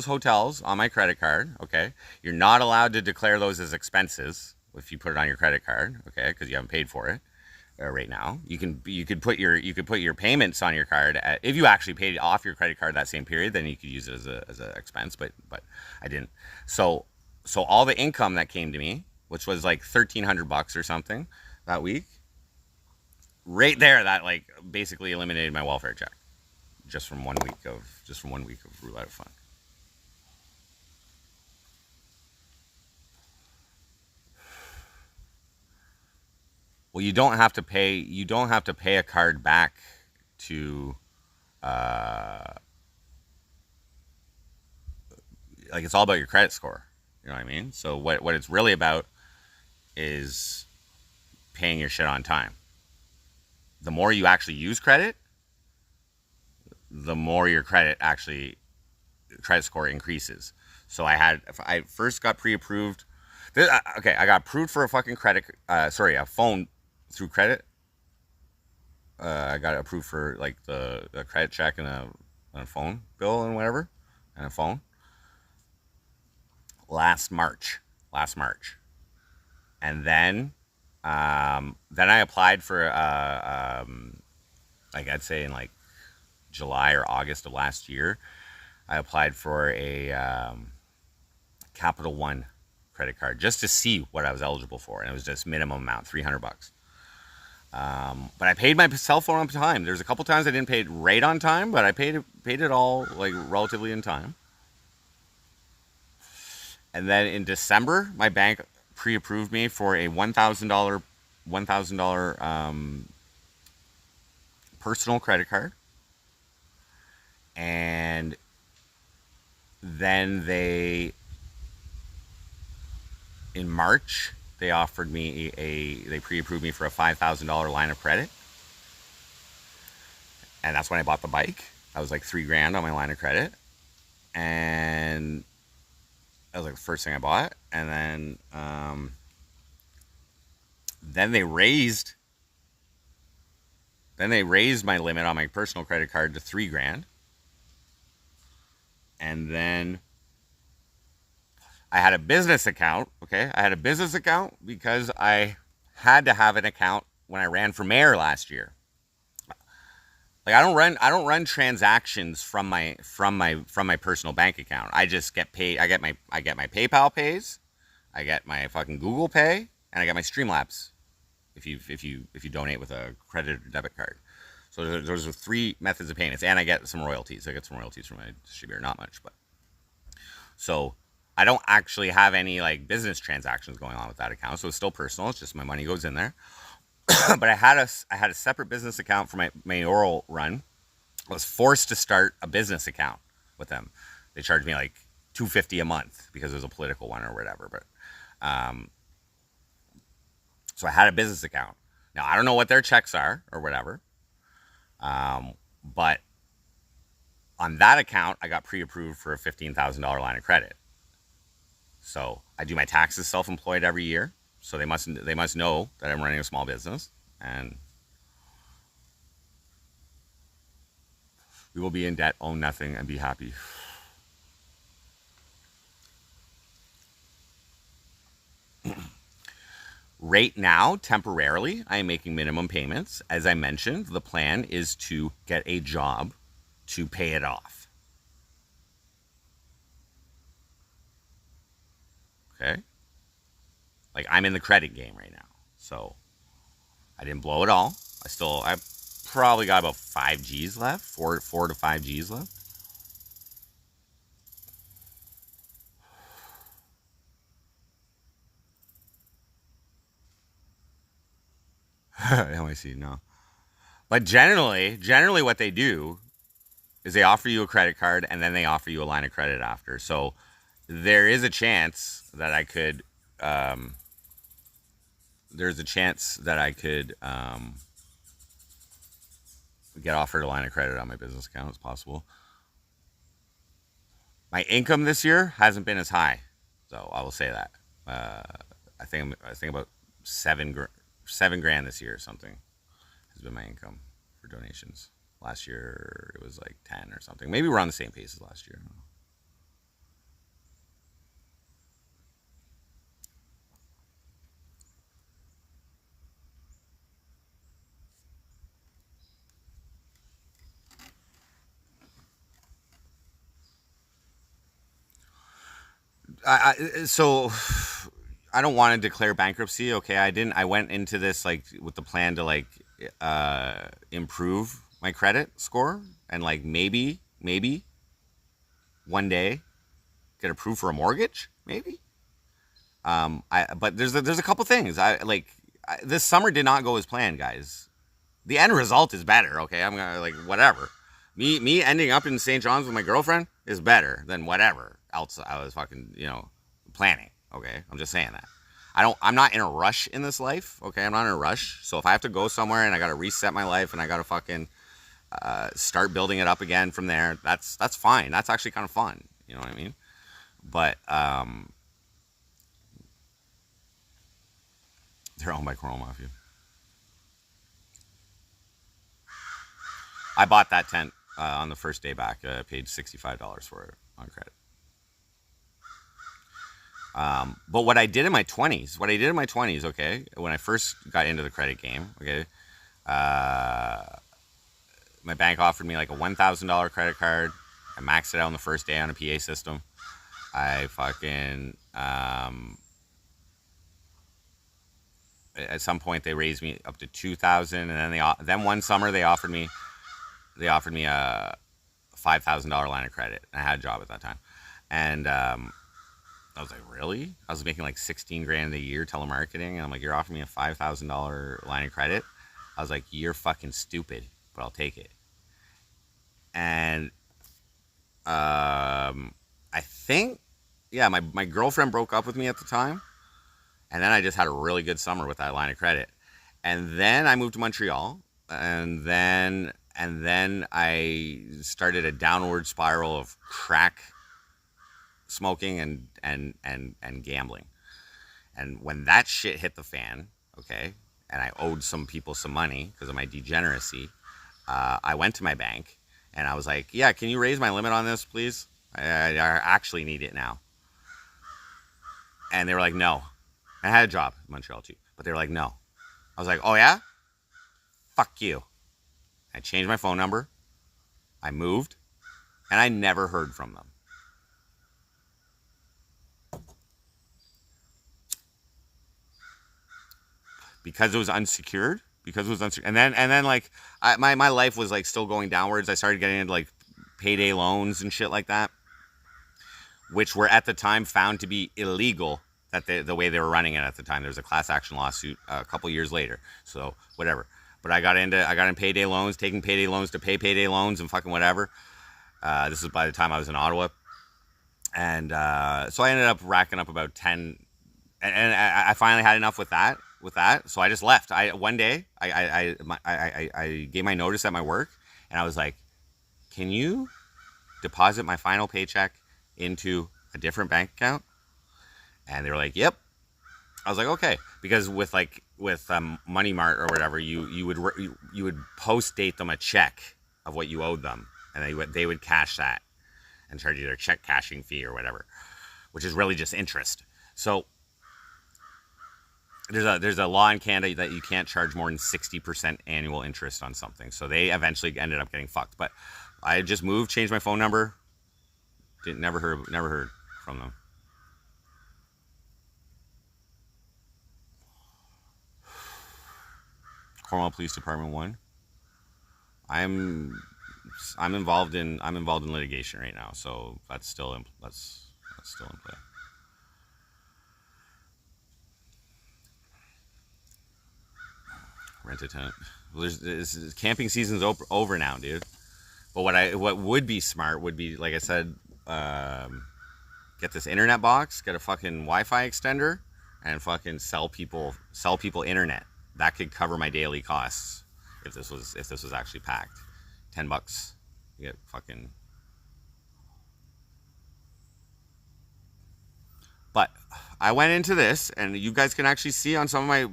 hotels on my credit card. Okay, you're not allowed to declare those as expenses if you put it on your credit card. Okay, because you haven't paid for it right now. You could put your payments on your card if you actually paid off your credit card that same period. Then you could use it as a expense. But I didn't. So all the income that came to me, which was like $1,300 or something that week, right there, that like basically eliminated my welfare check just from 1 week of roulette of fun. Well, you don't have to pay. You don't have to pay a card back to, uh, like it's all about your credit score. You know what I mean? So what it's really about is paying your shit on time. The more you actually use credit, the more your credit score increases. So I first got pre-approved. Okay, I got approved for a fucking a phone through credit. I got approved for like the credit check and a phone bill and whatever, and a phone last March, and then I applied for like I'd say in like July or August of last year, I applied for a Capital One credit card just to see what I was eligible for, and it was just minimum amount, $300. But I paid my cell phone on time. There's a couple times I didn't pay it right on time, but I paid it all like relatively in time. And then in December, my bank pre-approved me for a $1,000 personal credit card, and then in March they offered me they pre-approved me for a $5,000 line of credit, and that's when I bought the bike. I was like $3,000 on my line of credit, and that was like the first thing I bought. And then they raised my limit on my personal credit card to $3,000, and then I had a business account. Okay, I had a business account because I had to have an account when I ran for mayor last year. Like I don't run transactions from my personal bank account. I just get paid. I get my PayPal pays, I get my fucking Google Pay, and I get my Streamlabs if you donate with a credit or debit card. So those are three methods of payments, and I get some royalties. I get some royalties from my distributor, not much, but so I don't actually have any like business transactions going on with that account. So it's still personal. It's just my money goes in there. But I had a separate business account for my mayoral run. I was forced to start a business account with them. They charged me like $250 a month because it was a political one or whatever. But so I had a business account. Now I don't know what their checks are or whatever. But on that account, I got pre-approved for a $15,000 line of credit. So I do my taxes self-employed every year. So they must know that I'm running a small business, and we will be in debt, own nothing, and be happy. Right now, temporarily, I am making minimum payments. As I mentioned, the plan is to get a job to pay it off. Okay? Like I'm in the credit game right now. So I didn't blow it all. I probably got about 5 G's left, 4 to 5 G's left. NYC, no. But generally what they do is they offer you a credit card and then they offer you a line of credit after. So there is a chance that I could get offered a line of credit on my business account. It's possible. My income this year hasn't been as high, so I will say that. I think about $7,000 this year or something has been my income for donations. Last year it was like 10 or something. Maybe we're on the same pace as last year. So I don't want to declare bankruptcy. Okay, I didn't. I went into this like with the plan to like improve my credit score and like maybe one day get approved for a mortgage. Maybe. But there's a couple things. This summer did not go as planned, guys. The end result is better. Okay, I'm gonna like whatever. Me ending up in St. John's with my girlfriend is better than whatever else I was fucking planning. Okay, I'm just saying that. I'm not in a rush in this life. Okay, I'm not in a rush. So if I have to go somewhere and I got to reset my life and I got to fucking start building it up again from there, that's fine. That's actually kind of fun. You know what I mean? But they're owned by Cornwall Mafia. I bought that tent on the first day back. Paid $65 for it on credit. But what I did in my 20s, okay, when I first got into the credit game, okay, my bank offered me like a $1,000 credit card. I maxed it out on the first day on a PA system. I fucking at some point they raised me up to $2,000, and then one summer they offered me a $5,000 line of credit. I had a job at that time, and I was like, really? I was making like $16,000 a year telemarketing, and I'm like, you're offering me a $5,000 line of credit? I was like, you're fucking stupid, but I'll take it. And I think, yeah, my girlfriend broke up with me at the time, and then I just had a really good summer with that line of credit. And then I moved to Montreal, and then I started a downward spiral of crack smoking and gambling. And when that shit hit the fan, okay, and I owed some people some money because of my degeneracy, I went to my bank and I was like, yeah, can you raise my limit on this, please? I actually need it now. And they were like, no. I had a job in Montreal too, but they were like, no. I was like, oh yeah? Fuck you. I changed my phone number. I moved, and I never heard from them. Because it was unsecured. And then like my life was like still going downwards. I started getting into like payday loans and shit like that, which were at the time found to be illegal. That the way they were running it at the time. There was a class action lawsuit a couple years later. So whatever. But I got in payday loans, taking payday loans to pay payday loans and fucking whatever. This was by the time I was in Ottawa. And so I ended up racking up about 10. And I finally had enough with that. So I just left. One day, I gave my notice at my work. And I was like, can you deposit my final paycheck into a different bank account? And they were like, yep. I was like, okay, because with Money Mart or whatever, you would post date them a check of what you owed them, and they would cash that and charge you their check cashing fee or whatever, which is really just interest. So there's a law in Canada that you can't charge more than 60% annual interest on something. So they eventually ended up getting fucked. But I just moved, changed my phone number, never heard from them. Cornwall Police Department 1. I'm involved in litigation right now, so that's still in play. tent to tent. Camping season's over now, dude. But what would be smart would be, like I said, get this internet box, get a fucking Wi-Fi extender, and fucking sell people internet. That could cover my daily costs if this was actually packed. $10. You get fucking. But I went into this, and you guys can actually see on some of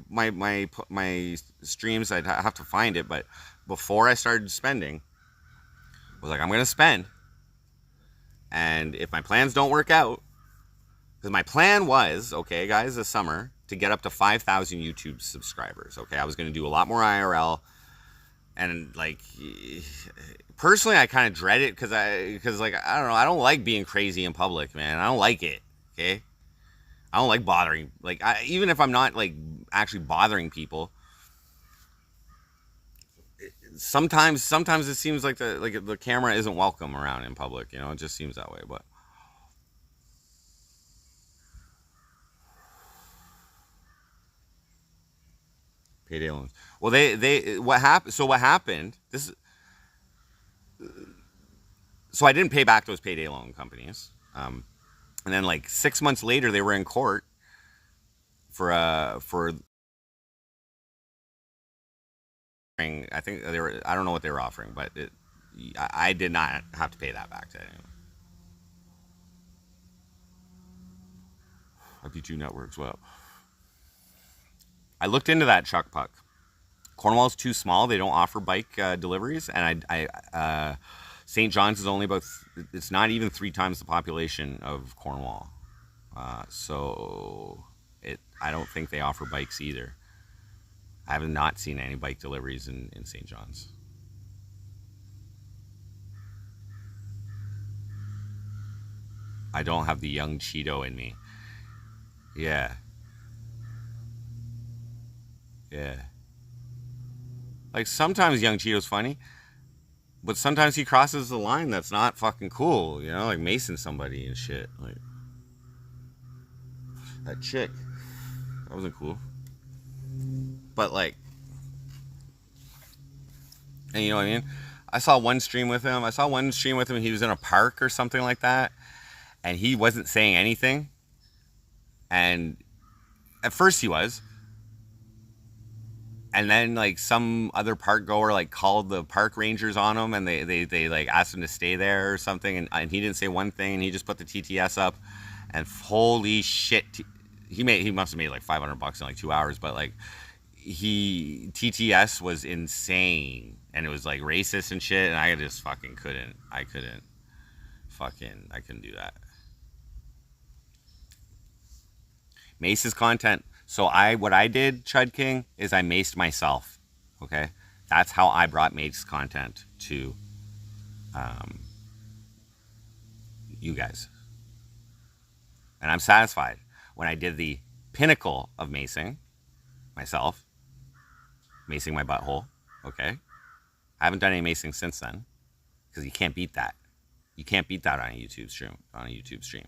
my streams. I'd have to find it, but before I started spending, I was like, I'm gonna spend, and if my plans don't work out, because my plan was, okay, guys, this summer to get up to 5,000 YouTube subscribers. Okay, I was gonna do a lot more IRL, and like, personally, I kind of dread it because like, I don't know, I don't like being crazy in public, man. I don't like it. Okay. I don't like bothering, like, even if I'm not like actually bothering people. Sometimes it seems like the camera isn't welcome around in public. You know, it just seems that way. But payday loans. Well, they what happened? So what happened? So I didn't pay back those payday loan companies. And then like 6 months later, they were in court for I think they were, I don't know what they were offering, but I did not have to pay that back to anyone. IP2 networks, well, I looked into that, Chuck Puck. Cornwall's too small. They don't offer bike deliveries, and St. John's is only about, it's not even 3 times the population of Cornwall. So I don't think they offer bikes either. I have not seen any bike deliveries in St. John's. I don't have the young Cheeto in me. Yeah. Yeah. Like, sometimes young Cheeto's funny, but sometimes he crosses the line that's not fucking cool, you know, like macing somebody and shit. Like, that chick, that wasn't cool. But like, and you know what I mean? I saw one stream with him. He was in a park or something like that, and he wasn't saying anything. And at first he was, and then like some other park goer like called the park rangers on him, and they like asked him to stay there or something, and he didn't say one thing, and he just put the TTS up, and holy shit, he must have made like $500 in like 2 hours, but like, TTS was insane, and it was like racist and shit, and I just fucking couldn't do that. Mace's content. So what I did, Chud King, is I maced myself. Okay, that's how I brought Mace content to you guys, and I'm satisfied. When I did the pinnacle of macing myself, macing my butthole, okay? I haven't done any macing since then, because you can't beat that. You can't beat that on a YouTube stream.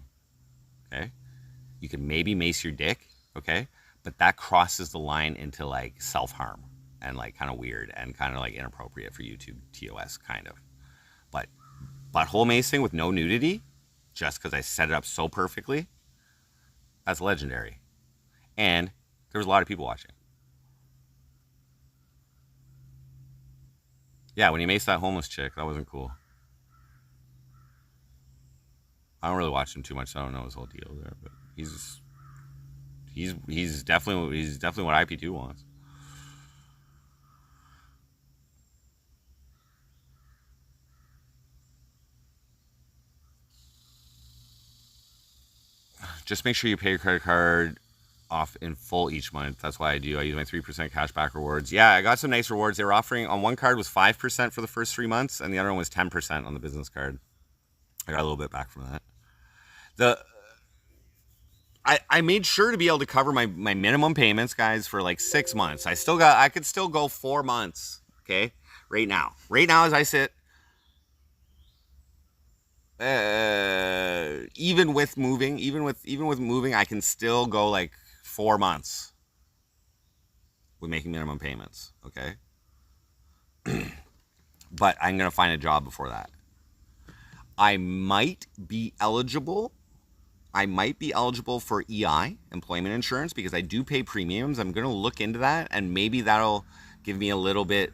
Okay? You can maybe mace your dick, okay? But that crosses the line into like self-harm and like kind of weird and kind of like inappropriate for YouTube TOS, kind of. But butthole macing with no nudity, just because I set it up so perfectly, that's legendary. And there was a lot of people watching. Yeah, when he maced that homeless chick, that wasn't cool. I don't really watch him too much, so I don't know his whole deal there, but he's definitely what IP2 wants. Just make sure you pay your credit card off in full each month. That's why I do. I use my 3% cashback rewards. Yeah, I got some nice rewards. They were offering, on one card was 5% for the first 3 months, and the other one was 10% on the business card. I got a little bit back from that. I made sure to be able to cover my minimum payments, guys, for like 6 months. I could still go 4 months, okay? Right now as I sit, even with moving, I can still go like 4 months. with making minimum payments. Okay. But I'm going to find a job before that. I might be eligible for EI, employment insurance, because I do pay premiums. I'm going to look into that, and maybe that'll give me a little bit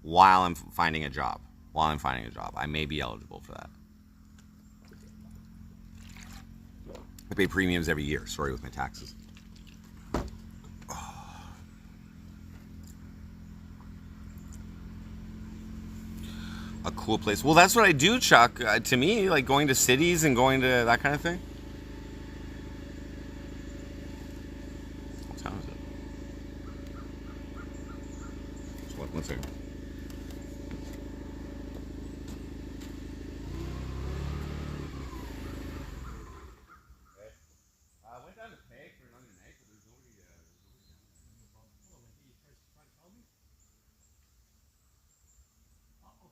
while I'm finding a job. I may be eligible for that. I pay premiums every year, with my taxes. A cool place. Well, that's what I do, Chuck. To me, like going to cities and going to that kind of thing. What time is it? One second. I went down to Peg for another night, but there's nobody.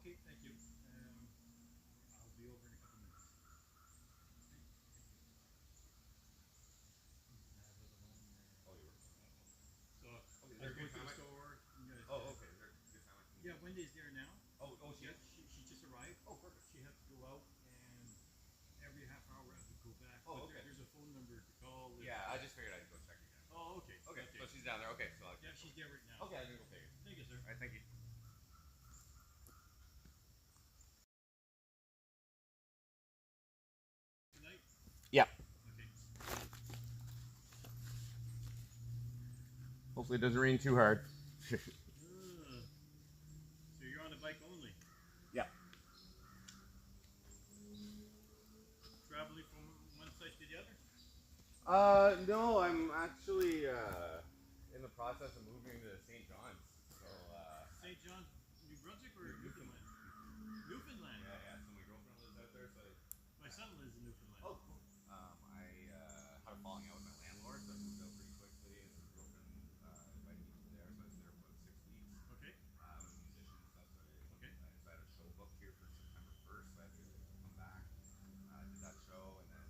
Okay, thank you. I'll be over in a couple minutes. So I was going to the store. Oh, okay. Is there a good time I can? Yeah, Wendy's there now. Oh, She just arrived. Oh, perfect. She had to go out, and every half hour I have to go back. Oh, But okay. There's a phone number to call. Yeah, I just figured I'd go check again. Oh, okay. Okay, so she's down there. Okay, so I'll Yeah, she's there right now. okay, I'm gonna go pick it. Thank you, sir. All right, thank you. Good night. Yeah. Okay. Hopefully it doesn't rain too hard. So you're on a bike only, Yeah. traveling from one side to the other. No, I'm actually in the process of moving to St. John's. So St. John, New Brunswick, or Newfoundland? Newfoundland. yeah. So my girlfriend lives out there, so My son lives in Newfoundland. oh, cool. I had a falling out with my landlord, so I moved out pretty quickly, and his girlfriend invited me to there, so I was there for about 6 weeks. Okay. I'm a musician and stuff, so Okay. I had a show booked here for September 1st, so I had to come back, did that show, and then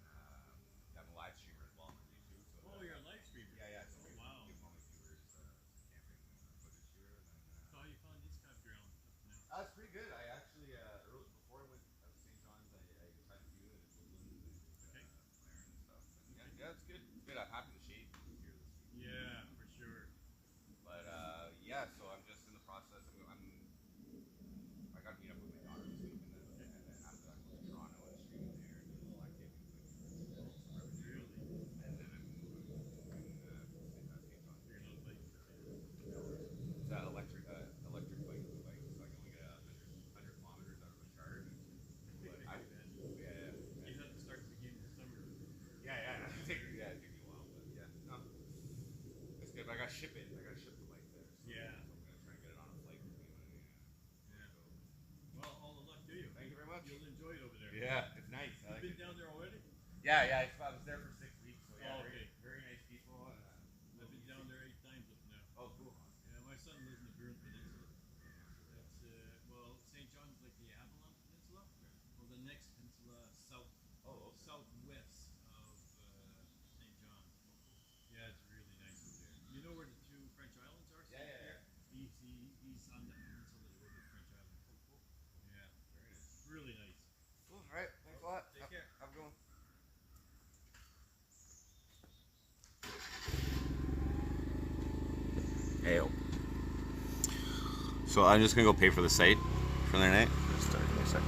I'm a live streamer as well on YouTube. So Oh, you're a live streamer. yeah. So Oh, wow. give all my viewers some camping footage here, and then. So how you found this campground up now? That's pretty good. I actually before I went out to St. John's, I tried a few in Woodland and Okay. Claren and stuff. And yeah, it's good. It's good. I'm happy the shade here this week. Yeah, for sure. But yeah, so I'm just in the process. I got to meet up with my daughter this week, and then after that, go to Toronto and stream there and do a little activity so I can generate some revenue. Really? And then I'm moving to St. John's. You're not like, It's electric bike. So I can only get 100 kilometers out of a charge. But you have to start at the beginning of the summer. yeah. It takes me a while, but yeah, no, it's good. But I got to ship it. I got to ship the bike there. So, Yeah. So I'm gonna try and get it on a flight with me when I Yeah. go. Well, all the luck to you. Thank you very much. You'll enjoy it over there. Yeah, it's nice. I You've like been it. down there already? Yeah. I was there for 6 weeks. So yeah, Oh, okay. very nice people. And, I've been down there 8 times up now. oh, cool. Yeah, my son lives in the Burin Peninsula. That's well, St. John's like the Avalon Peninsula. Well, the next peninsula southwest of St. John's. Yeah, it's really nice over there. You know where the two French islands are? Yeah. He's on the peninsula over the French islands. Oh, cool. Yeah, Very nice. really nice. Cool. All right. Thanks a lot. Take care. Have a good one. Ayo. So I'm just gonna go pay for the site for the night. Just give me a sec.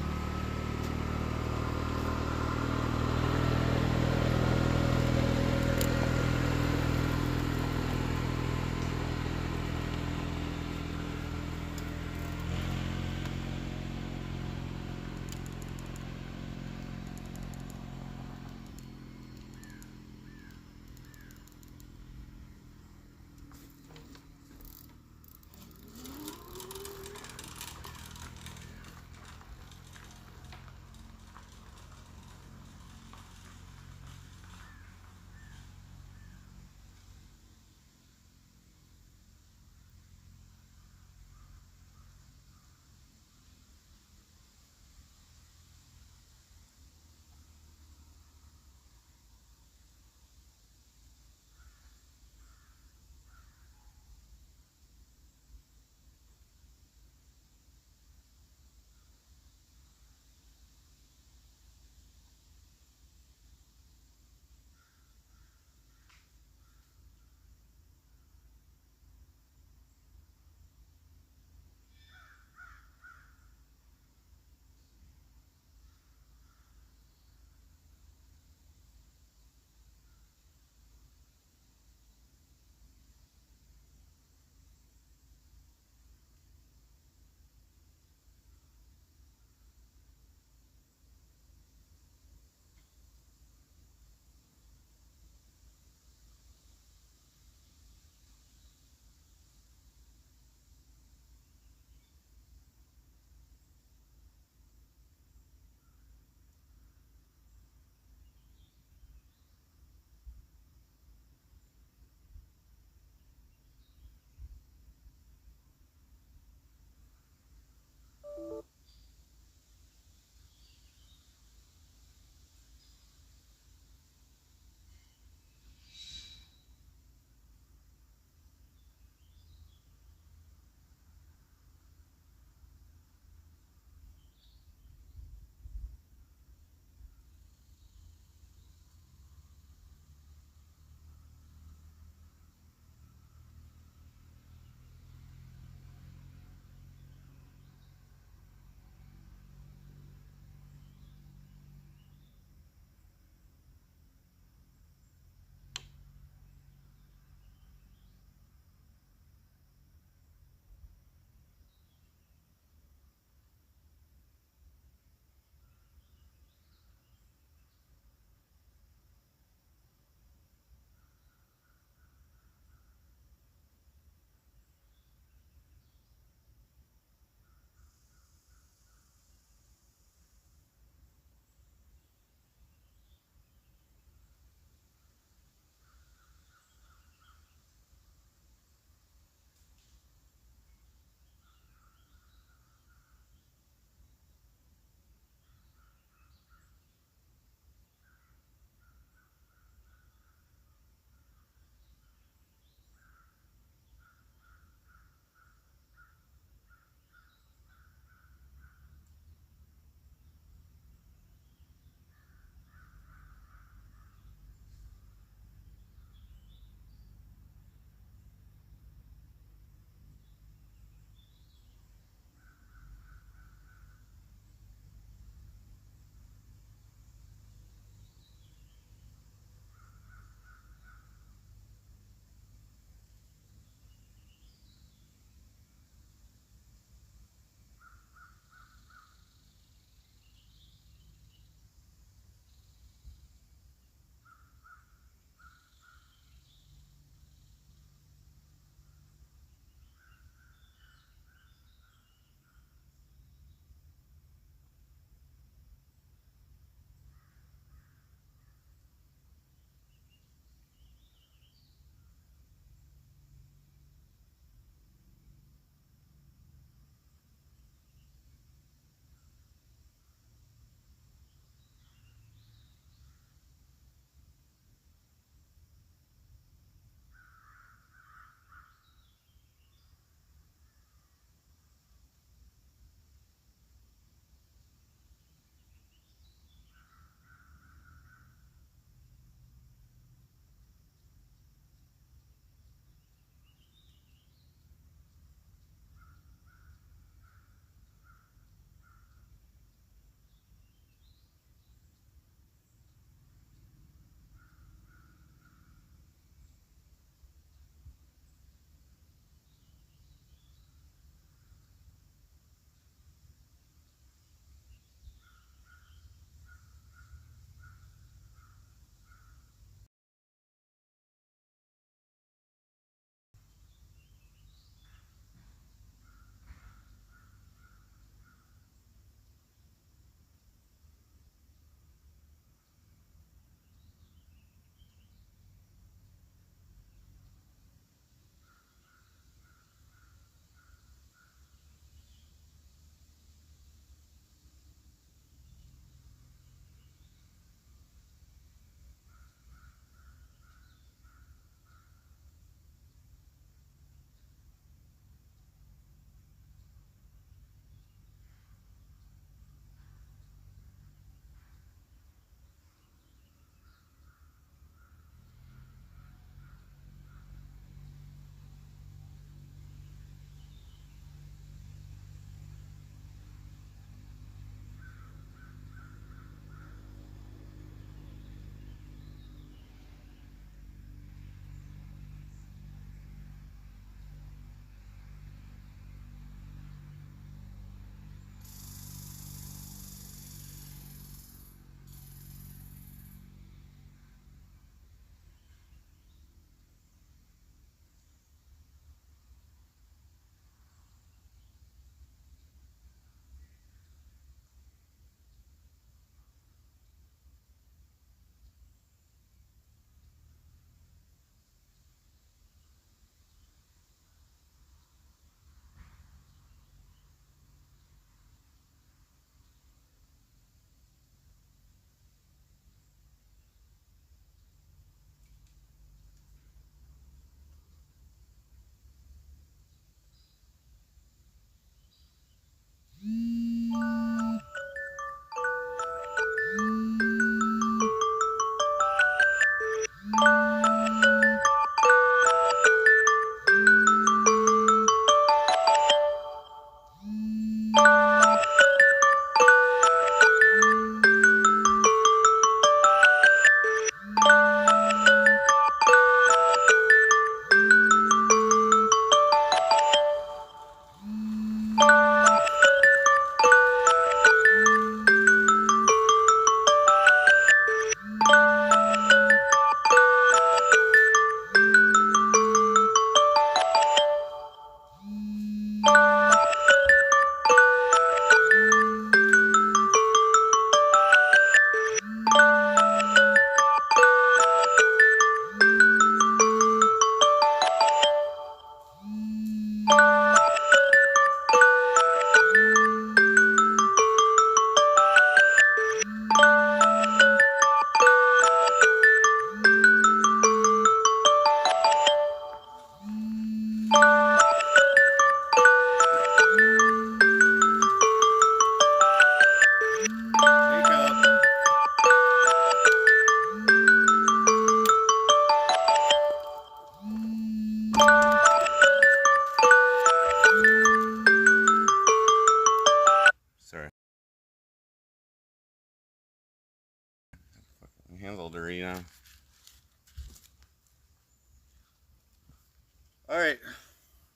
All right,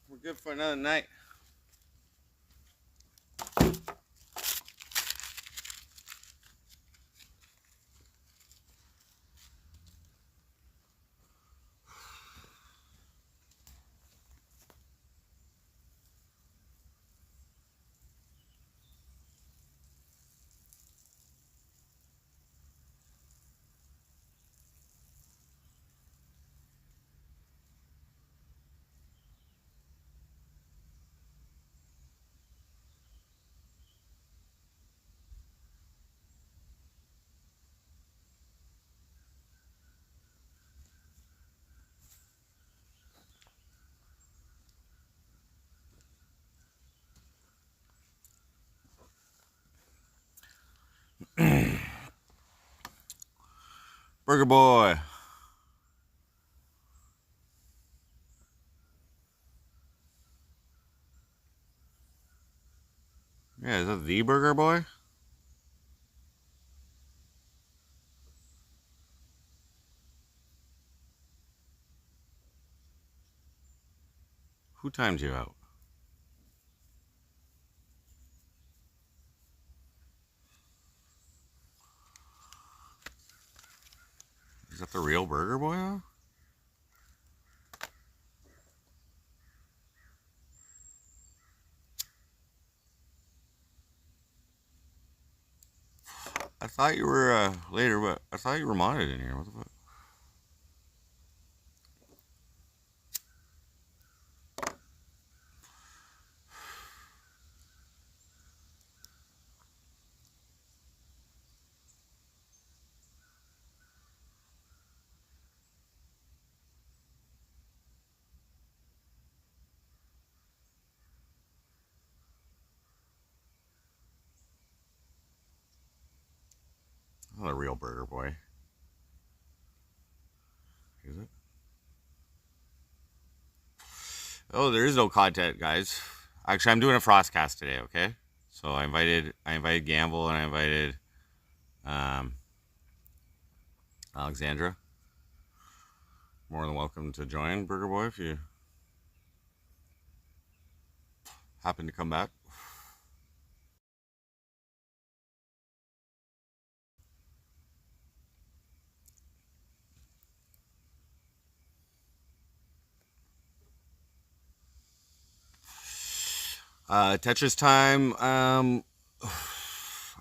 we're good for another night. Burger Boy. Yeah, is that the Burger Boy? Who timed you out? Is that the real Burger Boy? Huh? I thought you were later, but I thought you were modded in here. What the fuck? Not a real Burger Boy. Is it? Oh, there is no content, guys. Actually, I'm doing a Frostcast today. Okay, so I invited Gamble and I invited um, Alexandra. More than welcome to join Burger Boy if you happen to come back. Tetris time.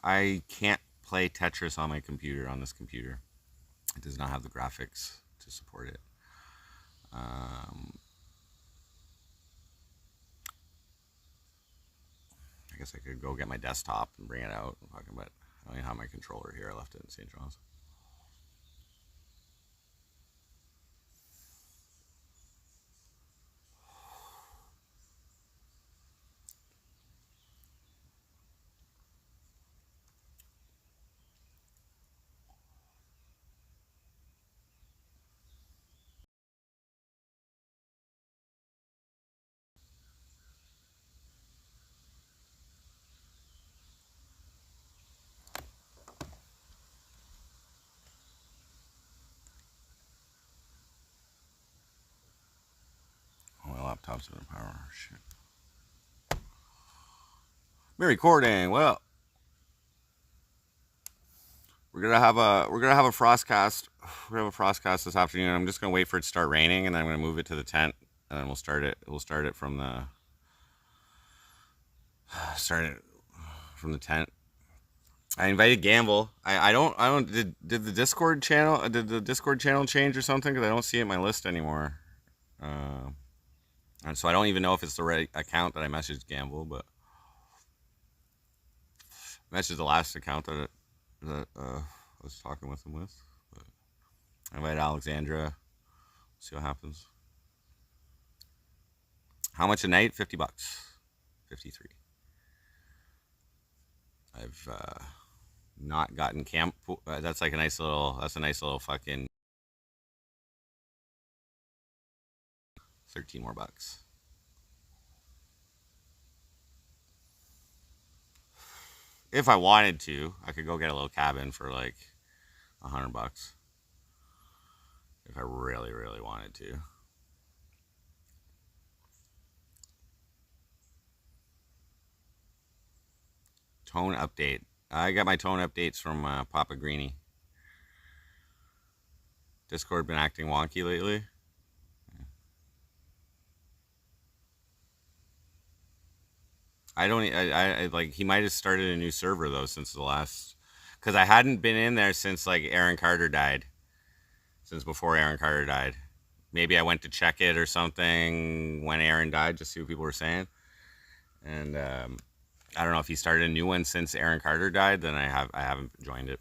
I can't play Tetris on my computer, on this computer. It does not have the graphics to support it. I guess I could go get my desktop and bring it out. But I don't even have my controller here. I left it in St. John's. Oh, my laptop's out of power. Shit. We're recording. Well, we're gonna have a Frostcast. We're gonna have a Frostcast this afternoon. I'm just gonna wait for it to start raining, and then I'm gonna move it to the tent, and then we'll start it. We'll start it from the tent. I invited Gamble. I don't. Did the Discord channel? Did the Discord channel change or something? Because I don't see it in my list anymore. And so I don't even know if it's the right account that I messaged Gamble, but I messaged the last account that I was talking with him with. But I invited Alexandra. See what happens. How much a night? $50. 53. I've not gotten camp. That's like a nice little. That's a nice little fucking 13 more bucks. If I wanted to, I could go get a little cabin for like $100 if I really, really wanted to. Tone update. I got my tone updates from Papa Greenie. Discord been acting wonky lately. I like, he might have started a new server though since the last, because I hadn't been in there since like Aaron Carter died. Since before Aaron Carter died. Maybe I went to check it or something when Aaron died, just see what people were saying. And I don't know if he started a new one since Aaron Carter died. Then I haven't joined it.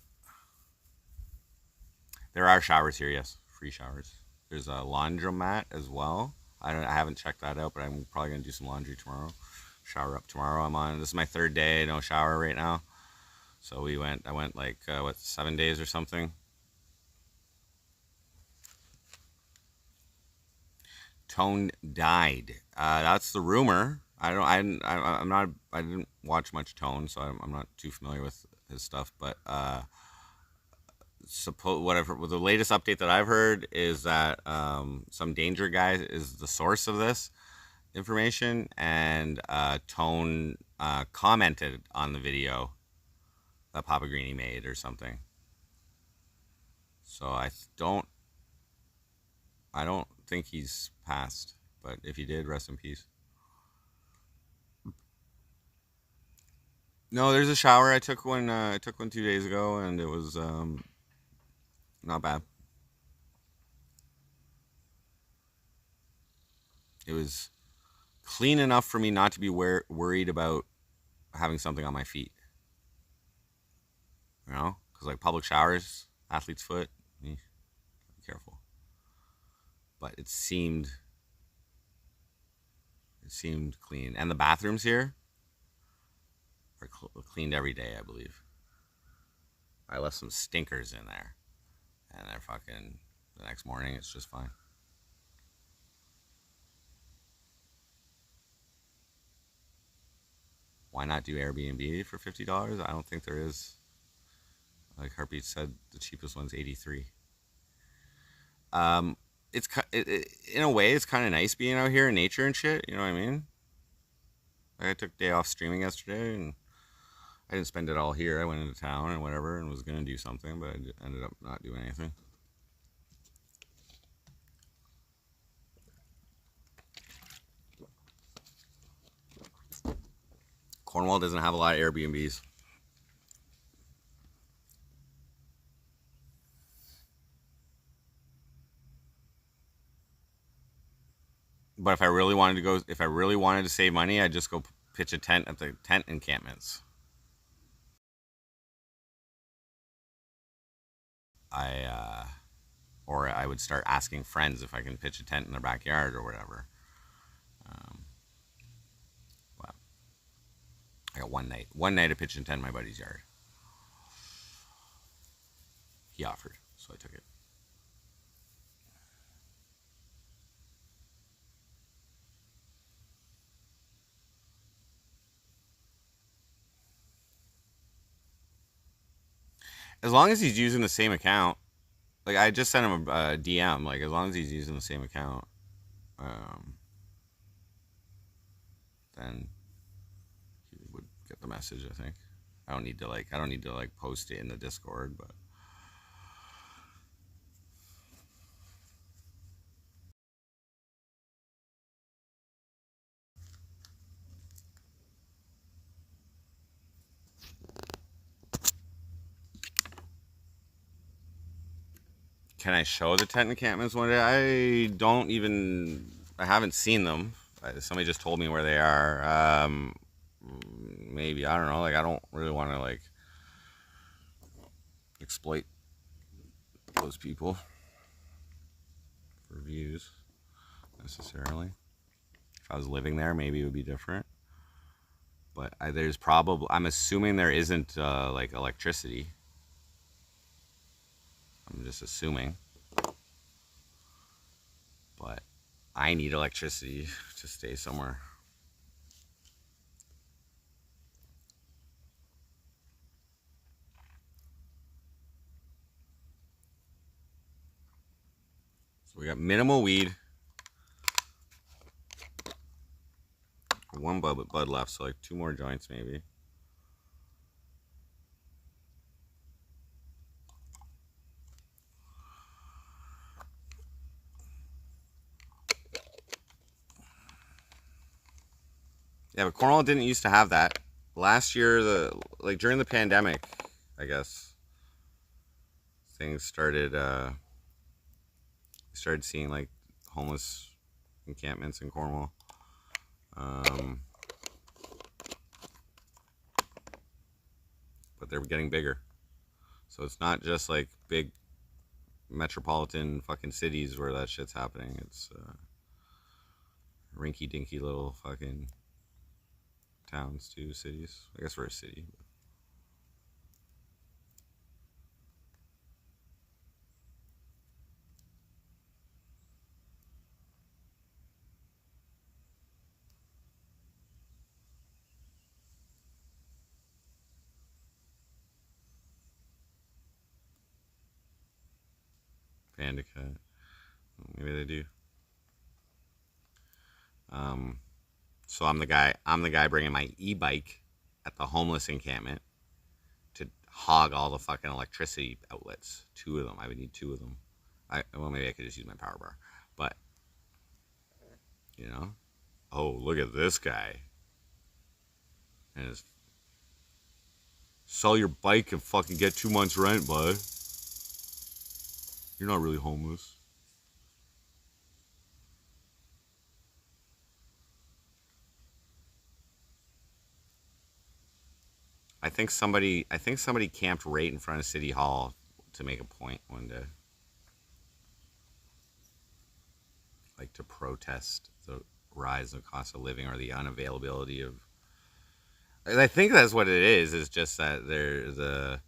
There are showers here, yes, free showers. There's a laundromat as well. I haven't checked that out, but I'm probably gonna do some laundry tomorrow. Shower up tomorrow. This is my 3rd day, no shower right now. So I went like 7 days or something. Tone died. That's the rumor. I didn't watch much Tone, so I'm not too familiar with his stuff. But the latest update that I've heard is that some danger guy is the source of this information, and Tone commented on the video that Papa Greenie made or something. So I don't think he's passed, but if he did, rest in peace. No, there's a shower. I took one 2 days ago, and it was not bad. It was clean enough for me not to be worried about having something on my feet. You know, because like public showers, athlete's foot, be careful. But it seemed clean, and the bathrooms here are cleaned every day, I believe. I left some stinkers in there, and they're fucking, the next morning it's just fine. Why not do Airbnb for $50? I don't think there is. Like Heartbeat said, the cheapest one's $83. It's in a way, it's kind of nice being out here in nature and shit. You know what I mean? Like, I took a day off streaming yesterday, and I didn't spend it all here. I went into town and whatever, and was gonna do something, but I ended up not doing anything. Cornwall doesn't have a lot of Airbnbs. But if I really wanted to save money, I'd just go pitch a tent at the tent encampments. Or I would start asking friends if I can pitch a tent in their backyard or whatever. But I got one night to pitch a tent in my buddy's yard. He offered, so I took it. As long as he's using the same account. Like, I just sent him a DM. Like, as long as he's using the same account, then he would get the message, I think. I don't need to post it in the Discord, but can I show the tent encampments one day? I haven't seen them. Somebody just told me where they are. Maybe, I don't know. Like, I don't really want to like exploit those people for views necessarily. If I was living there, maybe it would be different. But I'm assuming there isn't like electricity. I'm just assuming. But I need electricity to stay somewhere. So we got minimal weed. One bud left, so like 2 more joints maybe. Yeah, but Cornwall didn't used to have that. Last year, during the pandemic, I guess things started seeing like homeless encampments in Cornwall. Um, but they're getting bigger. So it's not just like big metropolitan fucking cities where that shit's happening. It's rinky dinky little fucking towns too, cities. I guess we're a city. Panda cat. Maybe they do. So I'm the guy. I'm the guy bringing my e-bike at the homeless encampment to hog all the fucking electricity outlets. 2 of them. I would need 2 of them. Well, maybe I could just use my power bar. But you know, oh look at this guy. And his sell your bike and fucking get 2 months rent, bud. You're not really homeless. I think somebody camped right in front of City Hall to make a point one day. Like to protest the rise of cost of living or the unavailability of. I think that's what it is. Is just that the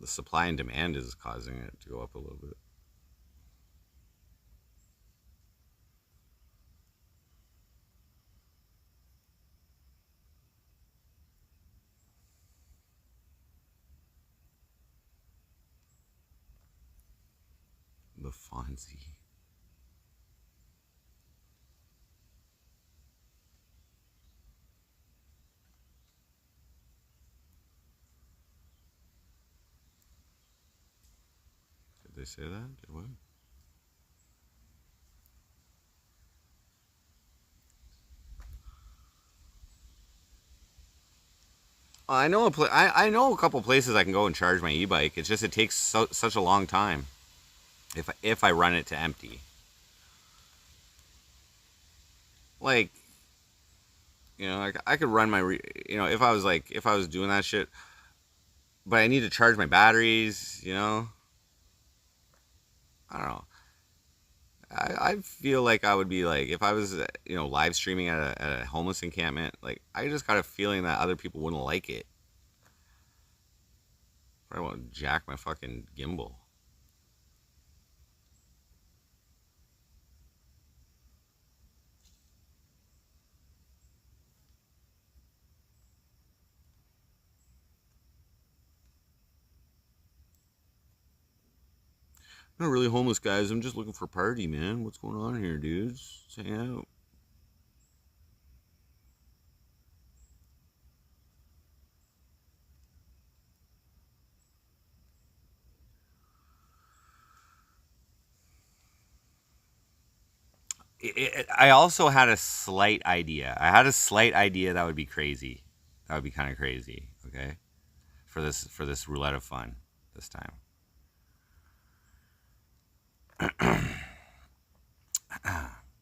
supply and demand is causing it to go up a little bit. The Fonzie. Did they say that? What? I know I know a couple places I can go and charge my e-bike. It's just it takes such a long time if I run it to empty. Like I could run my if I was doing that shit, but I need to charge my batteries. I don't know. I feel like I would be like if I was live streaming at a homeless encampment. Like I just got a feeling that other people wouldn't like it. I won't jack my fucking gimbal. I'm not really homeless, guys. I'm just looking for a party, man. What's going on here, dudes? Let's hang out. I also had a slight idea. I had a slight idea that would be crazy. That would be kind of crazy. Okay, for this roulette of fun this time.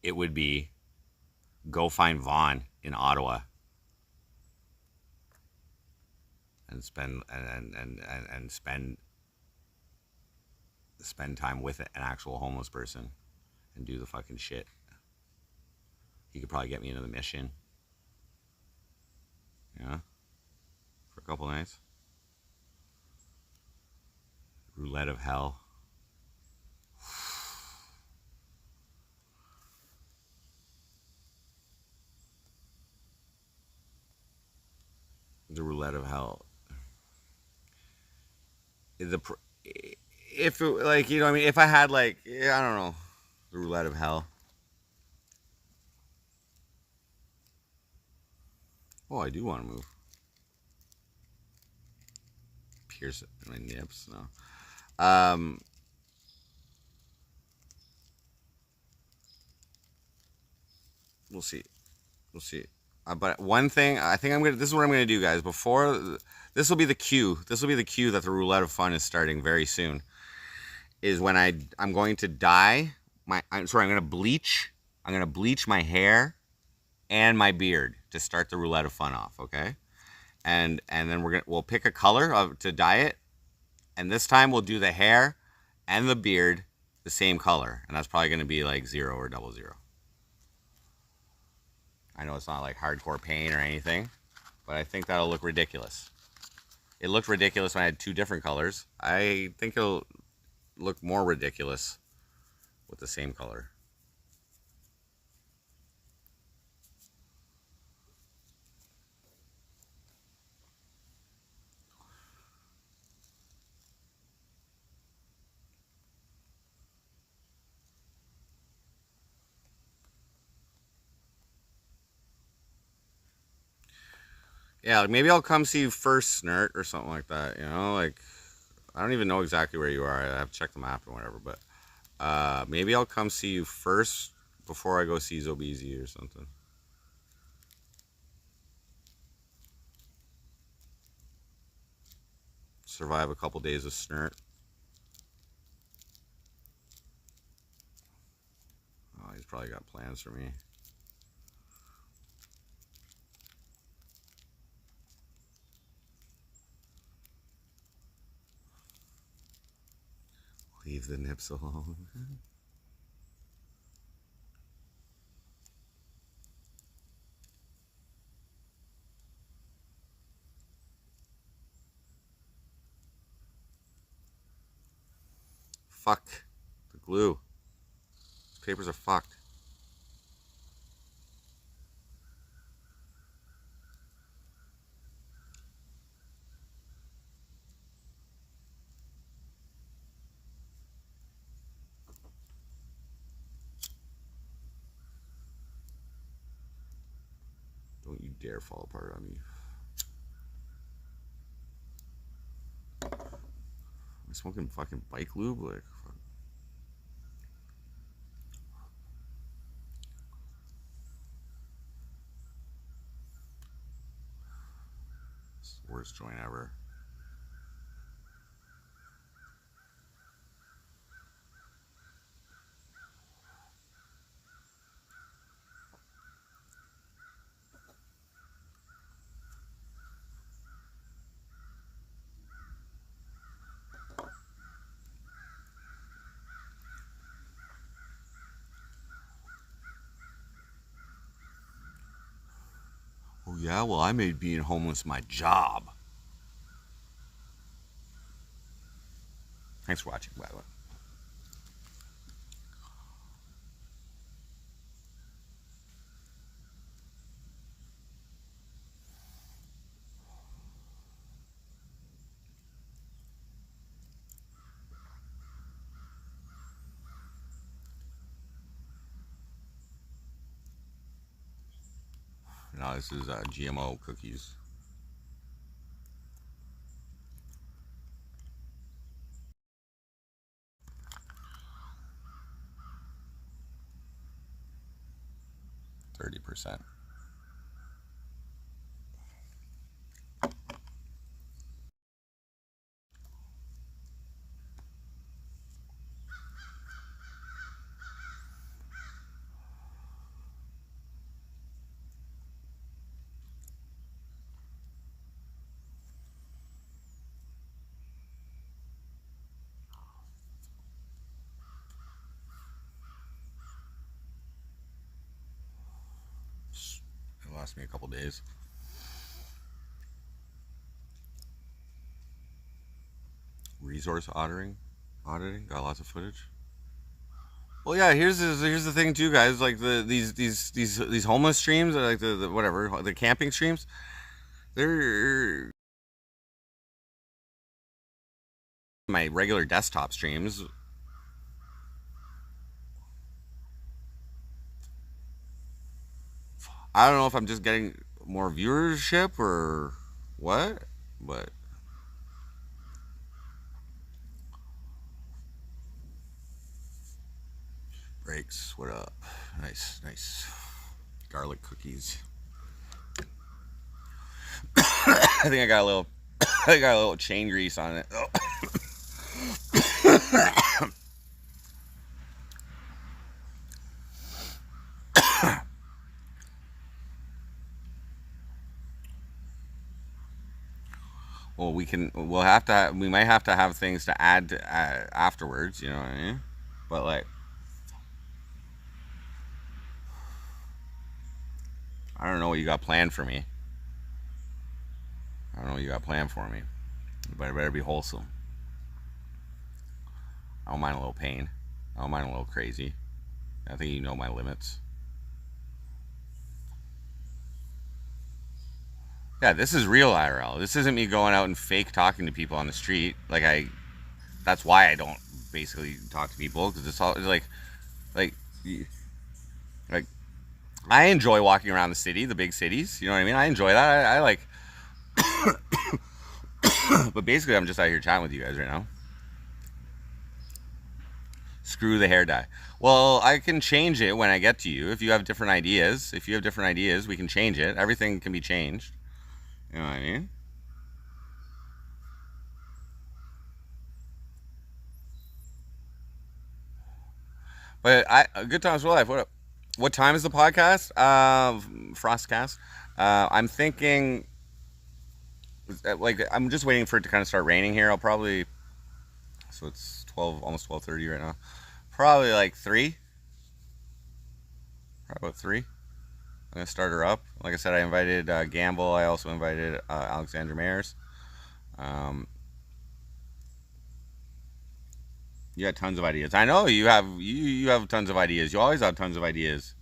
It would be go find Vaughn in Ottawa and spend time with an actual homeless person and do the fucking shit. He could probably get me into the mission. Yeah. For a couple nights. Roulette of hell. The roulette of hell. If if I had I don't know, the roulette of hell. Oh, I do want to move. Pierce my nips. No. Um. We'll see. We'll see. But one thing, I think this is what I'm gonna do, guys. This will be the cue. This will be the cue that the roulette of fun is starting very soon. Is when I'm going to dye I'm gonna bleach. I'm gonna bleach my hair and my beard to start the roulette of fun off. Okay, and then we'll pick a color to dye it, and this time we'll do the hair and the beard the same color, and that's probably gonna be like 0 or 00. I know it's not like hardcore paint or anything, but I think that'll look ridiculous. It looked ridiculous when I had 2 different colors. I think it'll look more ridiculous with the same color. Yeah, maybe I'll come see you first, Snert, or something like that. You know, like I don't even know exactly where you are. I have to check the map and whatever. But maybe I'll come see you first before I go see Zobeezy or something. Survive a couple days of Snert. Oh, he's probably got plans for me. Leave the nips alone. Fuck. The glue. These papers are fucked. Don't you dare fall apart on me. I'm smoking fucking bike lube? Like, fuck. It's the worst joint ever. Oh yeah, well I made being homeless my job. Thanks for watching, by the way. Now this is GMO cookies. %. It lasts me a couple days. Resource auditing, got lots of footage. Well, yeah. Here's the thing too, guys. Like these homeless streams, or like the whatever the camping streams, they're my regular desktop streams. I don't know if I'm just getting more viewership or what, but breaks. What up? Nice. garlic cookies. I think I got a little I got a little chain grease on it. Oh. Well, we might have to have things to add afterwards, you know what I mean? But like, I don't know what you got planned for me. I don't know what you got planned for me. But it better be wholesome. I don't mind a little pain. I don't mind a little crazy. I think you know my limits. Yeah, this is real IRL. This isn't me going out and fake talking to people on the street. That's why I don't basically talk to people, because it's all like, like I enjoy walking around the city, the big cities. You know what I mean? I enjoy that. I like, but basically, I'm just out here chatting with you guys right now. Screw the hair dye. Well, I can change it when I get to you. If you have different ideas, we can change it. Everything can be changed. You know what I mean? But good times for life. What up? What time is the podcast? Frostcast. I'm thinking, like, I'm just waiting for it to kind of start raining here. I'll probably, so it's 12, almost 12:30 right now. Probably like 3. Probably about 3. I'm gonna start her up. Like I said, I invited Gamble. I also invited Alexander Mayers. You got tons of ideas. I know you have tons of ideas. You always have tons of ideas.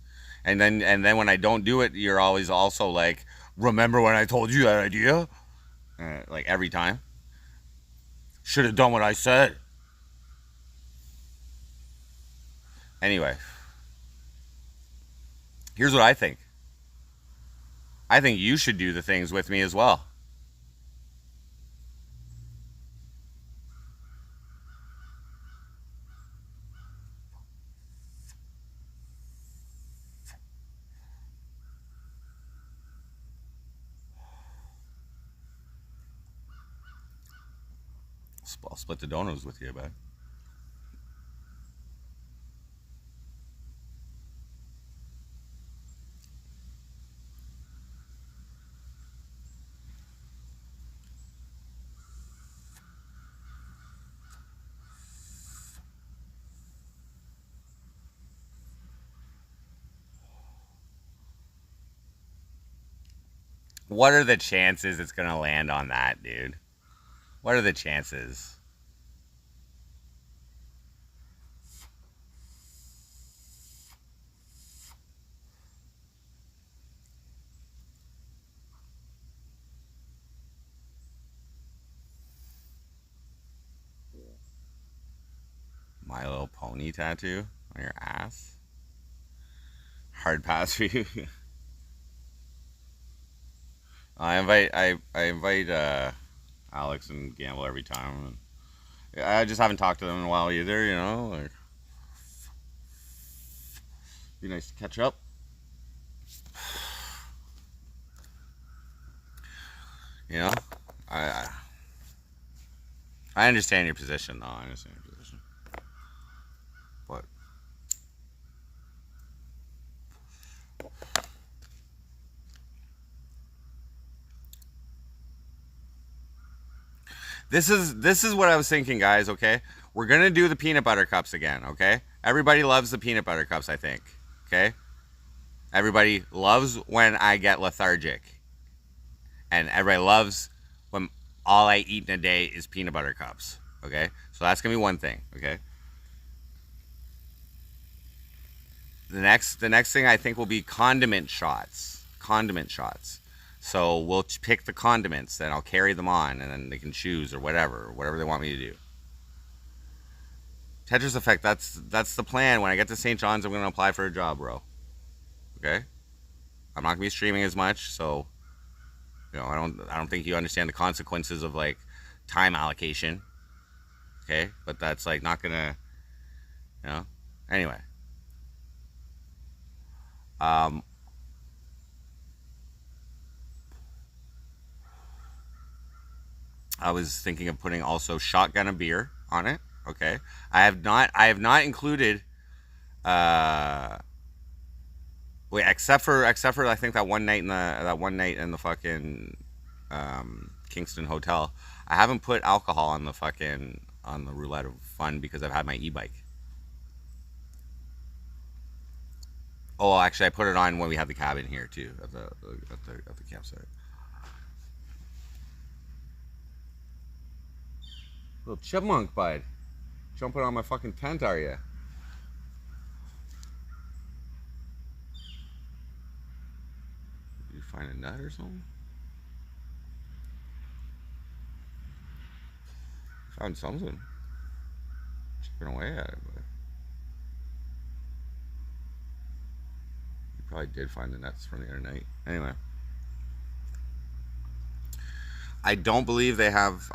And then when I don't do it, you're always also like, remember when I told you that idea? Like every time. Should have done what I said. Anyway, here's what I think. I think you should do the things with me as well. I'll split the donuts with you, bud. What are the chances it's gonna land on that, dude? What are the chances? My Little Pony tattoo on your ass? Hard pass for you. I invite Alex and Gamble every time. I just haven't talked to them in a while either, you know. Like, be nice to catch up. You know, I I understand your position, though. I understand your position, but this is what I was thinking, guys. Okay, we're gonna do the peanut butter cups again. Okay, everybody loves the peanut butter cups, I think. Okay, everybody loves when I get lethargic, and everybody loves when all I eat in a day is peanut butter cups. Okay, so that's gonna be one thing. Okay, the next thing I think will be condiment shots. Condiment shots. So we'll pick the condiments, then I'll carry them on, and then they can choose or whatever they want me to do. Tetris Effect. That's the plan. When I get to St. John's, I'm gonna apply for a job, bro. Okay. I'm not gonna be streaming as much, so I don't think you understand the consequences of like time allocation. Okay, but that's like not gonna, you know. Anyway, I was thinking of putting also shotgun a beer on it. Okay, I have not included wait, except for I think that one night in the fucking Kingston hotel. I haven't put alcohol on the roulette of fun because I've had my e-bike. Oh, actually, I put it on when we had the cabin here too at the campsite. Little chipmunk, bud, jumping on my fucking tent, are you? Did you find a nut or something? Found something. Chipping away at it, but you probably did find the nuts from the other night. Anyway. I don't believe they have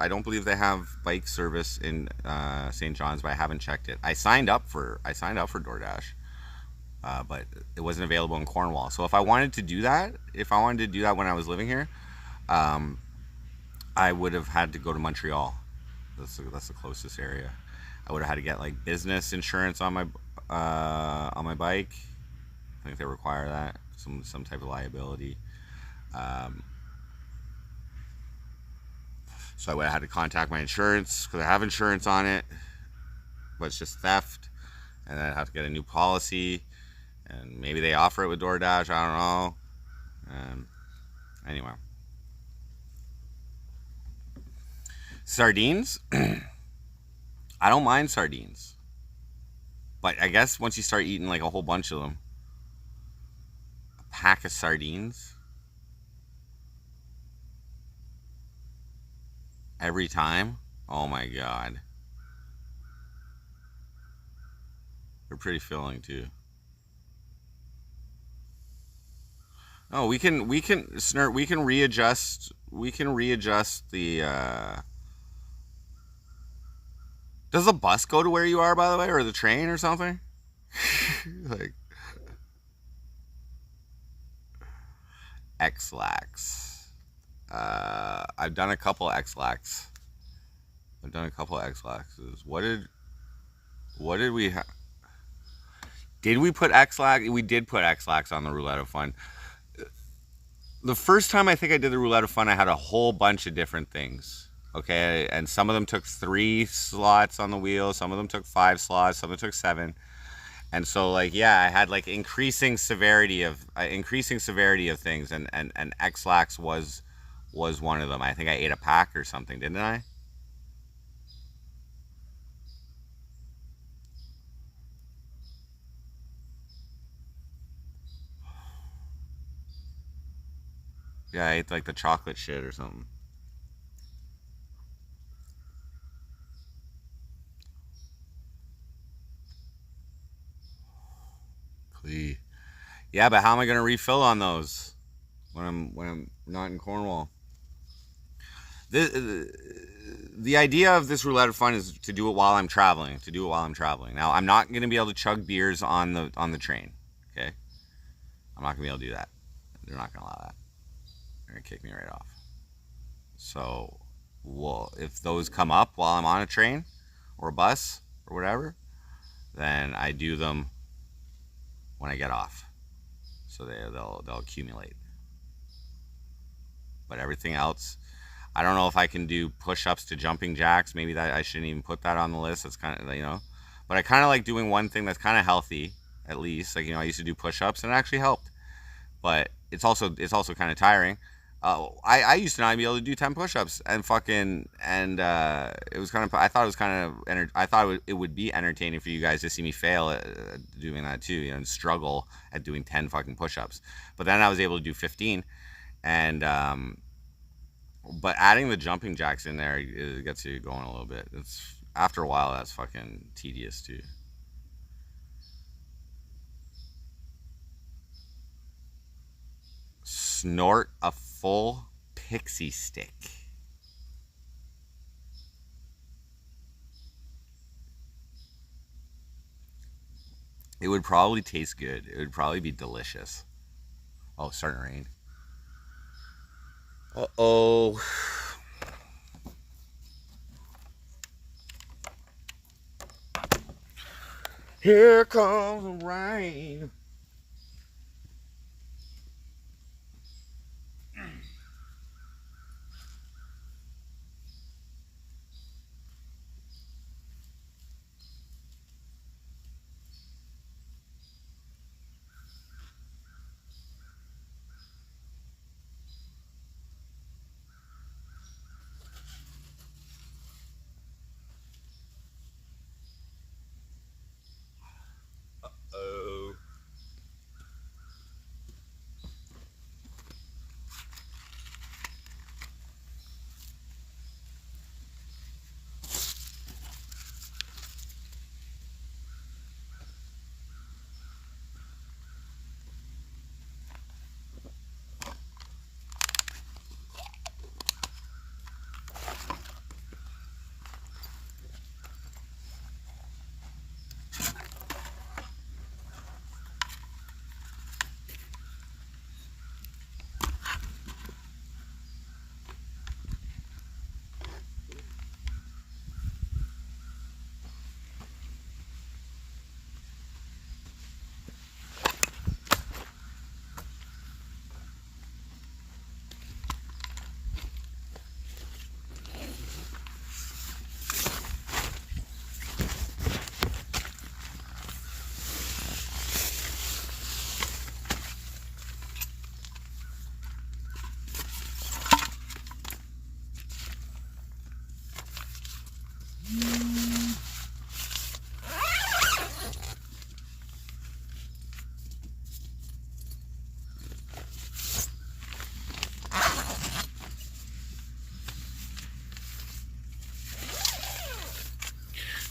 bike service in St. John's, but I haven't checked it. I signed up for DoorDash, but it wasn't available in Cornwall. So if I wanted to do that, when I was living here, I would have had to go to Montreal. That's the closest area. I would have had to get like business insurance on my bike. I think they require that, some type of liability. So I would have had to contact my insurance because I have insurance on it, but it's just theft, and then I'd have to get a new policy, and maybe they offer it with DoorDash. I don't know. Anyway, sardines. I don't mind sardines, but I guess once you start eating like a whole bunch of them, a pack of sardines every time, oh my god, they're pretty filling too. Oh, we can readjust the does the bus go to where you are, by the way, or the train or something? Like X-Lax. I've done a couple X-Lax. What did we have? Did we put X-Lax? We did put X-Lax on the Roulette of Fun. The first time I think I did the Roulette of Fun, I had a whole bunch of different things. Okay, and some of them took 3 slots on the wheel, some of them took 5 slots, some of them took 7. And so, like, yeah, I had like increasing severity of things, and X-Lax was one of them. I think I ate a pack or something, didn't I? Yeah, I ate like the chocolate shit or something. Clee. Yeah, but how am I gonna refill on those when I'm not in Cornwall? The idea of this Roulette of Fun is to do it while I'm traveling. Now, I'm not gonna be able to chug beers on the train. Okay, I'm not gonna be able to do that. They're not gonna allow that. They're gonna kick me right off. So, well, if those come up while I'm on a train or a bus or whatever, then I do them when I get off. So they'll accumulate. But everything else, I don't know if I can do push-ups to jumping jacks. Maybe that I shouldn't even put that on the list. That's kind of, you know. But I kind of like doing one thing that's kind of healthy, at least. Like, you know, I used to do push-ups and it actually helped. But it's also kind of tiring. I used to not be able to do 10 push-ups and it was kind of, I thought it would be entertaining for you guys to see me fail at doing that too, you know, and struggle at doing 10 fucking push-ups. But then I was able to do 15, and but adding the jumping jacks in there, it gets you going a little bit. It's after a while that's fucking tedious too. Snort a full pixie stick. It would probably taste good. It would probably be delicious. Oh, it's starting to rain. Uh-oh. Here comes the rain. Oh.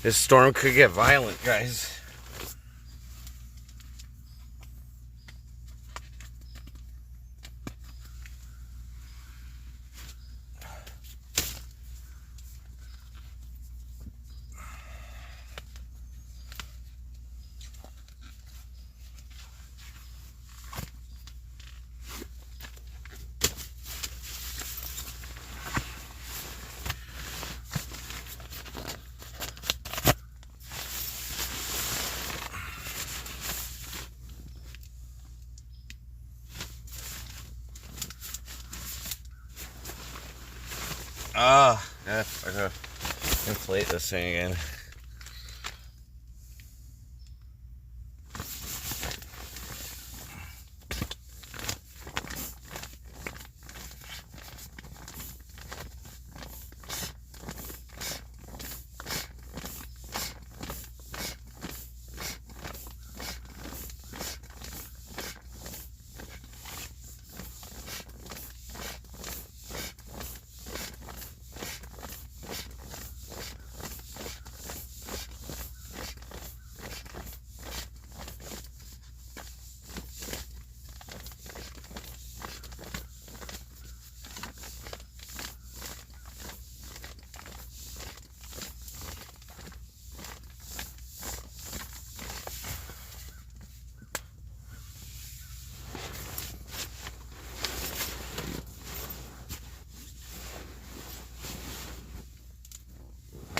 This storm could get violent, guys. Yeah, I gotta inflate this thing again.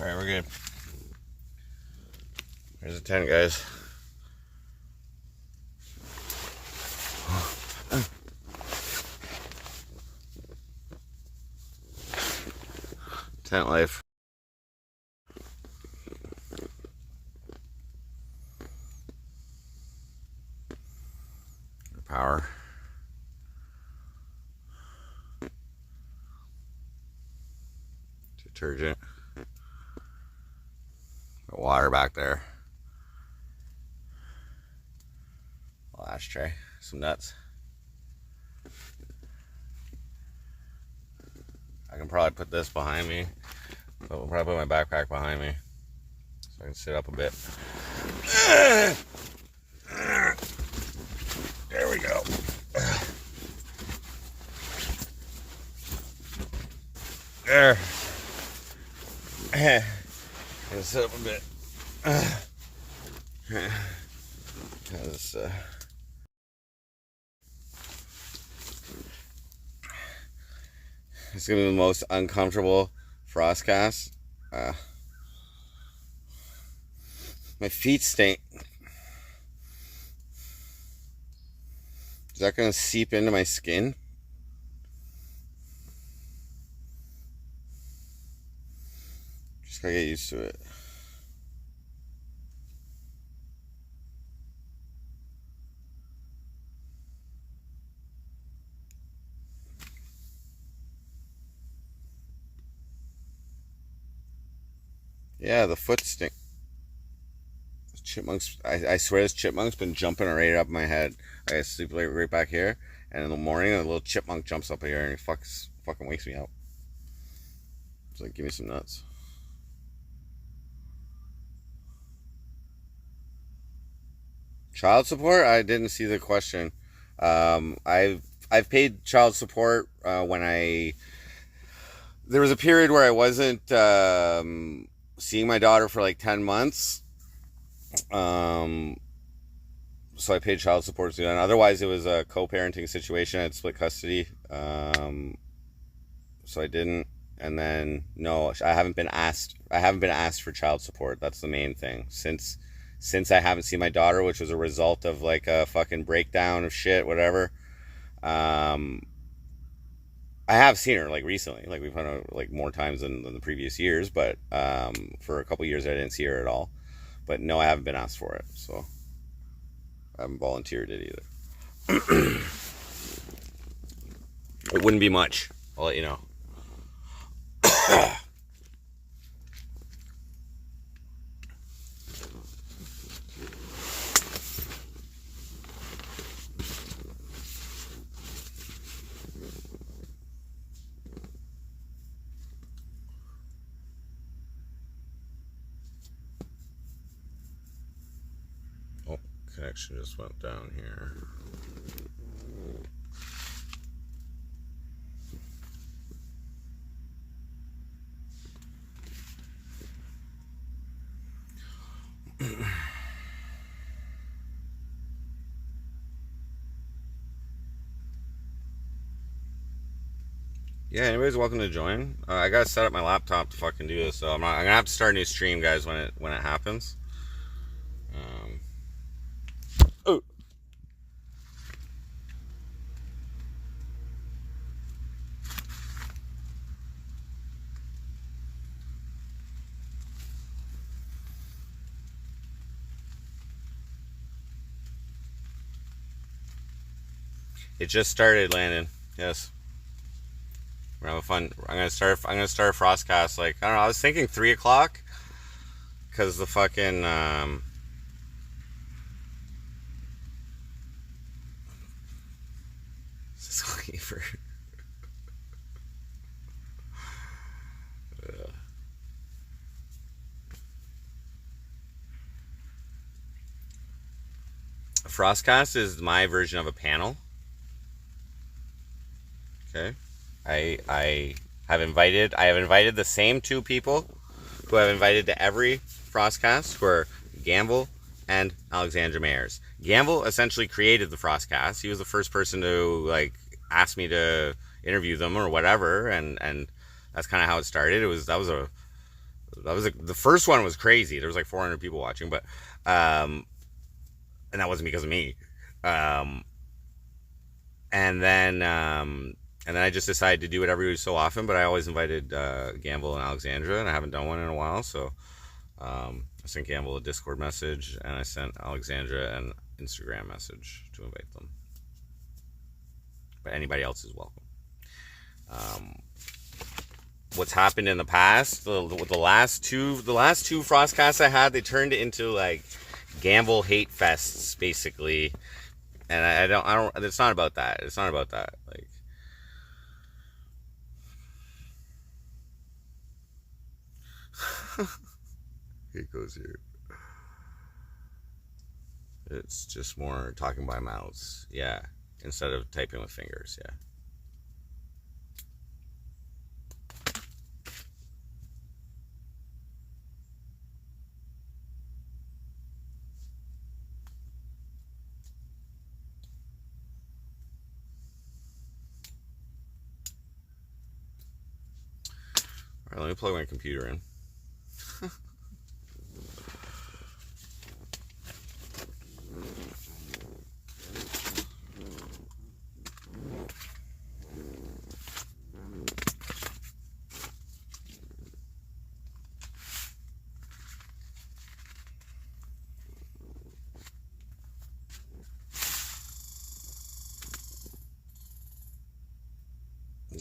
Alright, we're good. There's a tent, guys. Tent life. Power. Detergent. Water back there. Ashtray. Some nuts. I can probably put this behind me, but we'll probably put my backpack behind me so I can sit up a bit. There we go. There. Gonna sit up a bit. Because, it's gonna be the most uncomfortable frost cast My feet stink. Is that gonna seep into my skin? Just gotta get used to it. Yeah, the foot stink. Chipmunks, I swear this chipmunk's been jumping right up my head. I sleep right back here, and in the morning a little chipmunk jumps up here and he fucking wakes me up. It's like, give me some nuts. Child support? I didn't see the question. I've paid child support when there was a period where I wasn't seeing my daughter for like 10 months. So I paid child support to that. Otherwise, it was a co-parenting situation. I had split custody. So I didn't. And then no, I haven't been asked. I haven't been asked for child support. That's the main thing. Since I haven't seen my daughter, which was a result of like a fucking breakdown of shit, whatever. I have seen her like recently. Like we've had her like more times than the previous years, but for a couple years I didn't see her at all. But no, I haven't been asked for it, so I haven't volunteered it either. It wouldn't be much. I'll let you know. Oh, connection just went down here. Yeah, anybody's welcome to join. I gotta set up my laptop to fucking do this, so I'm gonna have to start a new stream, guys, when it happens. Oh. It just started, Landon. Yes. We're having fun. I'm gonna start a Frostcast. Like, I don't know. I was thinking 3 o'clock, cause the fucking this is looking for. Frostcast is my version of a panel. Okay. I have invited the same two people who I've invited to every Frostcast, who are Gamble and Alexandra Mayers. Gamble essentially created the Frostcast. He was the first person to like ask me to interview them or whatever, and that's kind of how it started. The first one was crazy. There was like 400 people watching, but and that wasn't because of me. And then I just decided to do it every so often, but I always invited Gamble and Alexandra, and I haven't done one in a while, so I sent Gamble a Discord message, and I sent Alexandra an Instagram message to invite them. But anybody else is welcome. What's happened in the past, the last two Frostcasts I had, they turned it into like Gamble hate fests, basically. And I don't, it's not about that. It's not about that. Like, it goes here. It's just more talking by mouths. Yeah. Instead of typing with fingers. Yeah. All right, let me plug my computer in.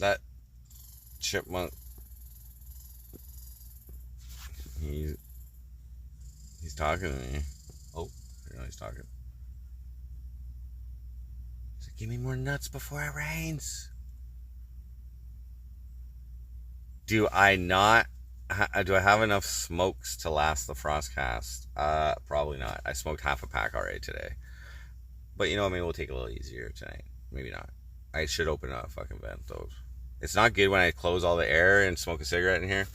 that chipmunk, he's talking to me. Oh, I know he's talking. He's like, give me more nuts before it rains. Do I have enough smokes to last the Frostcast? Probably not. I smoked half a pack already today. But you know, maybe we'll take it a little easier tonight. Maybe not. I should open a fucking vent though. It's not good when I close all the air and smoke a cigarette in here.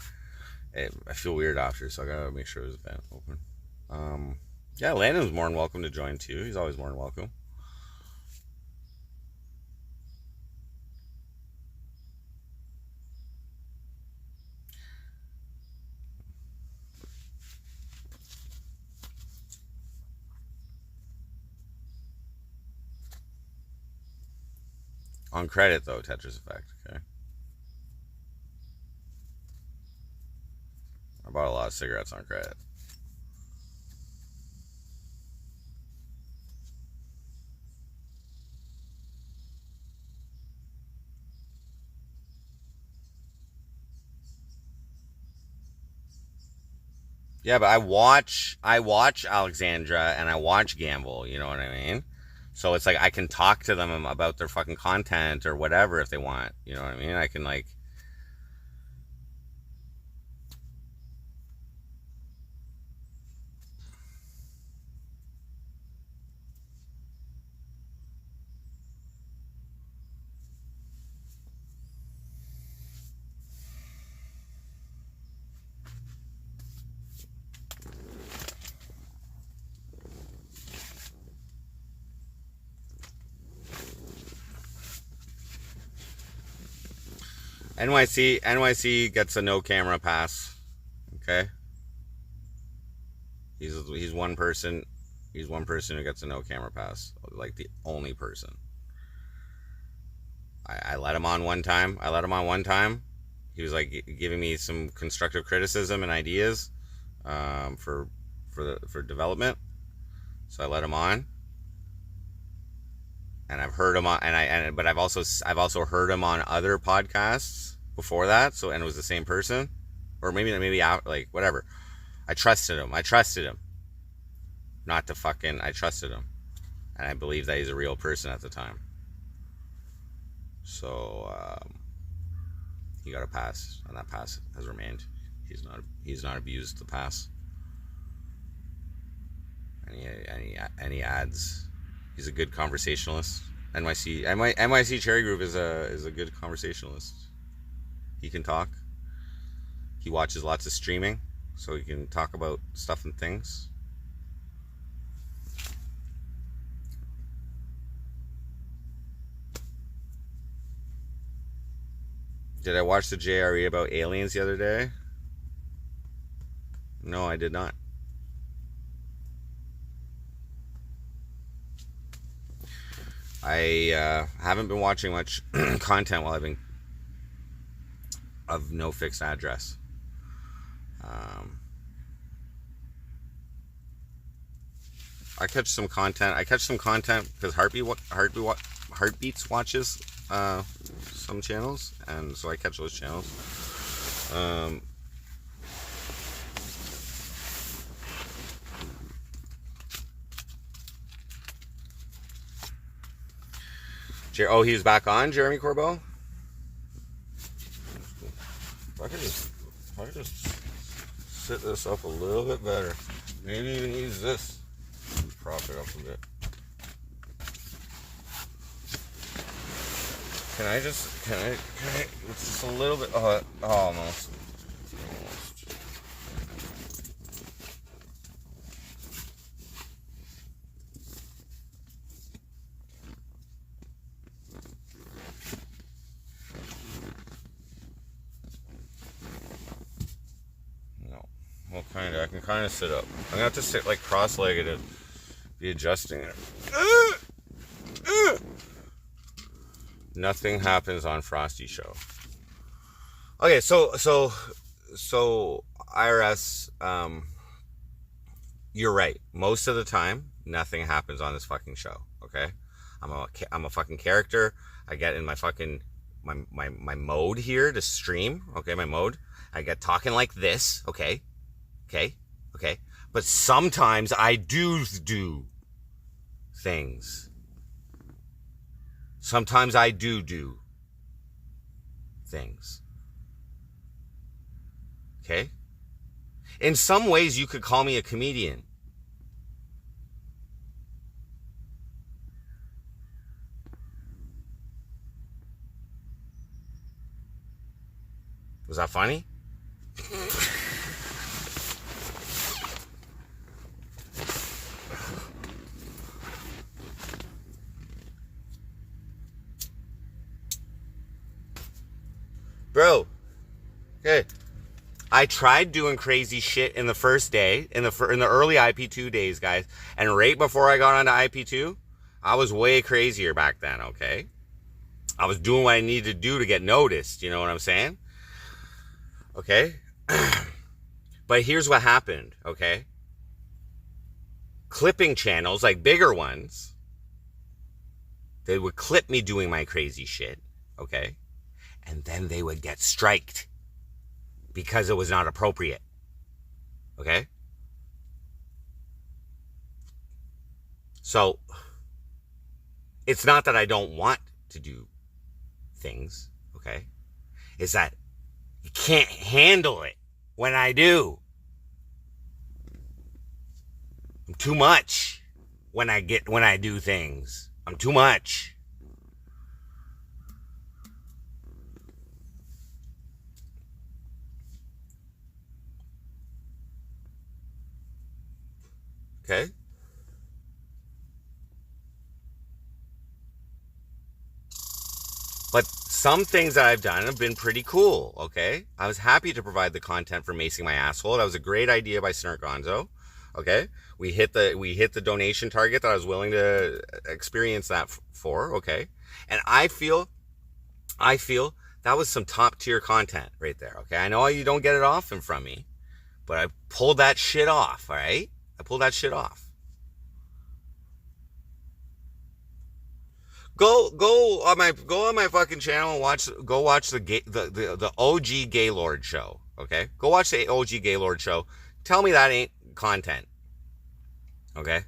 I feel weird after, so I gotta make sure there's a vent open. Yeah, Landon's more than welcome to join too. He's always more than welcome. On credit though, Tetris Effect, okay? I bought a lot of cigarettes on credit. Yeah, but I watch Alexandra and I watch Gamble, you know what I mean? So it's like I can talk to them about their fucking content or whatever if they want, you know what I mean? I can like NYC gets a no camera pass. Okay? He's one person. He's one person who gets a no camera pass. Like the only person. I let him on one time. He was like giving me some constructive criticism and ideas for development. So I let him on. And I've heard him on, but I've also heard him on other podcasts before that. So, and it was the same person, or maybe out, like whatever. I trusted him. I trusted him and I believe that he's a real person at the time. So he got a pass, and that pass has remained. He's not abused the pass. And he adds. He's a good conversationalist. NYC Cherry Groove is a good conversationalist. He can talk. He watches lots of streaming, so he can talk about stuff and things. Did I watch the JRE about aliens the other day? No, I did not. I haven't been watching much content while I've been of no fixed address. I catch some content because Heartbeats watches some channels, and so I catch those channels. Oh, he's back on, Jeremy Corbell? If I could just sit this up a little bit better. Maybe even use this. Prop it up a bit. Can I it's just a little bit, almost. I can kind of sit up. I'm gonna have to sit like cross-legged and be adjusting it. Nothing happens on Frosty show. Okay, so IRS, you're right. Most of the time, nothing happens on this fucking show. Okay, I'm a fucking character. I get in my my mode here to stream. Okay, my mode. I get talking like this. Okay. But sometimes I do things. Sometimes I do things. Okay? In some ways, you could call me a comedian. Was that funny? Bro, okay. I tried doing crazy shit in the first day, in the early IP2 days, guys. And right before I got onto IP2, I was way crazier back then, okay? I was doing what I needed to do to get noticed, you know what I'm saying? Okay? But here's what happened, okay? Clipping channels, like bigger ones, they would clip me doing my crazy shit, okay? And then they would get striked because it was not appropriate. Okay? So, it's not that I don't want to do things, okay? It's that you can't handle it when I do. I'm too much when I do things. I'm too much. Okay? But some things that I've done have been pretty cool, okay? I was happy to provide the content for Macing My Asshole. That was a great idea by Snark Gonzo, okay? We hit the donation target that I was willing to experience that for, okay? And I feel that was some top tier content right there, okay? I know you don't get it often from me, but I pulled that shit off, all right? I pulled that shit off. Go on my fucking channel and watch the OG Gaylord show. Okay, go watch the OG Gaylord show. Tell me that ain't content. Okay,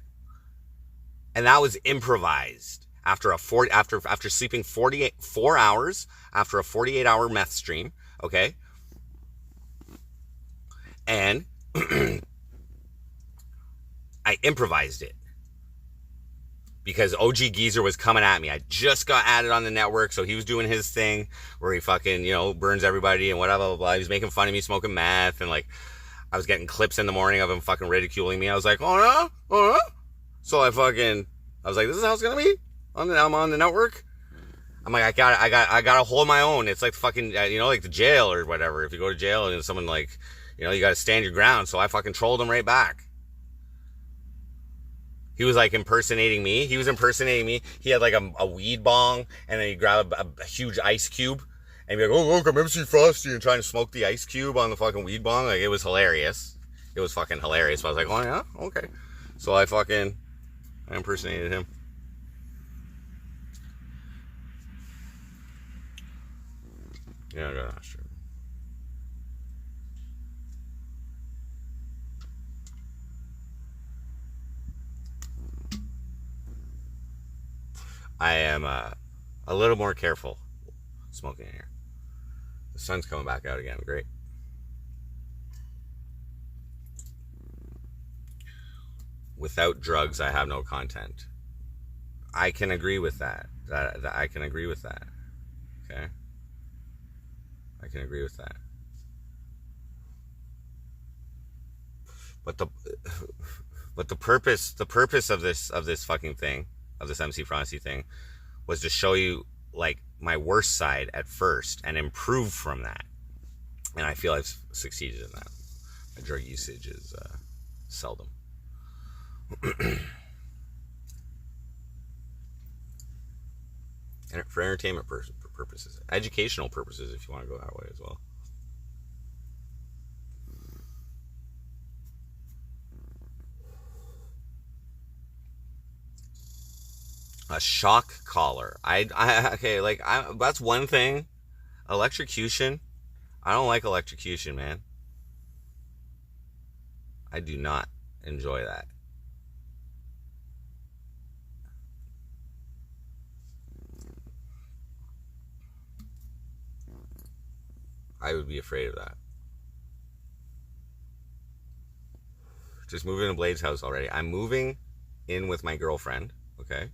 and that was improvised after sleeping 4 hours after a 48-hour meth stream. Okay, and I improvised it. Because OG Geezer was coming at me. I just got added on the network, so he was doing his thing where he fucking, burns everybody and whatever, blah, blah. He was making fun of me smoking meth, and like, I was getting clips in the morning of him fucking ridiculing me. I was like, oh no? So I was like, this is how it's gonna be? I'm on the network? I'm like, I gotta hold my own. It's like fucking, like the jail or whatever. If you go to jail and someone like, you gotta stand your ground. So I fucking trolled him right back. He was like impersonating me. He had like a weed bong, and then he grabbed a huge ice cube and be like, oh, look, I'm MC Frosty, and trying to smoke the ice cube on the fucking weed bong. Like, it was hilarious. It was fucking hilarious. So I was like, oh yeah, okay. So I impersonated him. Yeah, that's true. I am a little more careful smoking in here. The sun's coming back out again. Great. Without drugs, I have no content. I can agree with that. I can agree with that. Okay? I can agree with that. But the purpose of this fucking thing, of this MC Frosty thing, was to show you like my worst side at first and improve from that. And I feel I've succeeded in that. My drug usage is seldom. And for entertainment purposes, educational purposes, if you want to go that way as well. A shock collar. Okay, like, that's one thing. Electrocution. I don't like electrocution, man. I do not enjoy that. I would be afraid of that. Just moving to Blade's house already. I'm moving in with my girlfriend, okay?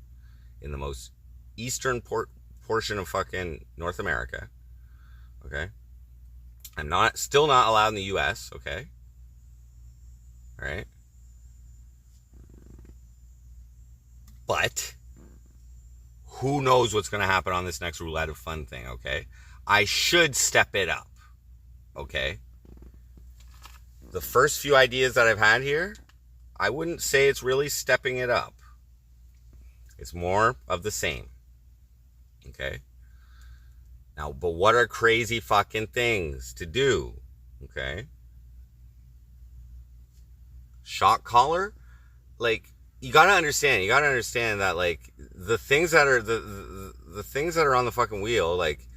In the most eastern portion of fucking North America, okay? I'm still not allowed in the US, okay? All right? But who knows what's going to happen on this next roulette of fun thing, okay? I should step it up, okay? The first few ideas that I've had here, I wouldn't say it's really stepping it up. It's more of the same, okay? Now, but what are crazy fucking things to do, okay? Shock collar? Like, you gotta understand that, like, the things that are the things that are on the fucking wheel, like,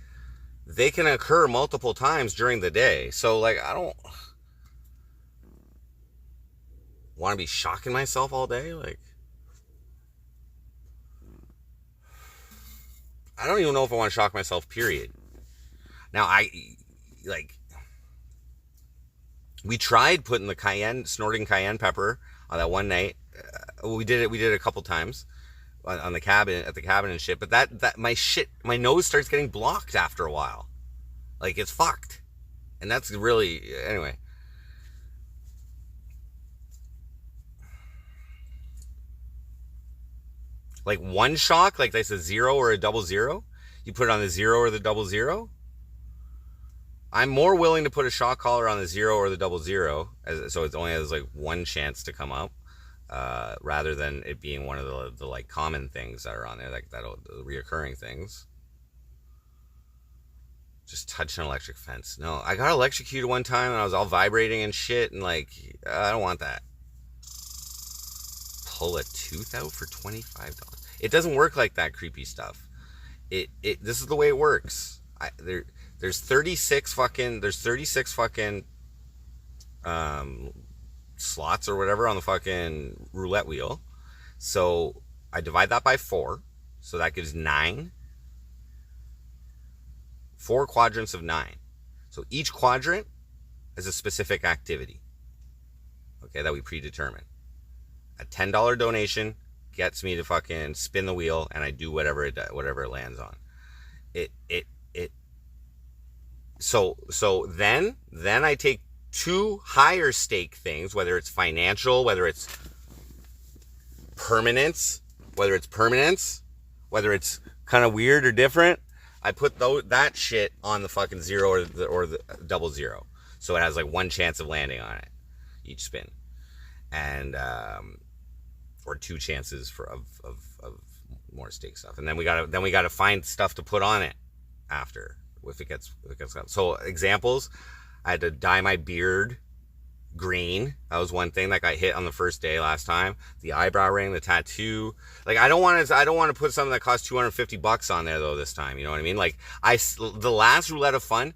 they can occur multiple times during the day. So, like, I don't want to be shocking myself all day. Like, I don't even know if I want to shock myself, period. Now, we tried putting the snorting cayenne pepper on that one night. We did it a couple times on the cabin, at the cabin and shit. But that my nose starts getting blocked after a while. Like, it's fucked. And that's really, anyway. Like, one shock, like that's a 0 or a 00. You put it on the 0 or the 00. I'm more willing to put a shock collar on the 0 or the 00, so it only has like one chance to come up, rather than it being one of the like common things that are on there, like the reoccurring things. Just touch an electric fence. No, I got electrocuted one time and I was all vibrating and shit, and like, I don't want that. Pull a tooth out for $25. It doesn't work like that creepy stuff. This is the way it works. There's 36 fucking slots or whatever on the fucking roulette wheel. So I divide that by 4. So that gives 9. 4 quadrants of 9. So each quadrant is a specific activity, okay, that we predetermine. A $10 donation gets me to fucking spin the wheel, and I do whatever it lands on. So then I take 2 higher stake things, whether it's financial, whether it's permanence, whether it's kind of weird or different. I put that shit on the fucking 0 or the 00, so it has like one chance of landing on it each spin, and or 2 chances of more stake stuff, and then we gotta find stuff to put on it after if it gets so examples. I had to dye my beard green. That was one thing that got hit on the first day last time. The eyebrow ring, the tattoo. Like, I don't want to put something that costs $250 on there though this time. You know what I mean? Like, the last roulette of fun,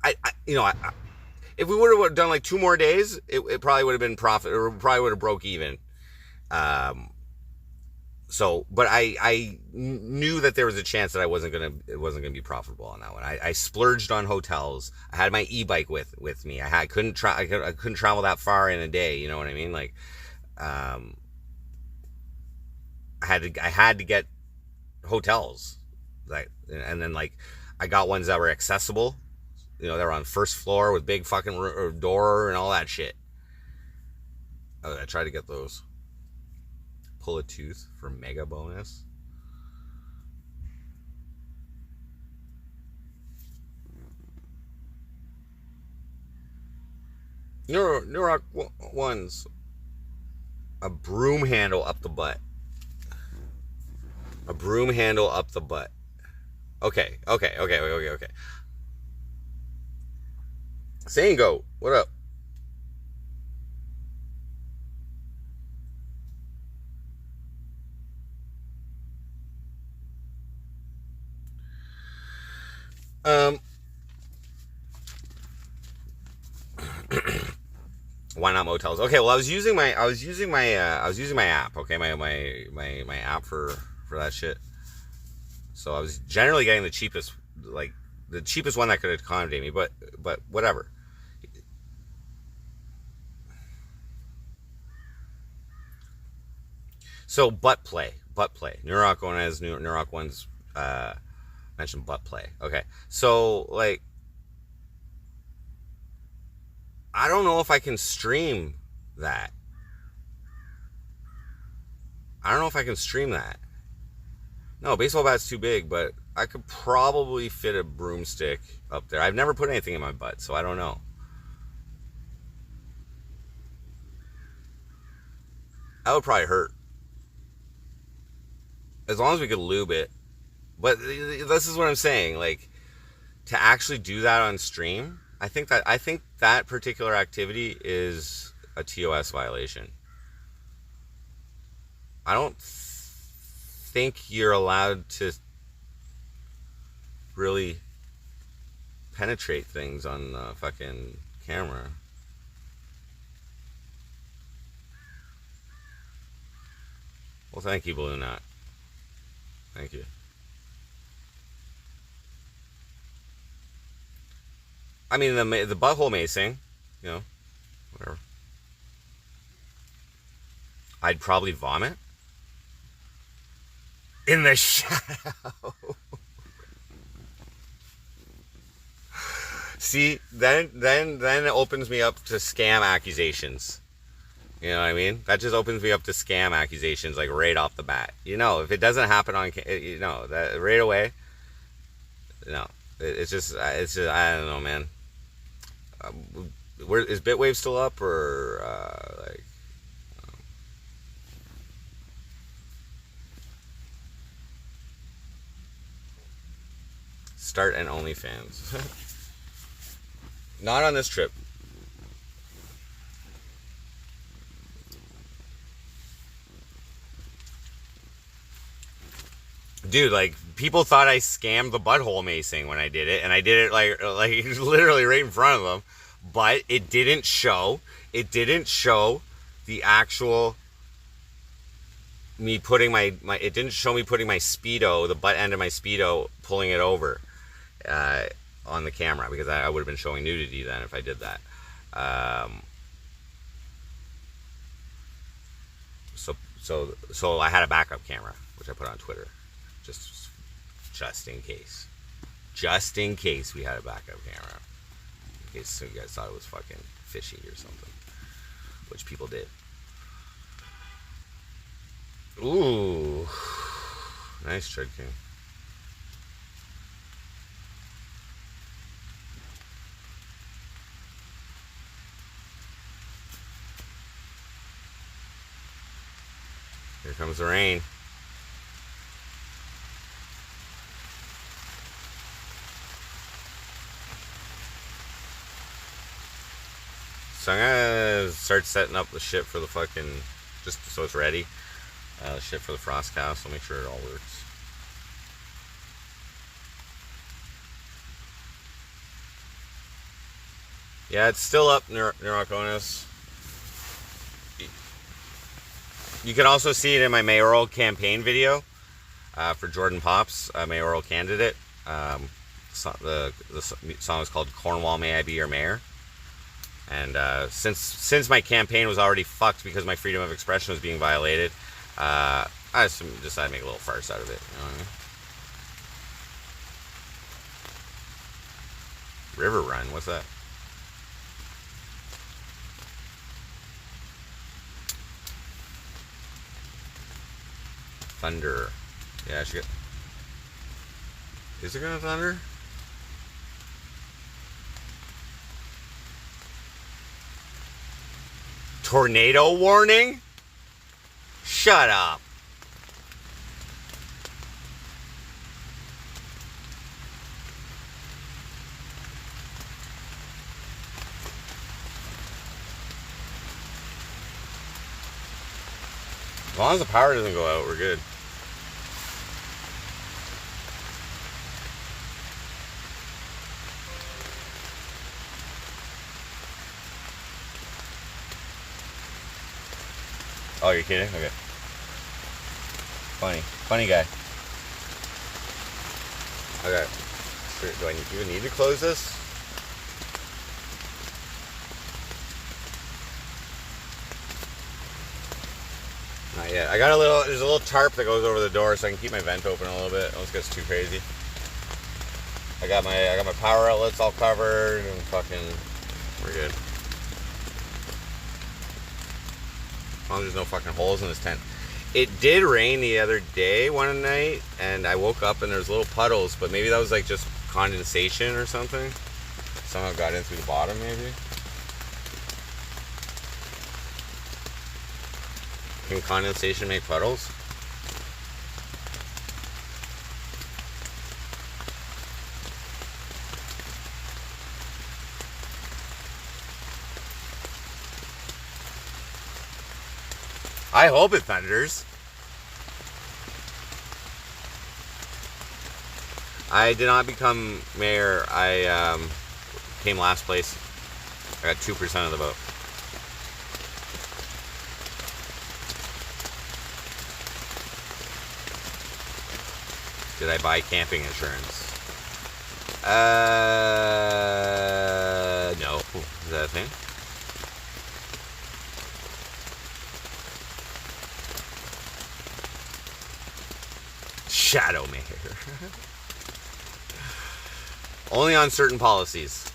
if we would have done like 2 more days, it probably would have been profit, or probably would have broke even. But I knew that there was a chance that it wasn't gonna be profitable on that one. I splurged on hotels. I had my e-bike with me. I couldn't travel that far in a day. You know what I mean? Like, I had to get hotels, and then like I got ones that were accessible. You know, they were on first floor with big fucking door and all that shit. I tried to get those. Pull a tooth for mega bonus. Neuroc ones. A broom handle up the butt. A broom handle up the butt. Okay. Sango, what up? Why not motels? Okay, well I was using my app. Okay, my app for that shit. So I was generally getting the cheapest, like the cheapest one that could accommodate me. But whatever. So butt play. Nurok Nurok one's mentioned butt play. Okay, so like I don't know if I can stream that. No, baseball bat's too big, but I could probably fit a broomstick up there. I've never put anything in my butt, so I don't know. That would probably hurt. As long as we could lube it. But this is what I'm saying. Like, to actually do that on stream, I think that particular activity is a TOS violation. I don't think you're allowed to really penetrate things on the fucking camera. Well, thank you, Balloon Knot. Thank you. I mean, the butthole macing, you know, whatever. I'd probably vomit in the shadow. See, then it opens me up to scam accusations. You know what I mean? That just opens me up to scam accusations, like right off the bat. You know, if it doesn't happen on, you know, that right away. No, it's just I don't know, man. Where is Bitwave still up or like? Start an OnlyFans. Not on this trip. Dude, like, people thought I scammed the butthole macing when I did it, and I did it like literally right in front of them, but it didn't show the actual me putting my it didn't show me putting my Speedo, the butt end of my Speedo, pulling it over on the camera, because I would have been showing nudity then if I did that. So I had a backup camera, which I put on Twitter. Just in case. Just in case we had a backup camera. In case you guys thought it was fucking fishy or something. Which people did. Ooh. Nice Tread King. Here comes the rain. So I'm gonna start setting up the shit for the fucking, just so it's ready. Shit for the frost cast. I'll make sure it all works. Yeah, it's still up, Neuroconus. You can also see it in my mayoral campaign video for Jordan Pops, mayoral candidate. The song is called "Cornwall, May I Be Your Mayor." And since my campaign was already fucked because my freedom of expression was being violated, I just decided to make a little farce out of it. You know what I mean? River Run, what's that? Thunder. Yeah, I should get. Is it gonna thunder? Tornado warning? Shut up. As long as the power doesn't go out, we're good. Oh, you're kidding? Okay. Funny guy. Okay. Do I even need to close this? Not yet. There's a little tarp that goes over the door so I can keep my vent open a little bit. Don't get too crazy. I got my power outlets all covered and we're good. As long as there's no fucking holes in this tent. It did rain the other day one night and I woke up and there's little puddles, but maybe that was like just condensation or something. Somehow got in through the bottom maybe. Can condensation make puddles? I hope it thunders. I did not become mayor. I came last place. I got 2% of the vote. Did I buy camping insurance? No. Is that a thing? Shadow mayor. Only on certain policies.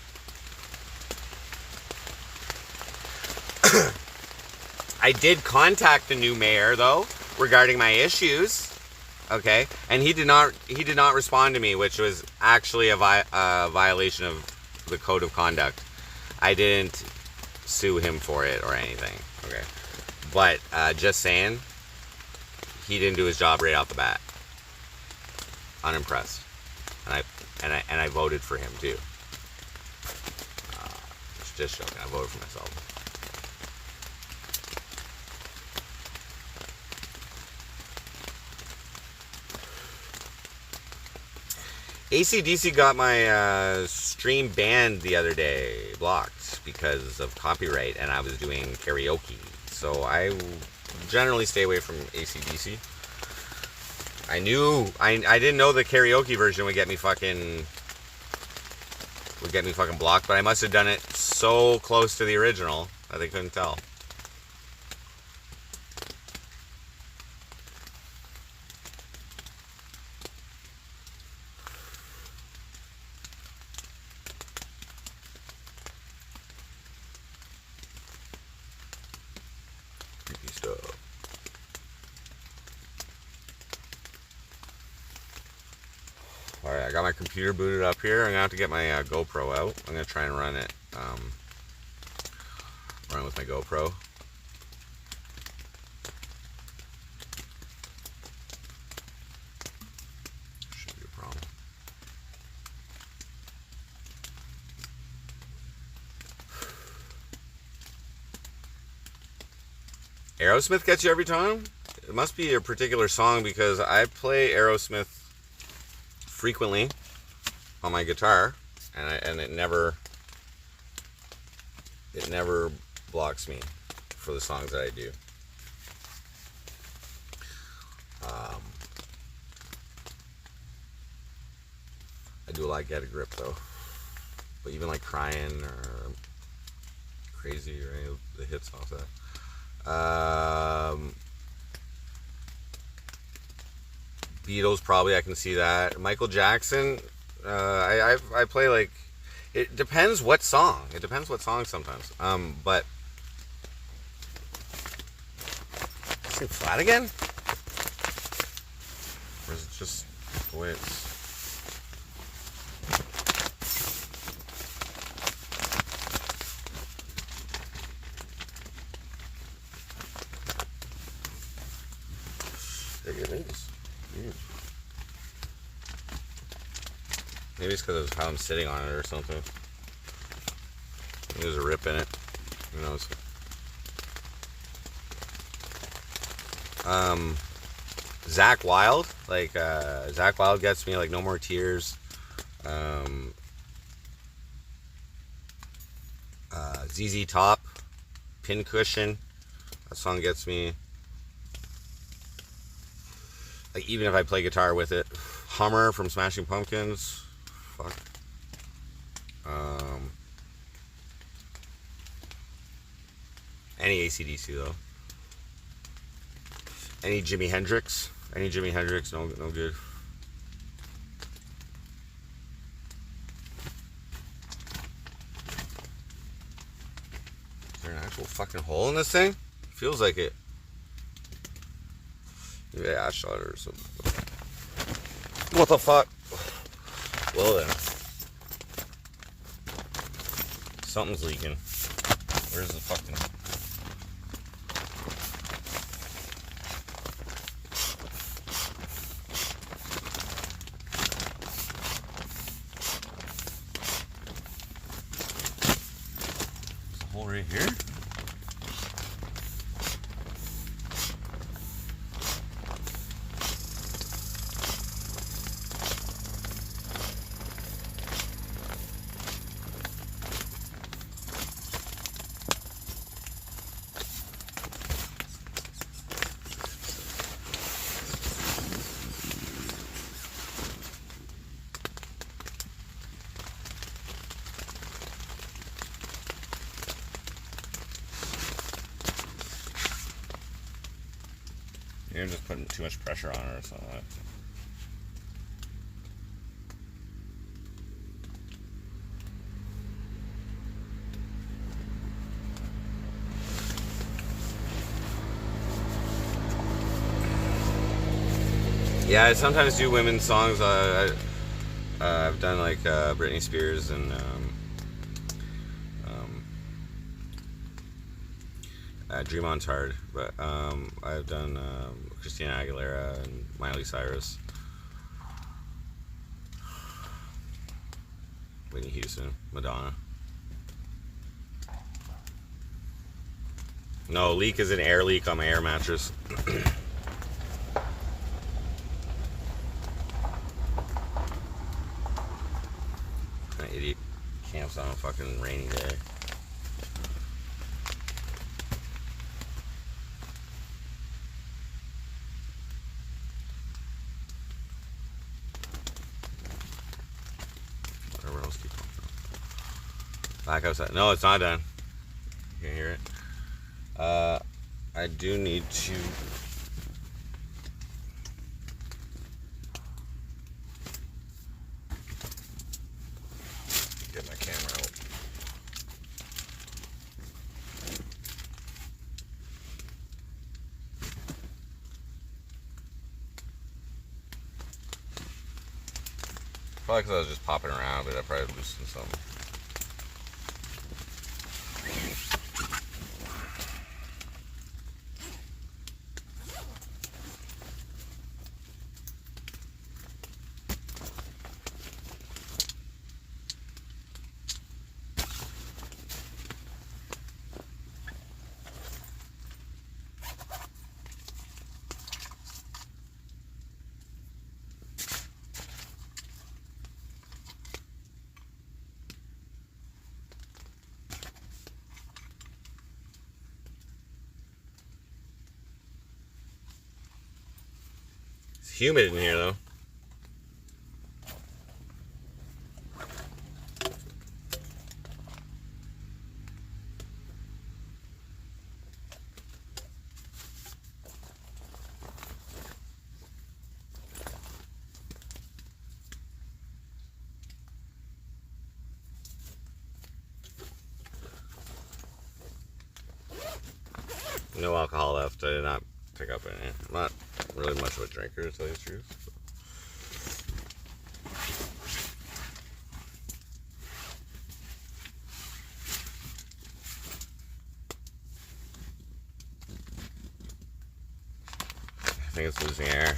I did contact the new mayor though regarding my issues. Okay, and he did not respond to me, which was actually a violation of the code of conduct. I didn't sue him for it or anything. Okay, but just saying, he didn't do his job right off the bat. Unimpressed, and I voted for him too. Just joking. I voted for myself. AC/DC got my stream banned the other day, blocked because of copyright, and I was doing karaoke. So I generally stay away from AC/DC. I didn't know the karaoke version would get me fucking blocked, but I must have done it so close to the original that they couldn't tell. Creepy stuff. Alright, I got my computer booted up here. I'm gonna have to get my GoPro out. I'm gonna try and run it. Run with my GoPro. Shouldn't be a problem. Aerosmith gets you every time? It must be a particular song because I play Aerosmith frequently on my guitar, and it never blocks me for the songs that I do. I do a lot of Get a Grip though, but even like Crying or Crazy or any of the hits off that. Beatles probably, I can see that. Michael Jackson, I play like, it depends what song. It depends what song sometimes. But is it flat again? Or is it just the way it's? It is. Maybe it's because of how I'm sitting on it or something. Maybe there's a rip in it. Who knows? Zach Wild, like Zach Wild gets me, like No More Tears. ZZ Top, Pincushion. That song gets me. Like, even if I play guitar with it. Hummer from Smashing Pumpkins. Fuck. Any AC/DC though. Any Jimi Hendrix. Any Jimi Hendrix, no good. Is there an actual fucking hole in this thing? Feels like it. Maybe I shot it or something. What the fuck? Well then. Something's leaking. Where's the fucking... There's a hole right here? You're just putting too much pressure on it or something. Yeah, I sometimes do women's songs. I've done like Britney Spears and Dream On's hard, but I've done Christina Aguilera and Miley Cyrus, Whitney Houston, Madonna. No, leak is an air leak on my air mattress. That idiot camps on a fucking rainy day. Whatever else keep going. Back outside. No, it's not done. You can hear it. I do need to get my camera out. Probably because I was just popping around, but I probably loosened something. It's humid in here though. No alcohol left. I did not pick up any. I'm not really much of a drinker, to tell you the truth. I think it's losing air.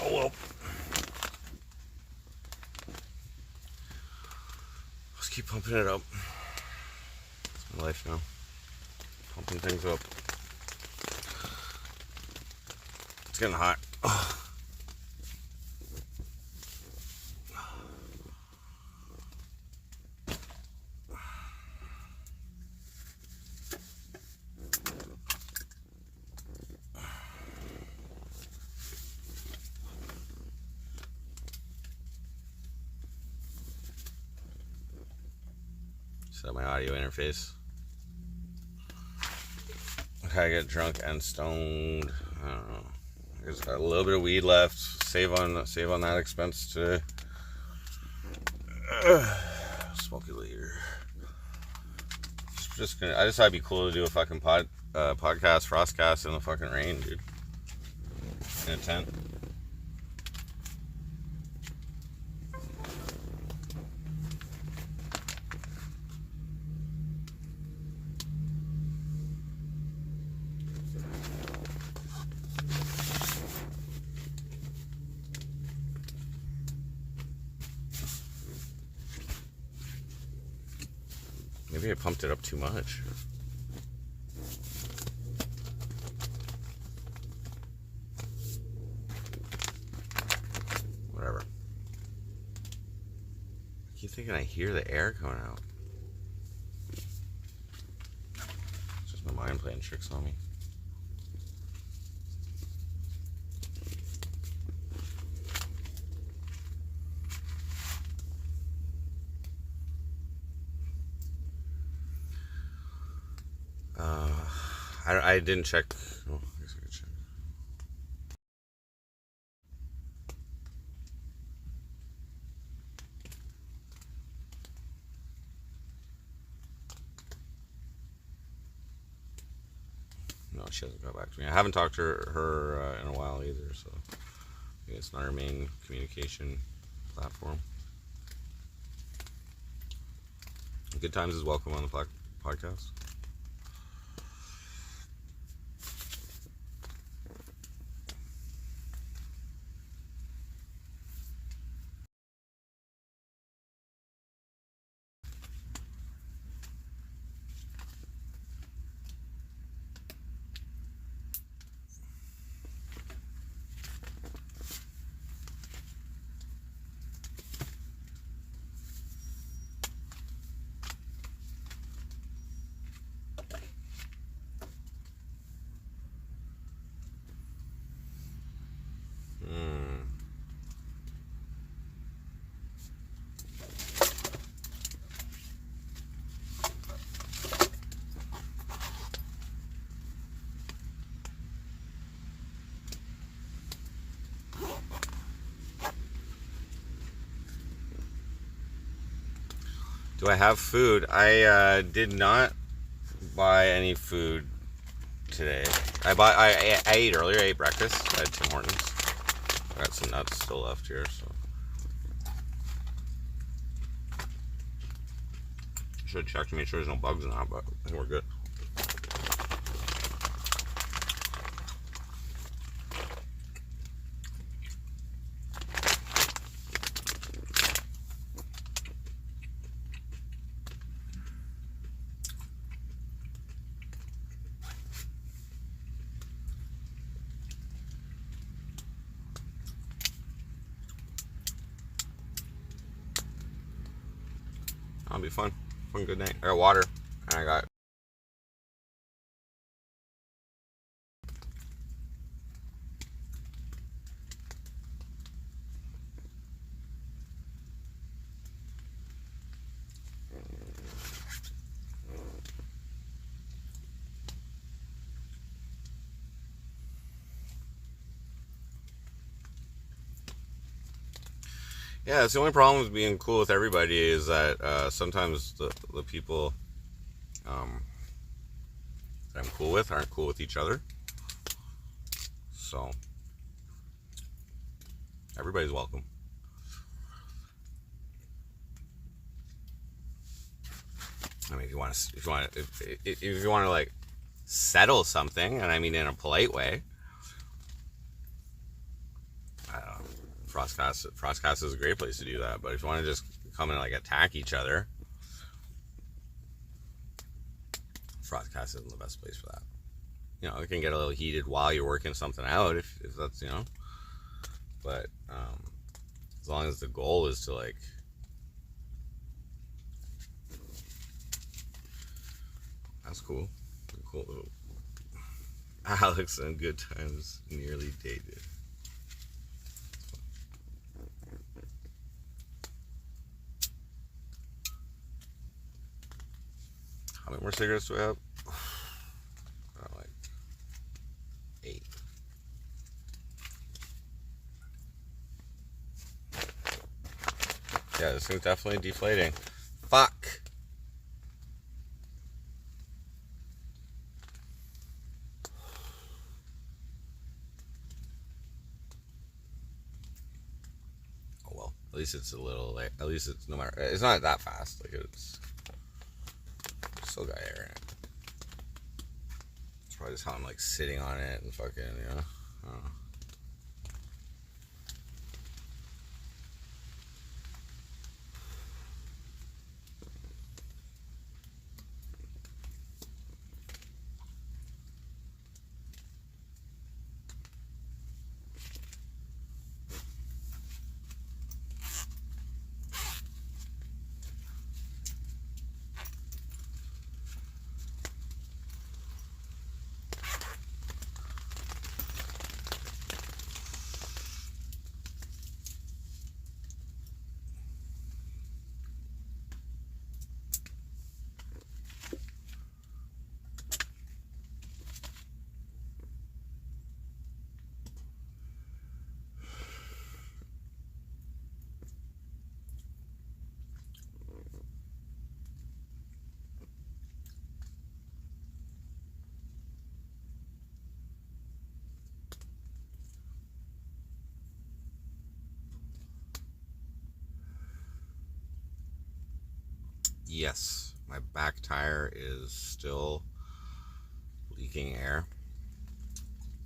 Oh well. keep pumping it up. It's my life now. Pumping things up. It's getting hot. Set my audio interface. I get drunk and stoned. I don't know. There's got a little bit of weed left. Save on that expense today. Smoke it later. I just thought it'd be cool to do a fucking podcast, Frostcast in the fucking rain, dude. In a tent. Maybe I pumped it up too much. Whatever. I keep thinking I hear the air coming out. It's just my mind playing tricks on me. I didn't check. Oh, I guess I could check. No, she hasn't got back to me. I haven't talked to her in a while either, so I think it's not her main communication platform. Good times is welcome on the podcast. Do I have food? I did not buy any food today. I ate earlier. I ate breakfast. I had Tim Hortons. I got some nuts still left here, so should check to make sure there's no bugs in that, but I think we're good. That'll be fun. Fun, good night. I got water, and I got yeah, it's the only problem with being cool with everybody is that sometimes the people that I'm cool with aren't cool with each other. So everybody's welcome. I mean, if you want to like settle something, and I mean in a polite way, I don't know. Frostcast is a great place to do that. But if you want to just come and like attack each other, Frostcast isn't the best place for that. You know, it can get a little heated while you're working something out, if that's, you know. But as long as the goal is to, like, that's cool. Cool. Alex and Good Times nearly dated. How many more cigarettes do I have? Like 8. Yeah, this thing's definitely deflating. Fuck. Oh well, at least it's a little. At least it's no matter. It's not that fast. Like it's still got air in it. It's probably just how I'm like sitting on it and fucking, you know. I don't know. Yes, my back tire is still leaking air.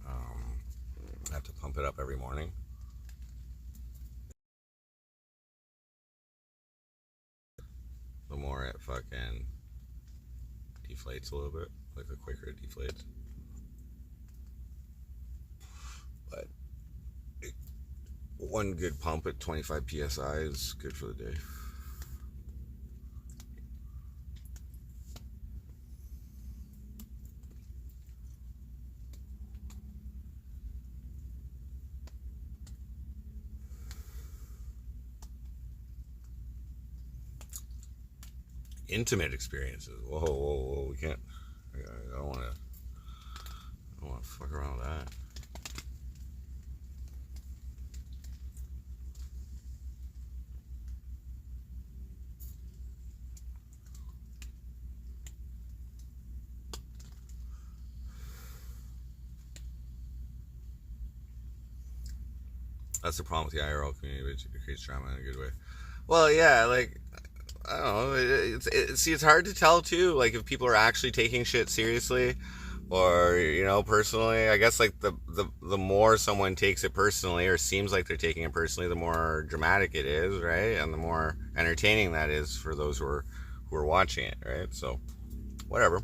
I have to pump it up every morning. The more it fucking deflates a little bit, like the quicker it deflates. But one good pump at 25 psi is good for the day. Intimate experiences. Whoa, we can't. I don't want to fuck around with that. That's the problem with the IRL community, which it creates drama in a good way. Well, yeah, like, I don't know. It's hard to tell too. Like if people are actually taking shit seriously, or you know, personally. I guess like the more someone takes it personally, or seems like they're taking it personally, the more dramatic it is, right? And the more entertaining that is for those who are watching it, right? So, whatever.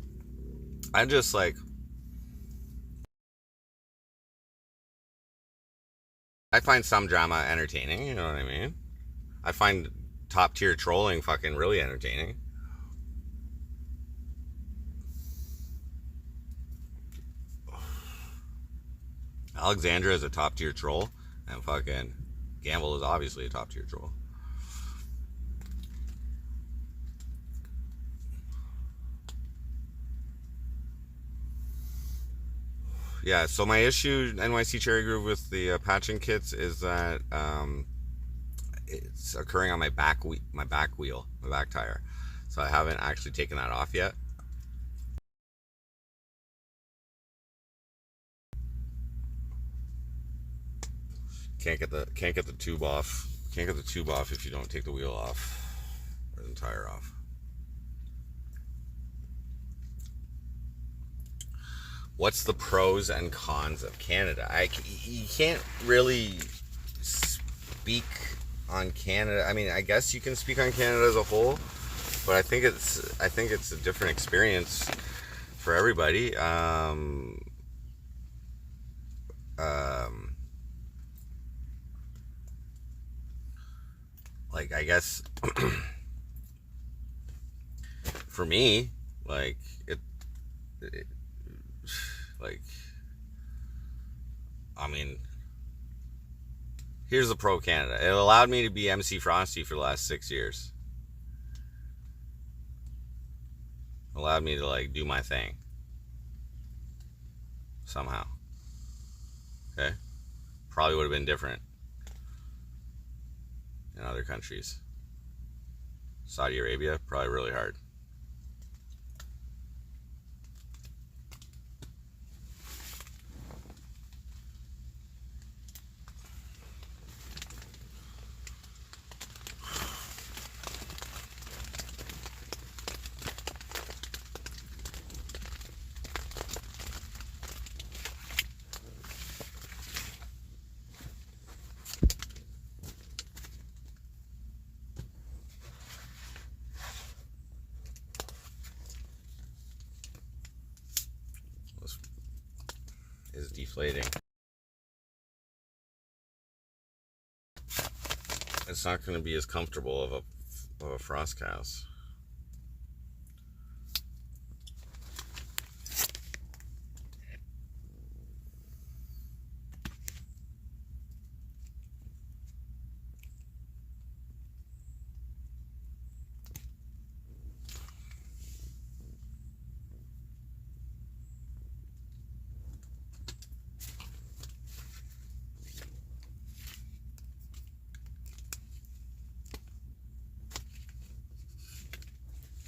I'm just like, I find some drama entertaining. You know what I mean? I find top tier trolling fucking really entertaining. Alexandra is a top tier troll, and fucking Gamble is obviously a top tier troll. Yeah, so my issue, NYC Cherry Groove, with the patching kits is that it's occurring on my back wheel, my back tire. So I haven't actually taken that off yet. Can't get the tube off. Can't get the tube off if you don't take the wheel off or the tire off. What's the pros and cons of Canada? You can't really speak on Canada. I mean, I guess you can speak on Canada as a whole, but I think it's a different experience for everybody. Like, I guess for me, like it like, I mean, here's the pro Canada. It allowed me to be MC Frosty for the last 6 years. It allowed me to like do my thing somehow. Okay, probably would have been different in other countries. Saudi Arabia, probably really hard. This is deflating. It's not going to be as comfortable of a frost cast.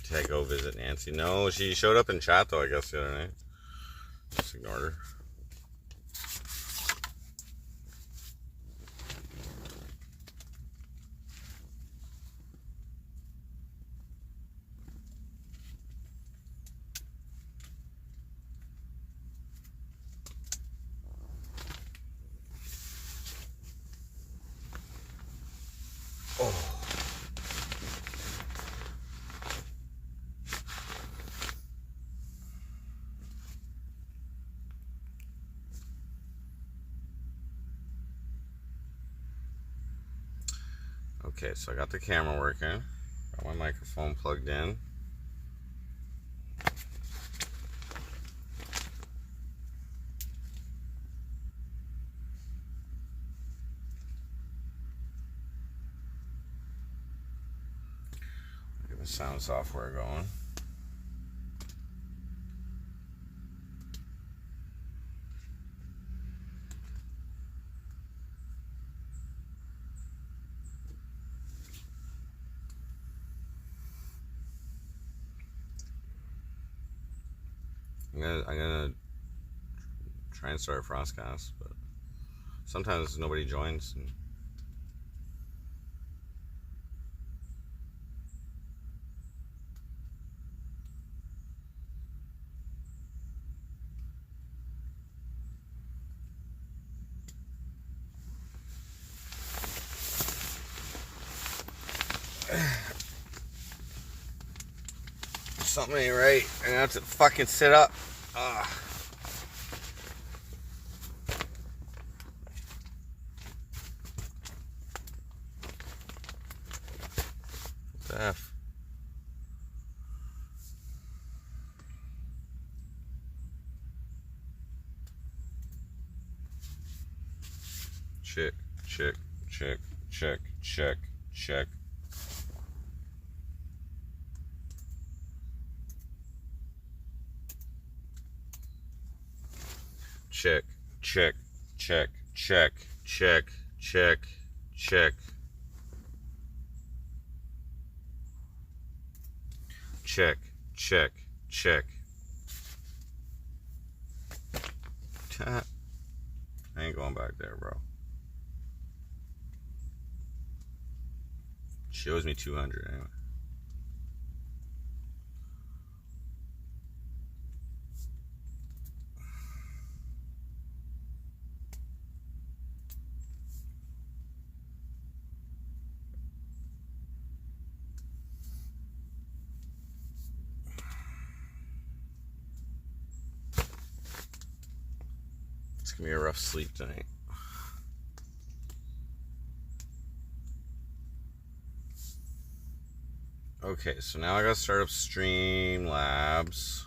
Did I go visit Nancy? No, she showed up in chat though, I guess, the other night. Just ignored her. Oh. Okay, so I got the camera working. Got my microphone plugged in. Get the sound software going. I'm gonna try and start a frostcast, but sometimes nobody joins. And something ain't right. I'm gonna have to fucking sit up. Ugh. What the F? Check, check, check, check, check, check. Check, check, check, check, check, check, check. Check, check, check. I ain't going back there, bro. She owes me 200 anyway. gonna be a rough sleep tonight. Okay, so now I gotta start up Streamlabs.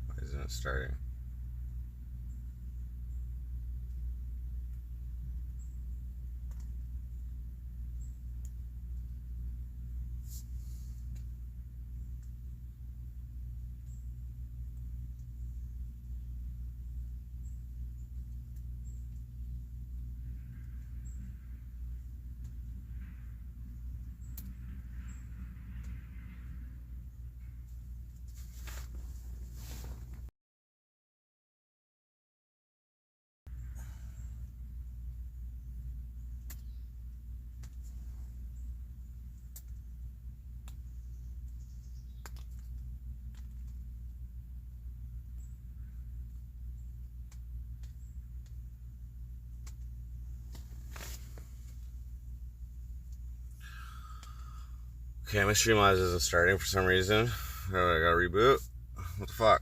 Why isn't it starting? Okay, my Streamlabs isn't starting for some reason. I gotta reboot. What the fuck?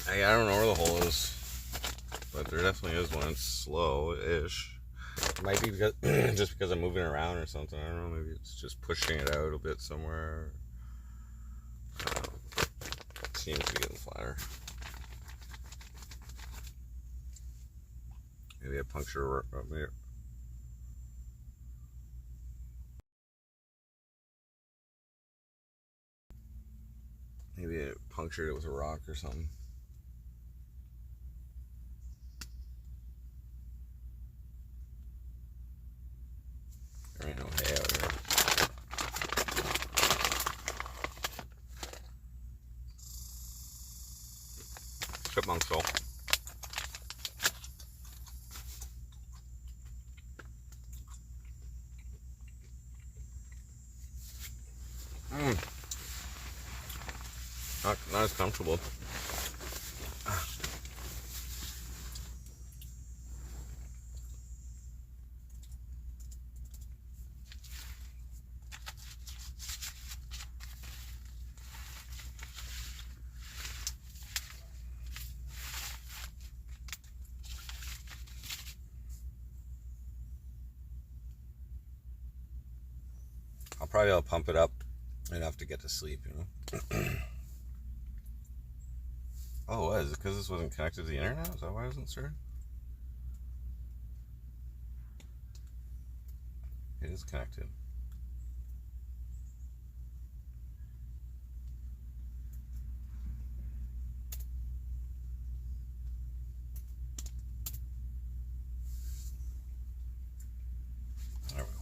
I don't know where the hole is, but there definitely is one. It's slow-ish. It might be because just because I'm moving around or something. I don't know. Maybe it's just pushing it out a bit somewhere. It seems to be getting flatter. Maybe I puncture up there. Maybe I punctured it with a rock or something. There ain't no hay out here. Chipmunk soul. Not as comfortable. I'll pump it up enough to get to sleep, you know. Oh, what? Is it because this wasn't connected to the internet? Is that why I wasn't starting? It is connected. There we go.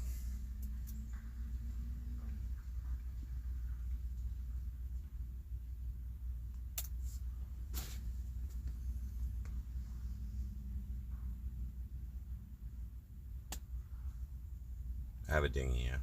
I have a dinghy, yeah.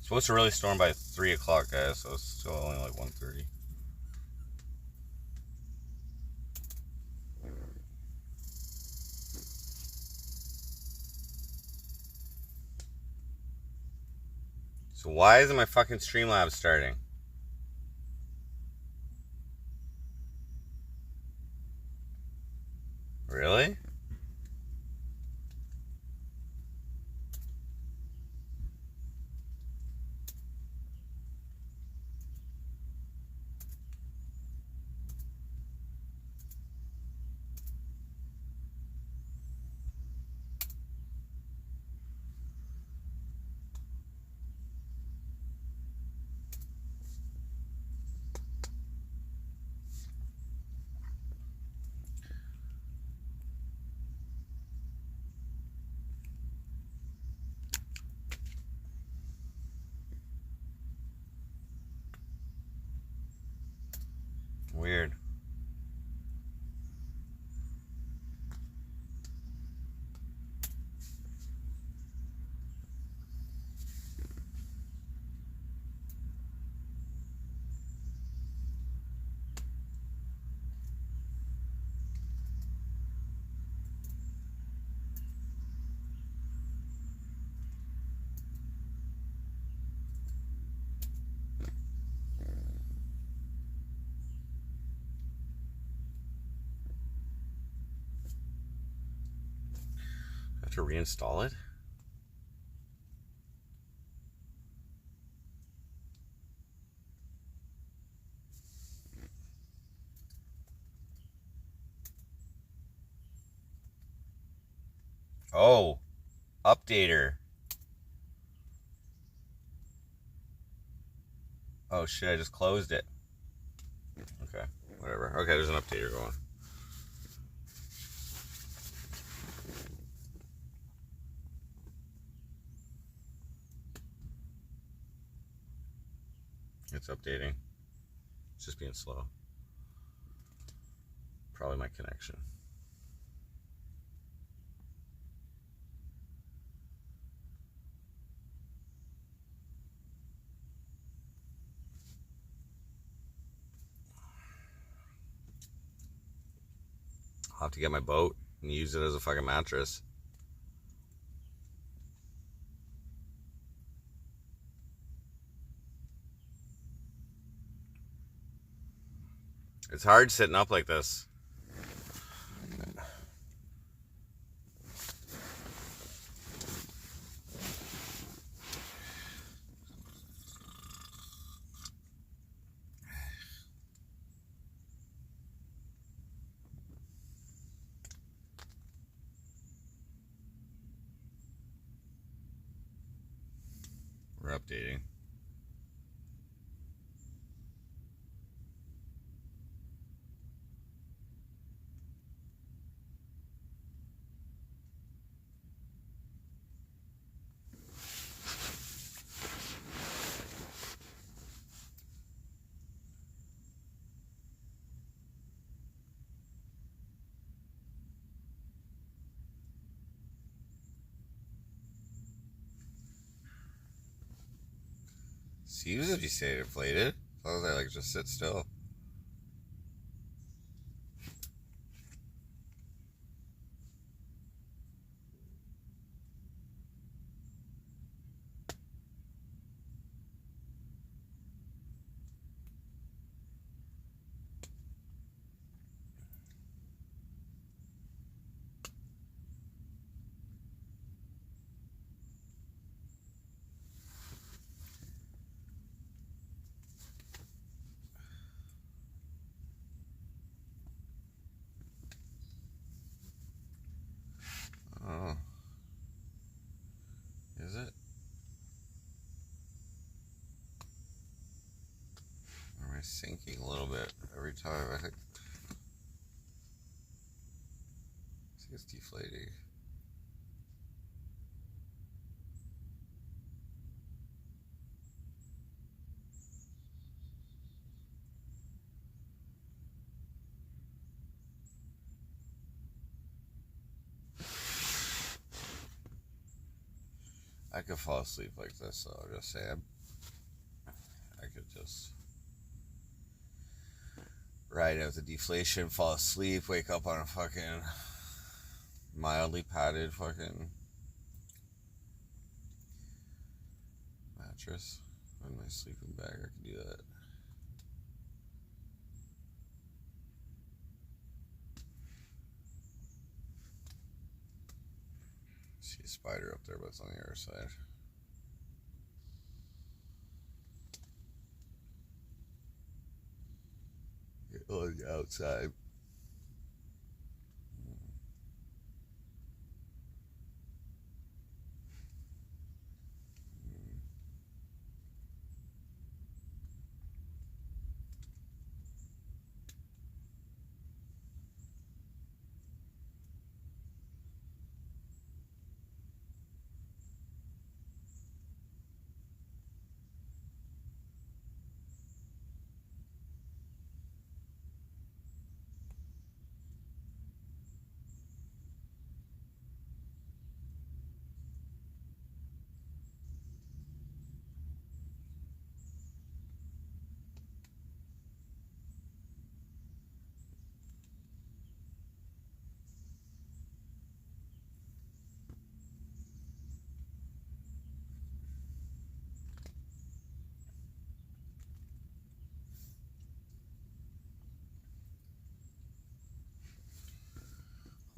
supposed to really storm by 3 o'clock, guys, so it's still only like 1:30. So why isn't my fucking Streamlabs starting? Really? Weird. I have to reinstall it? Oh, updater. Oh shit, I just closed it. Okay, whatever. Okay, there's an updater going. It's updating. It's just being slow. Probably my connection. I'll have to get my boat and use it as a fucking mattress. It's hard sitting up like this. We're updating. So usually you say deflated. As long as I like just sit still. Oh. Is it? Or am I sinking a little bit every time? I think it's deflating. I could fall asleep like this, so I'll just say I could just ride out the deflation, fall asleep, wake up on a fucking mildly padded fucking mattress on my sleeping bag. I could do that. See a spider up there, but it's on the other side. On the outside.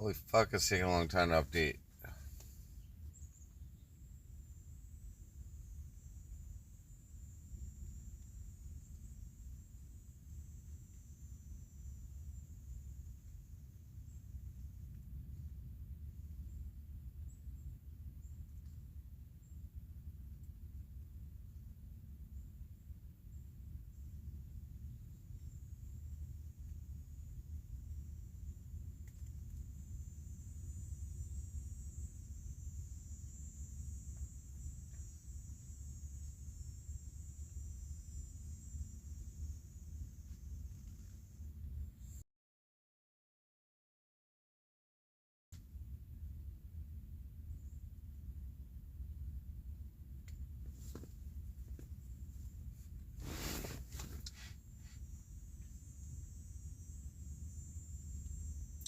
Holy fuck, it's taking a long time to update.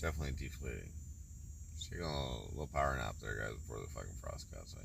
Definitely deflating. Just taking a little power nap there, guys, before the fucking frost got outside.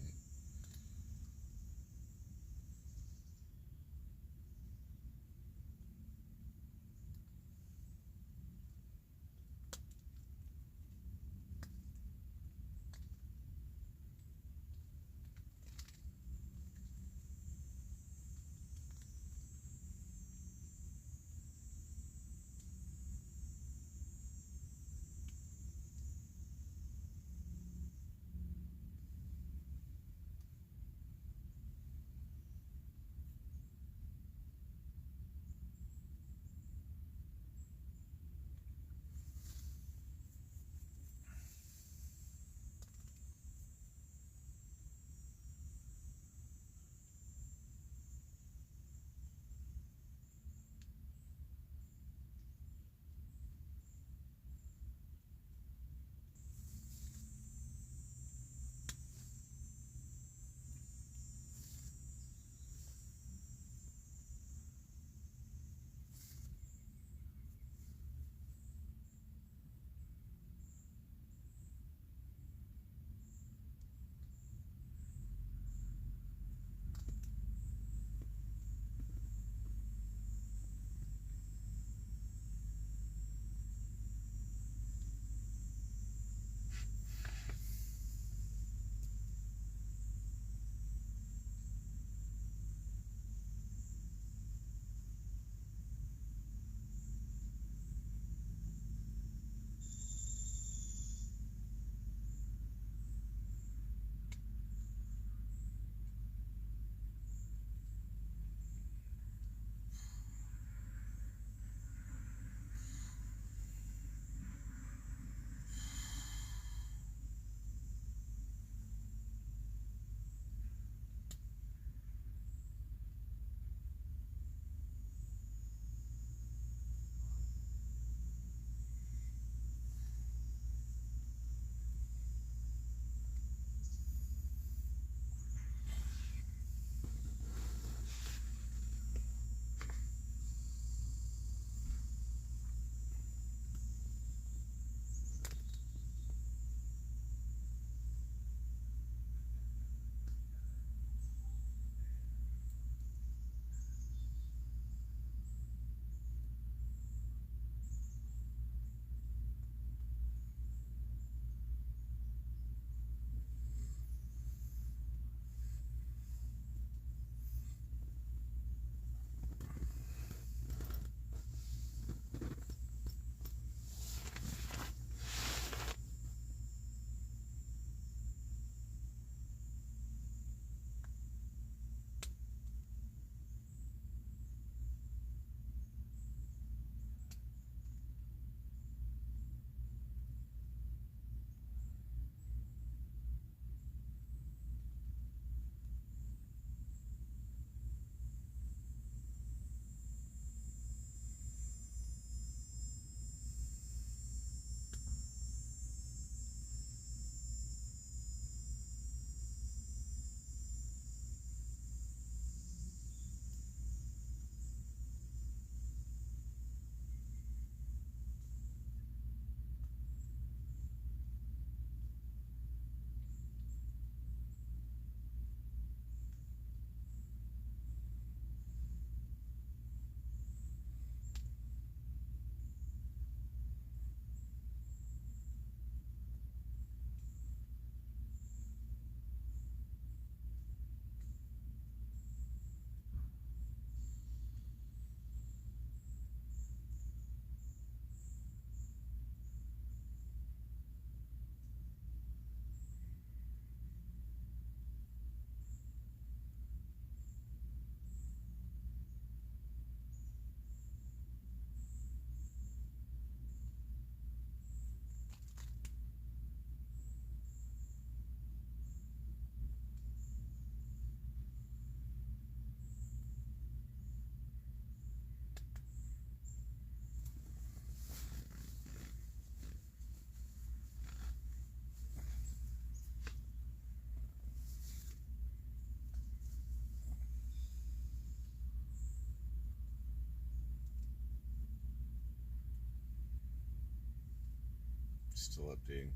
still updating.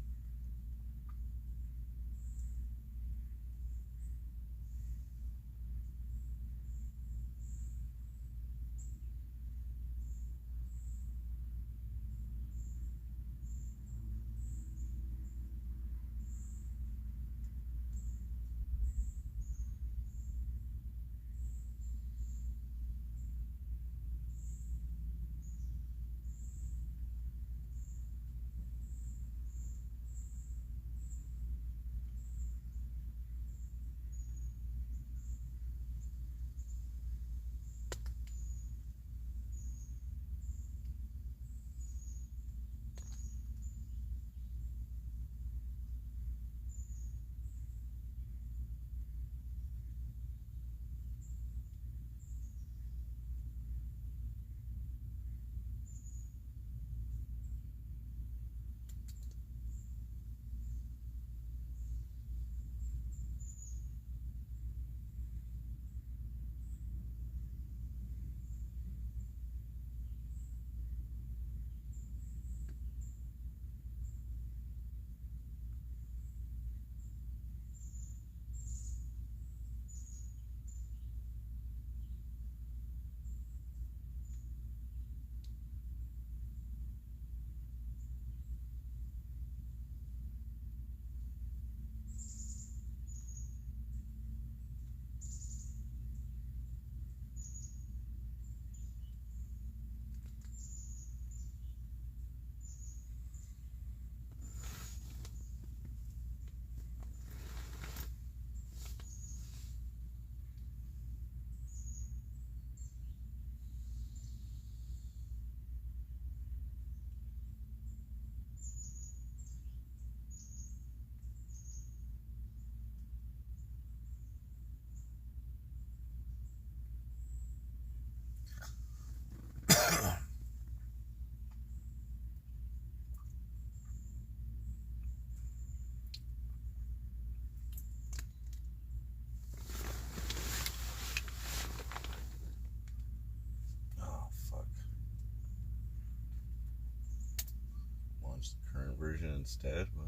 Current version instead. What?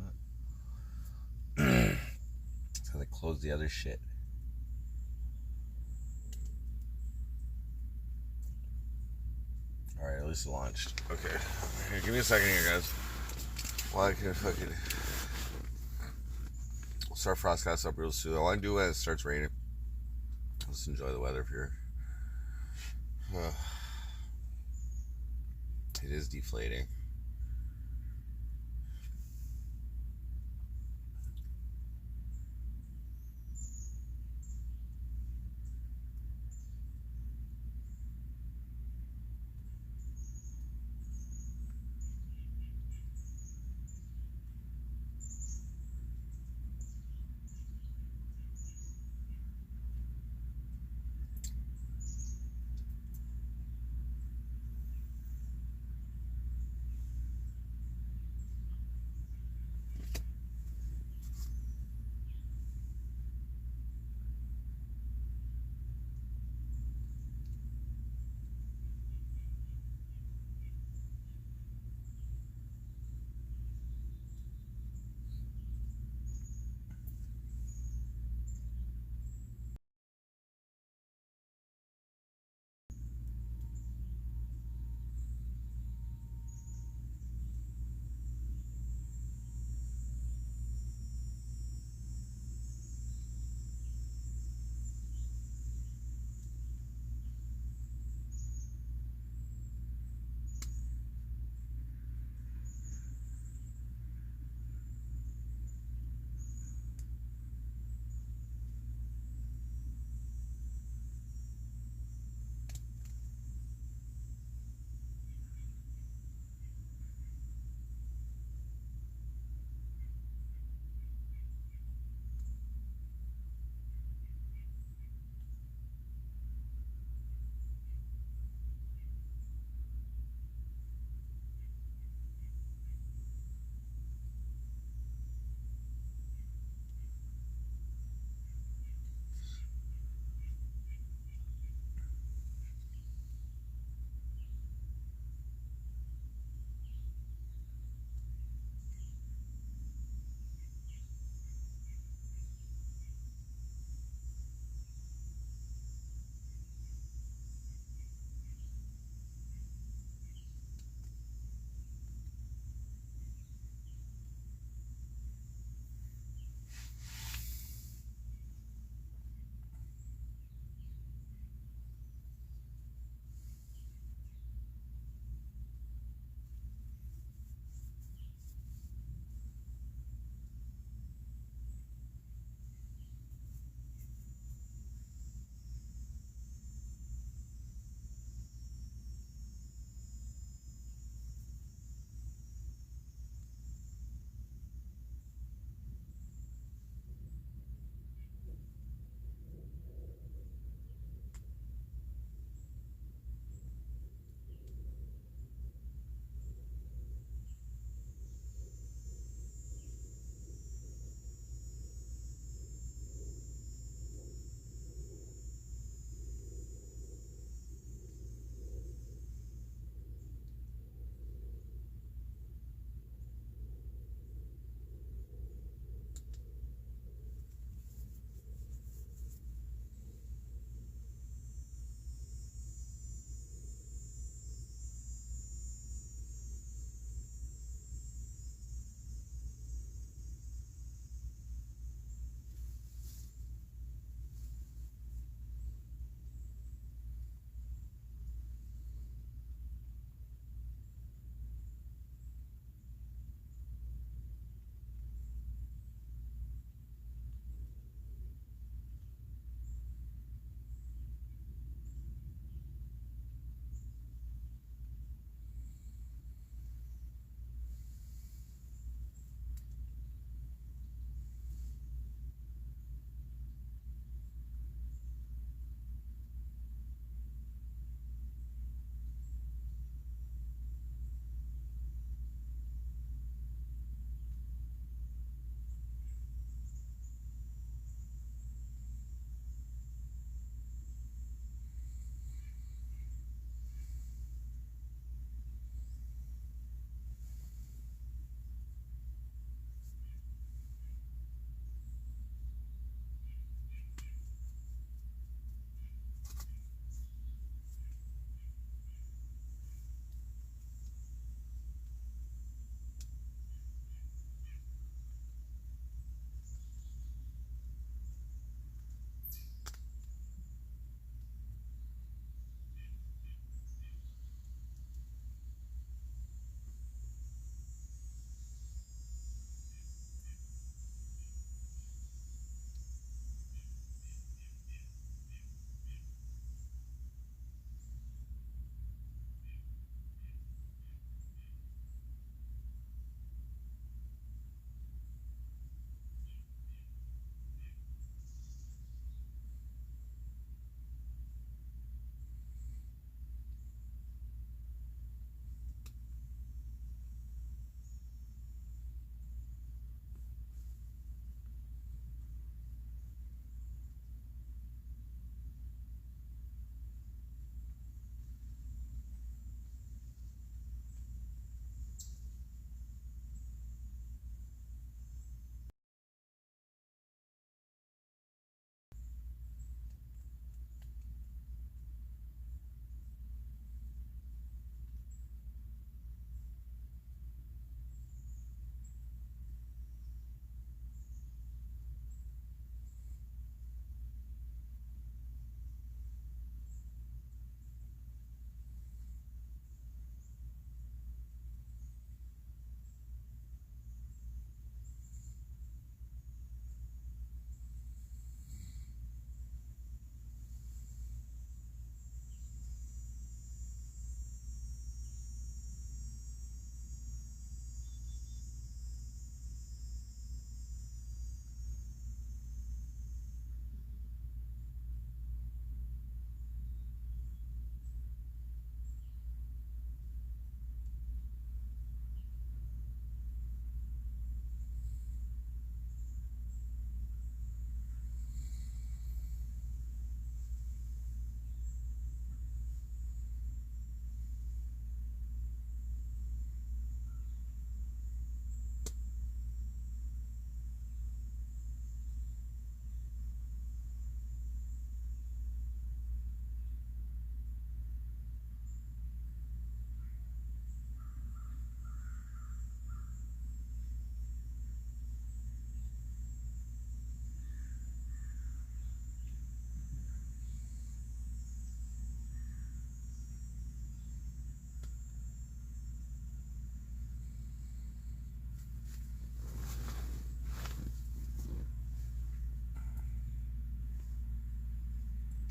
So they closed the other shit. Alright, at least it launched. Okay. Here, give me a second here, guys. While I can fucking start Frostcast up real soon. I want to do it when it starts raining. Let's enjoy the weather here. It is deflating.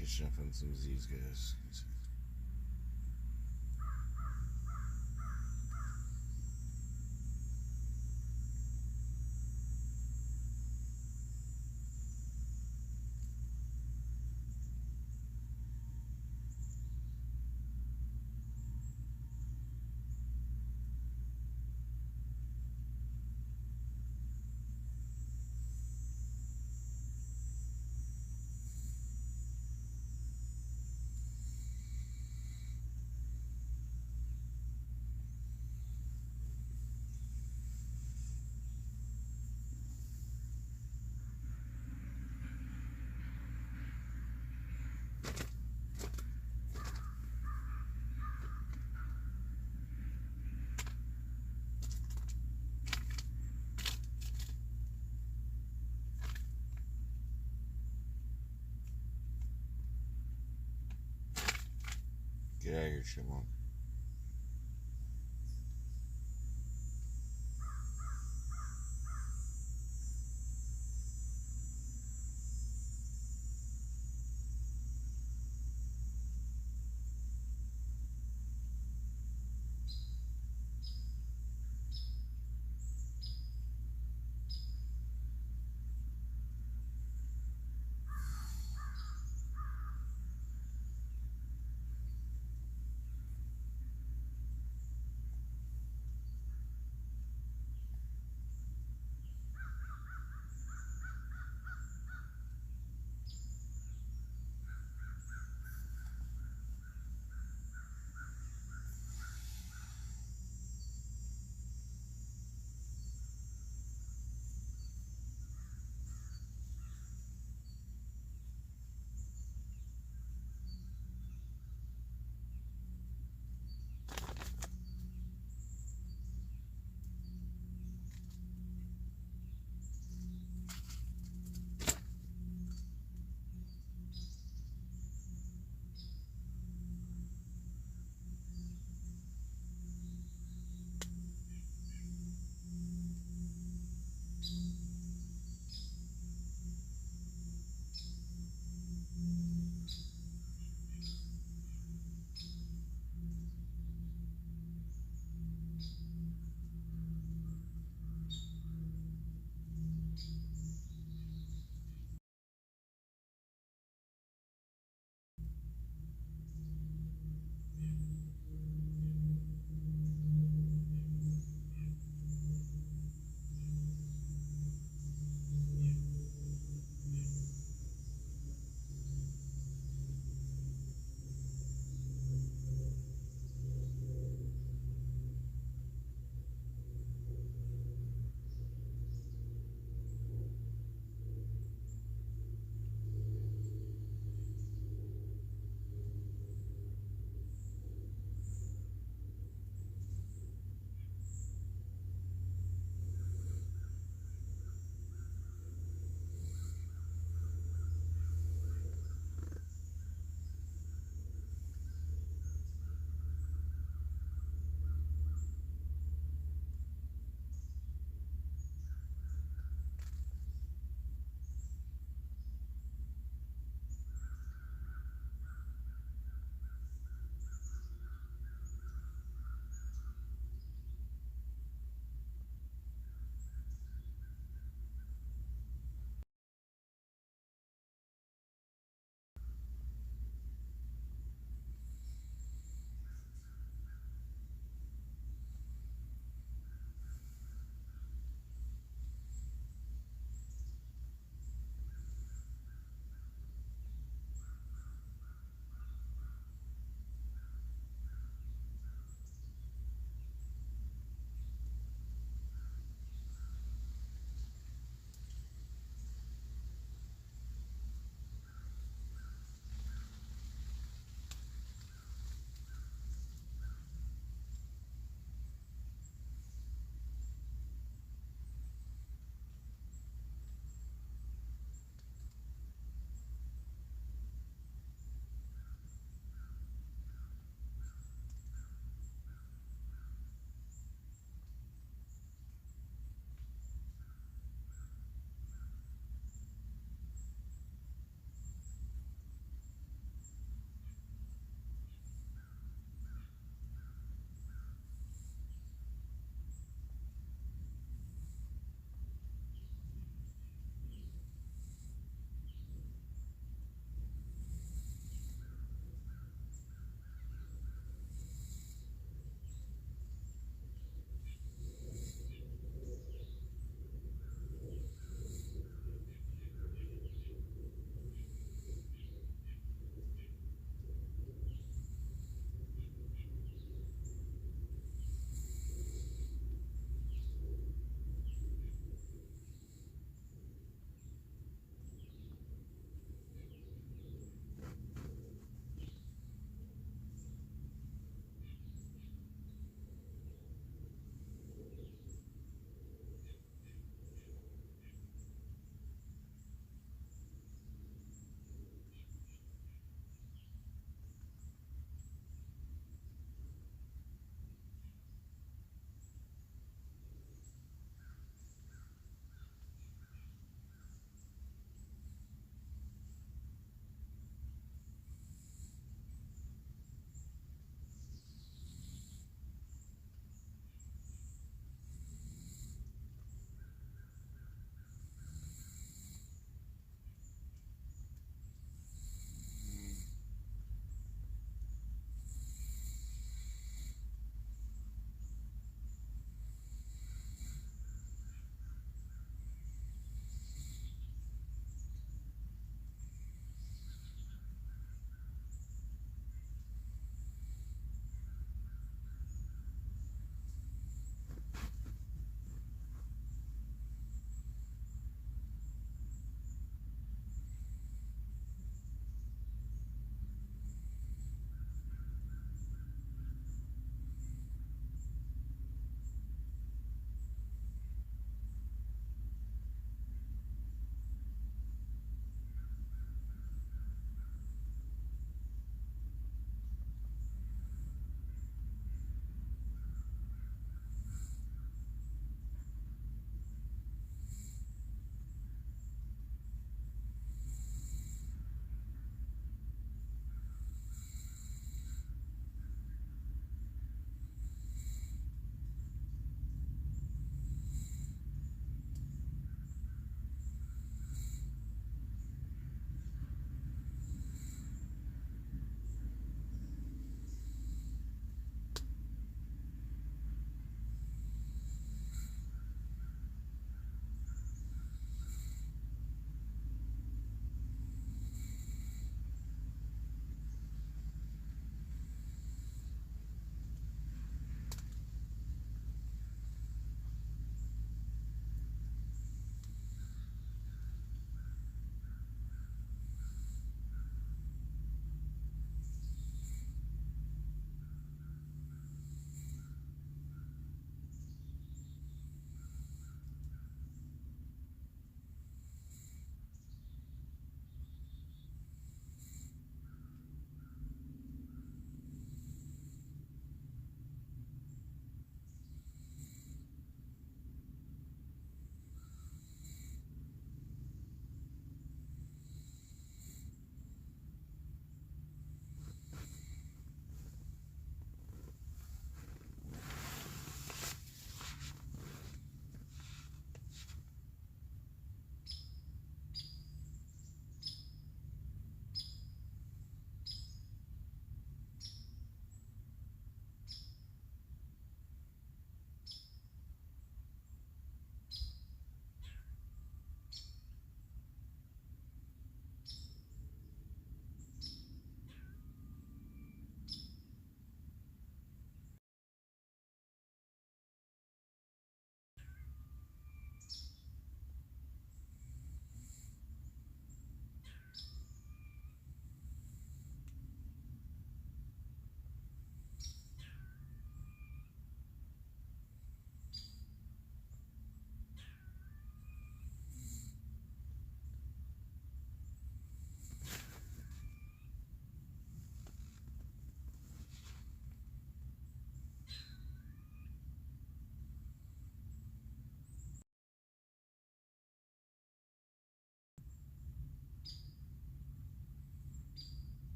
Catching up on some of these guys. Get out of here, chipmunk.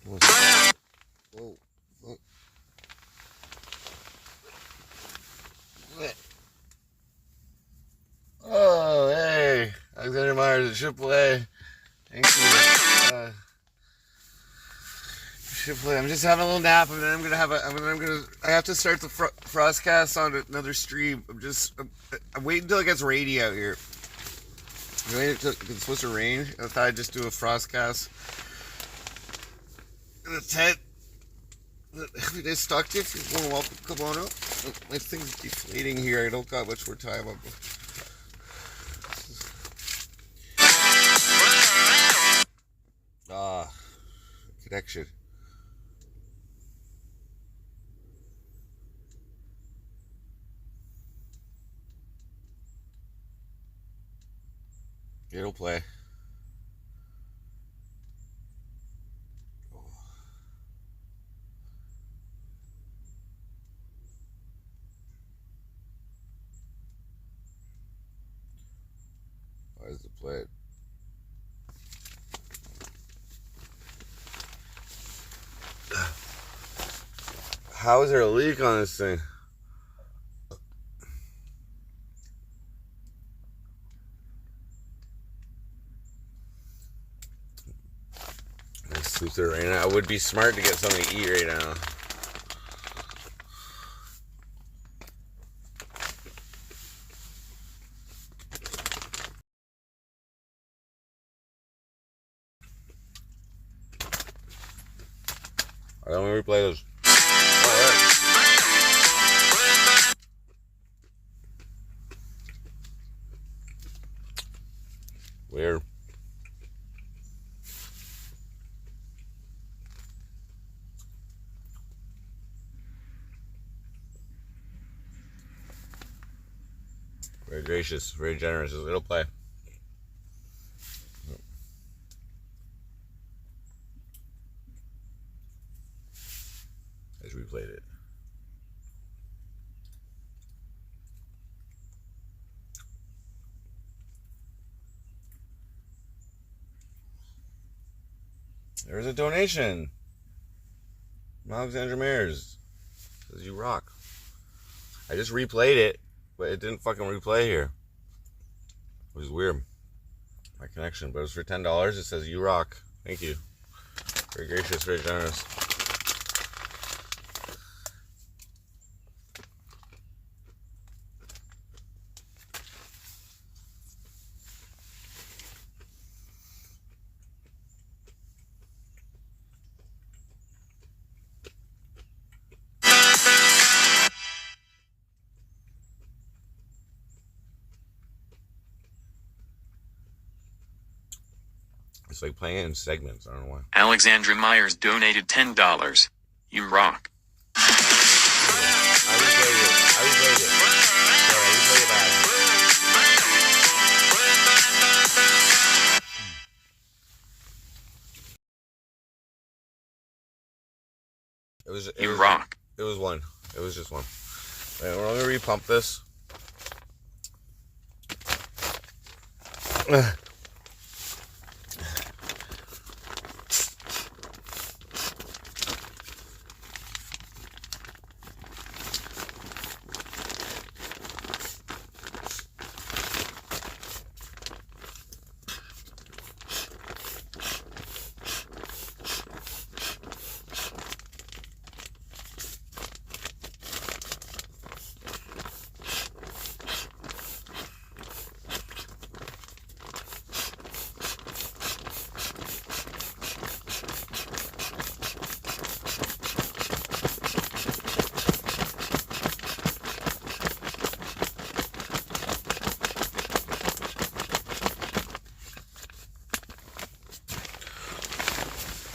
Whoa. Whoa. Oh, hey, Alexander Myers at AAA. Thank you. AAA. I'm just having a little nap, and then I'm gonna have I have to start the Frostcast on another stream. I'm waiting until it gets rainy out here. I'm waiting until it's supposed to rain. I thought I'd just do a Frostcast in a tent. If you stuck if you want to welcome, come on up. My thing's deflating here. I don't got much more time. Connection. It'll play. Why does it play it? How is there a leak on this thing? I sleep there right now. I would be smart to get something to eat right now. I don't want to replay those. Weird. Very gracious, very generous. It'll play. I just replayed it. There's a donation. Alexander Mears says you rock. I just replayed it, but it didn't fucking replay here. It was weird. My connection, but it was for $10. It says you rock. Thank you. Very gracious, very generous. It's like playing in segments. I don't know why. Alexandra Myers donated $10. You rock. I replayed it. Sorry, I replayed it back. You rock. It was one. It was just one. Right, we're gonna repump this.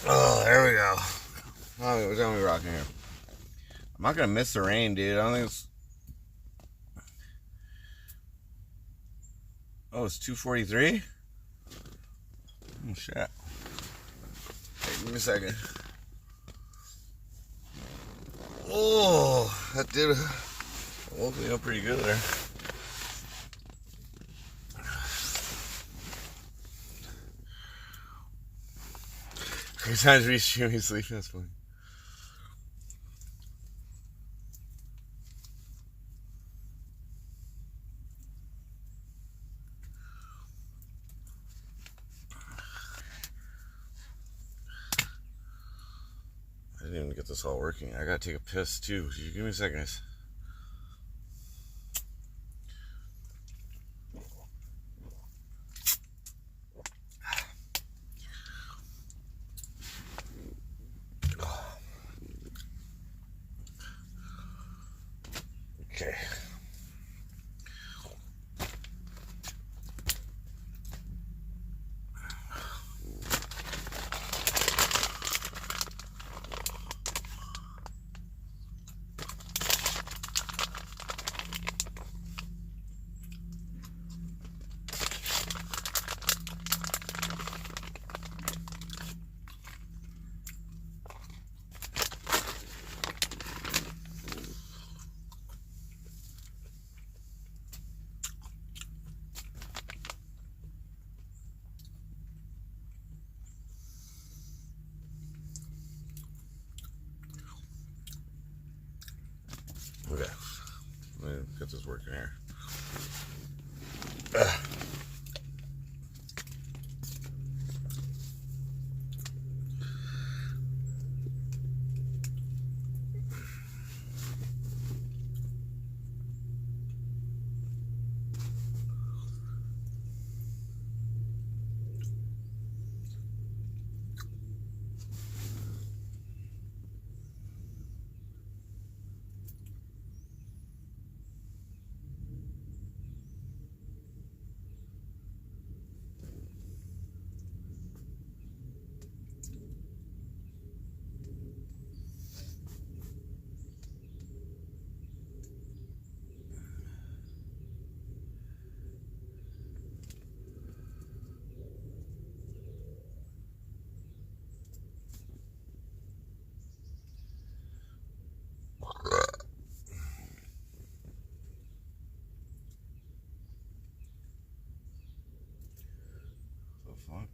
Oh, there we go. Oh, we're gonna be rocking here. I'm not gonna miss the rain, dude. I don't think it's. Oh, it's 2:43. Oh shit. Hey, give me a second. Oh, that did woke me up pretty good there. Sometimes restreaming sleep. That's funny. I didn't even get this all working. I gotta take a piss too. You give me a second, guys. Okay. Okay. Let me get this working here. The fuck?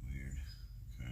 Weird. Okay.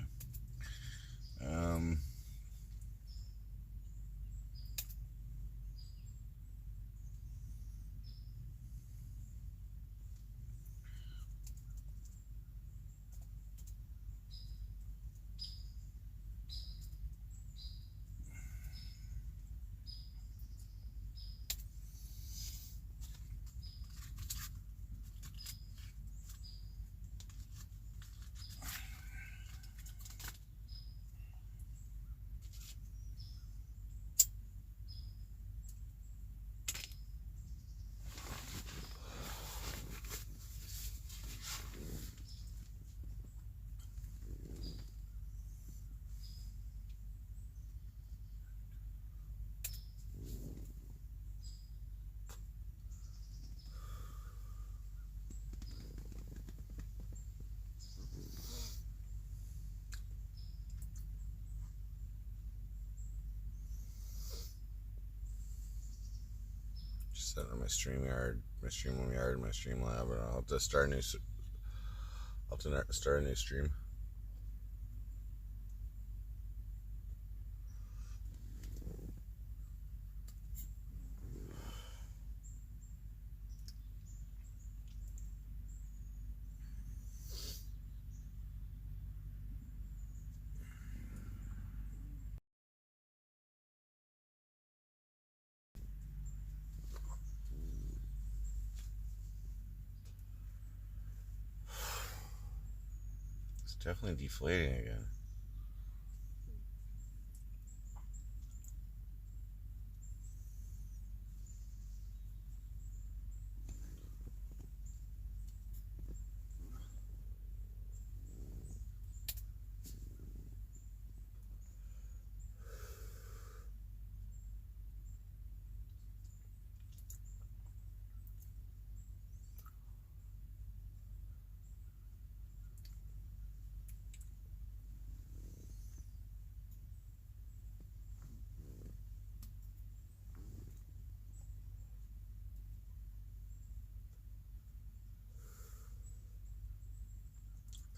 Just setting up my StreamYard, my StreamYard, my Streamlab, and I'll have to start a new. I'll have to start a new stream. It's definitely deflating again.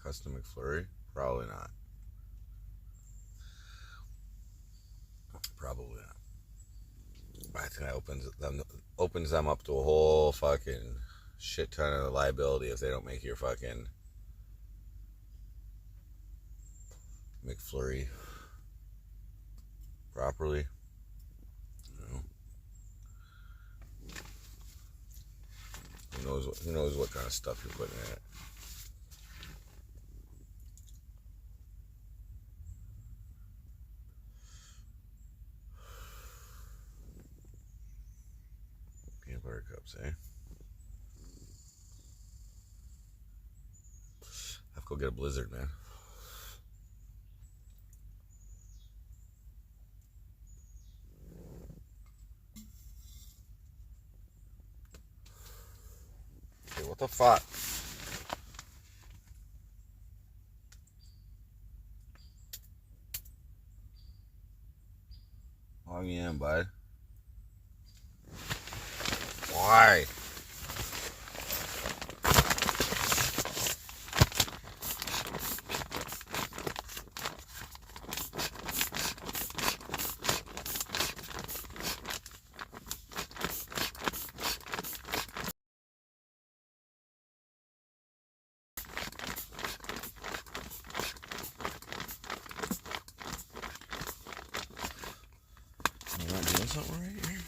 Custom McFlurry? Probably not. Probably not. But I think that opens them up to a whole fucking shit ton of liability if they don't make your fucking McFlurry properly. You know? Who knows what kind of stuff you're putting in it. Peanut butter cups, eh? I have to go get a Blizzard, man. Okay, what the fuck? Log me in, bud. Why? Am I not doing something right here?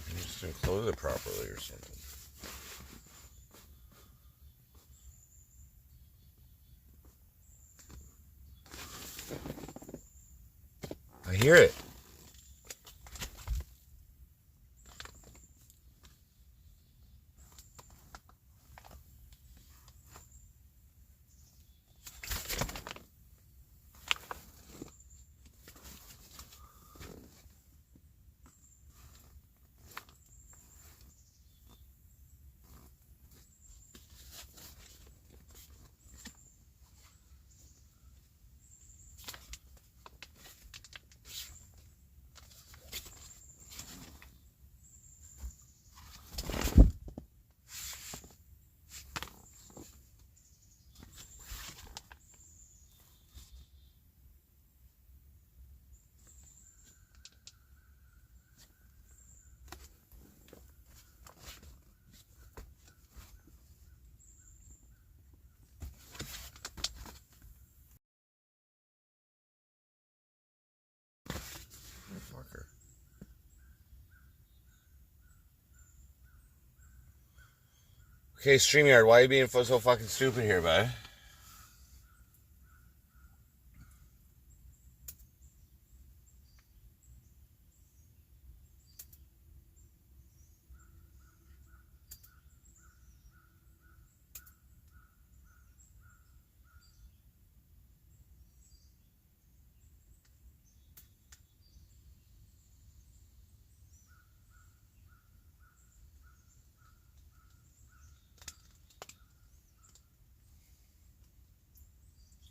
I just didn't close it properly or something. I hear it. Fucker. Okay, StreamYard, why are you being so fucking stupid here, bud?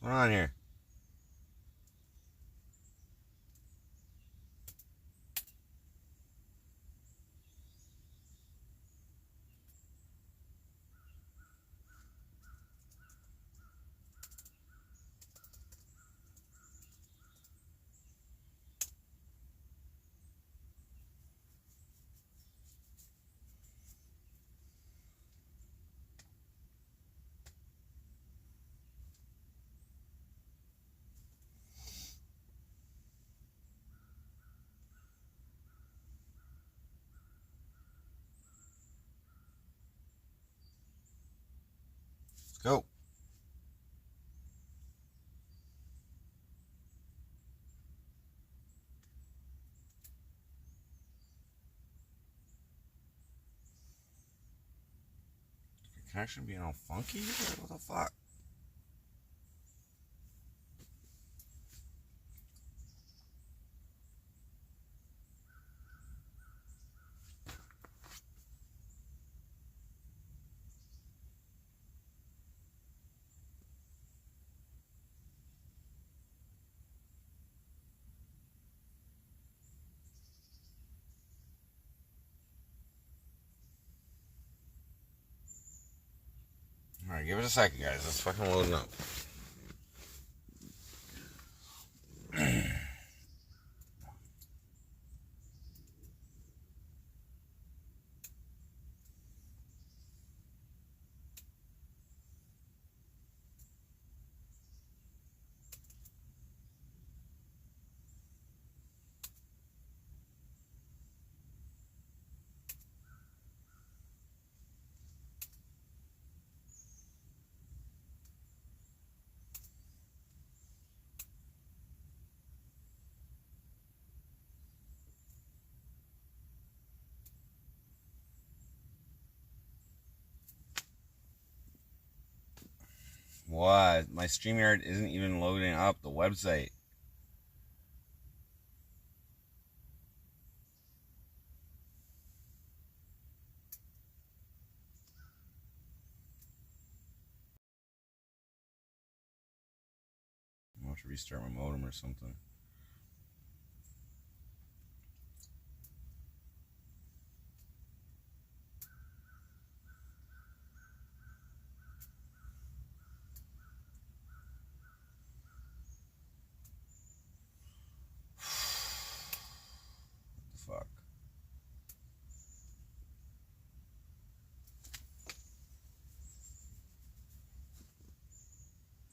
What's going on here? Let's go. Connection being all funky? What the fuck? Alright, give it a second, guys. It's fucking loading up. What? My StreamYard isn't even loading up the website. I'll have to restart my modem or something. What the fuck?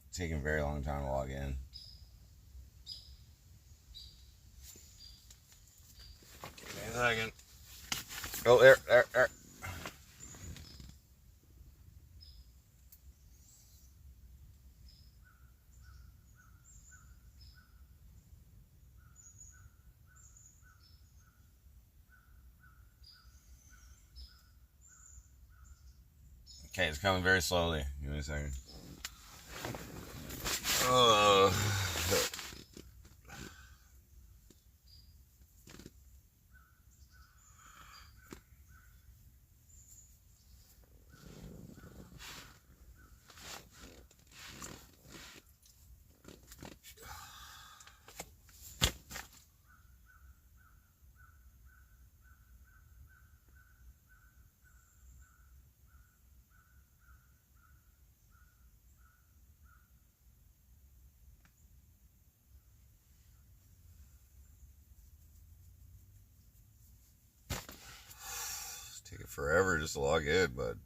It's taking a very long time to log in. Give me a second. Oh, there. Okay, it's coming very slowly. Give me a second. It's taking forever just to log in, but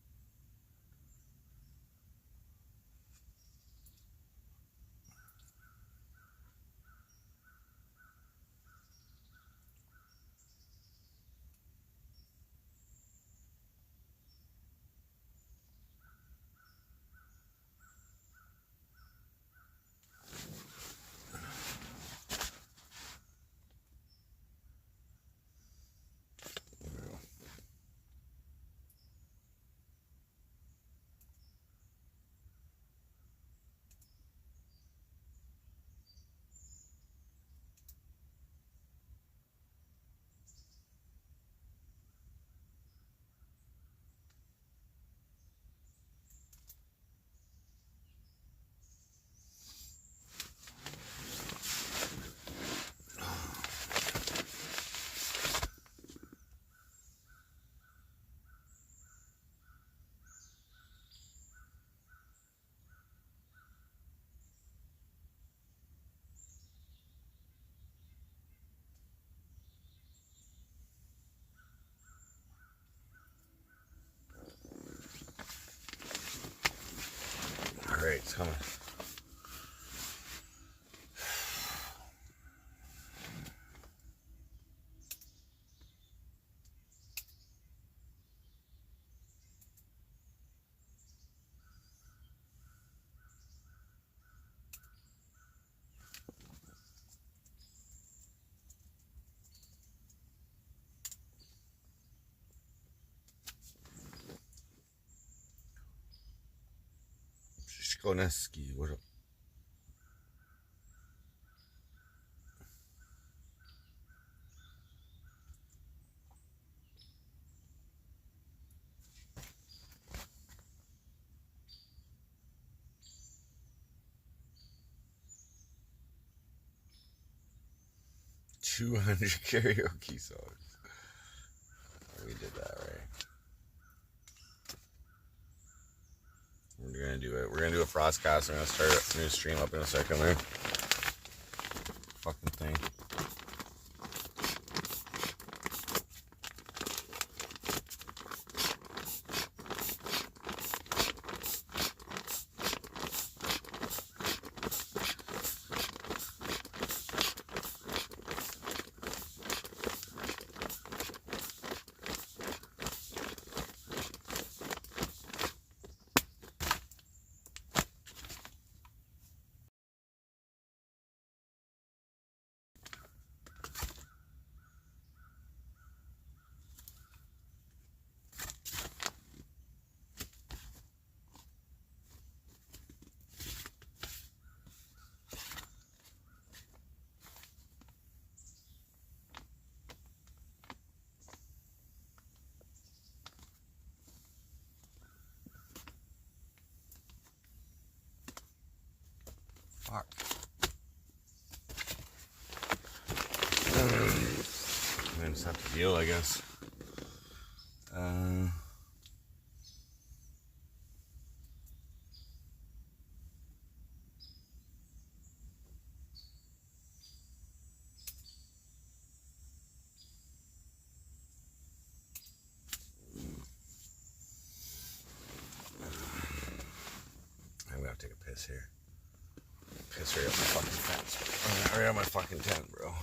great, it's coming. Shkoneski, what up? $200 karaoke songs. We did that right. We're gonna do it. We're gonna do a frost cast. I'm gonna start a new stream up in a second there. Fucking thing. Fuck. I just have to deal, I guess. I'm gonna have to take a piss here. Piss right out my fucking tent. Right out my fucking tent, bro.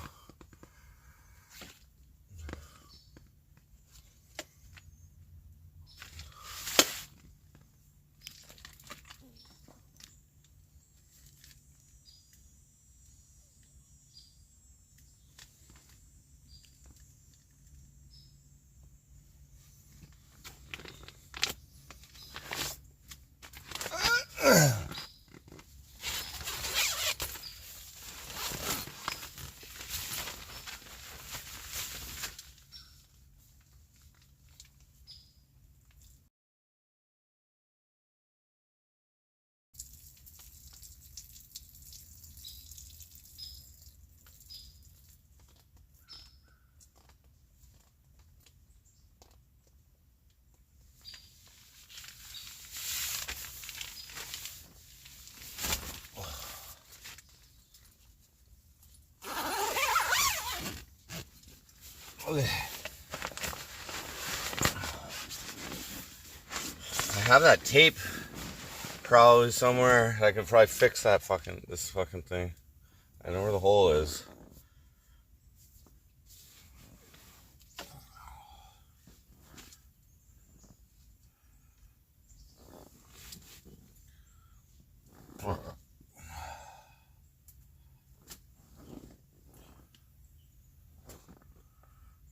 I have that tape probably somewhere. I could probably fix that this fucking thing. I know where the hole is.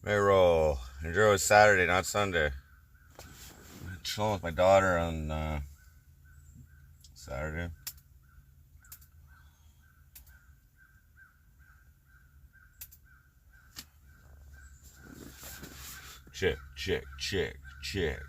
Mayroll. Enjoy Saturday, not Sunday. I'm chilling with my daughter on Saturday. Check, check, check, check.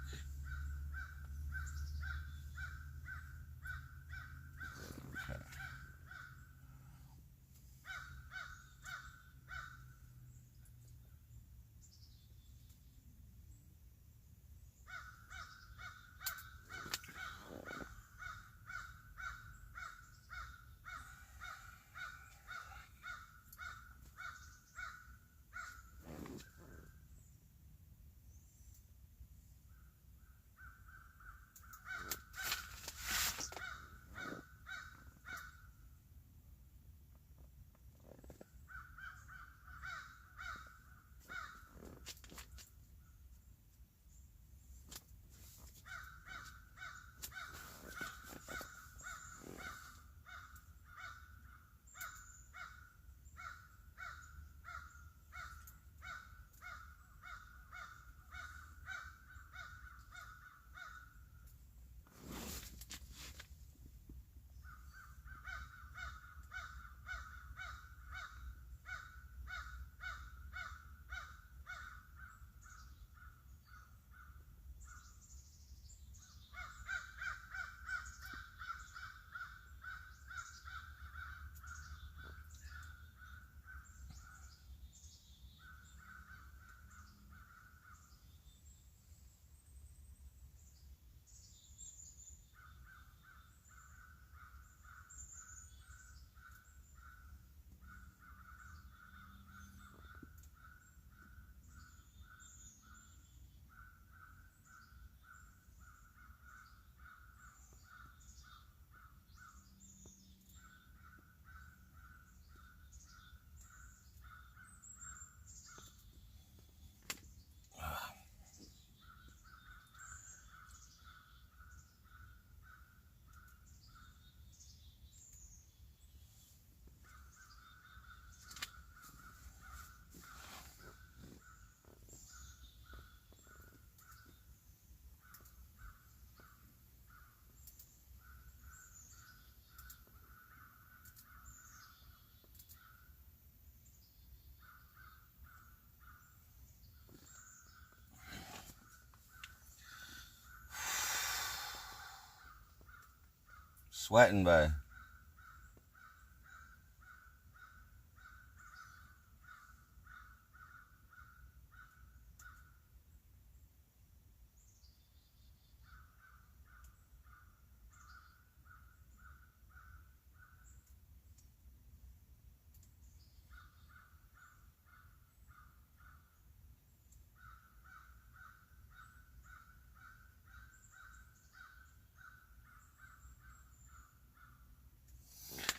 sweating, but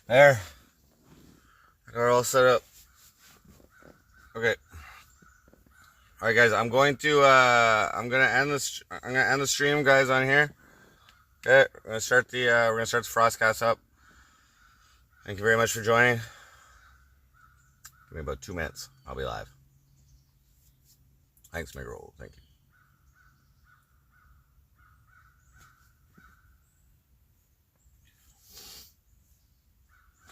there. We're all set up. Okay. All right, guys. I'm gonna end the stream, guys, on here. Okay. We're gonna start the Frostcast up. Thank you very much for joining. Give me about 2 minutes. I'll be live. Thanks, Miguel. Thank you.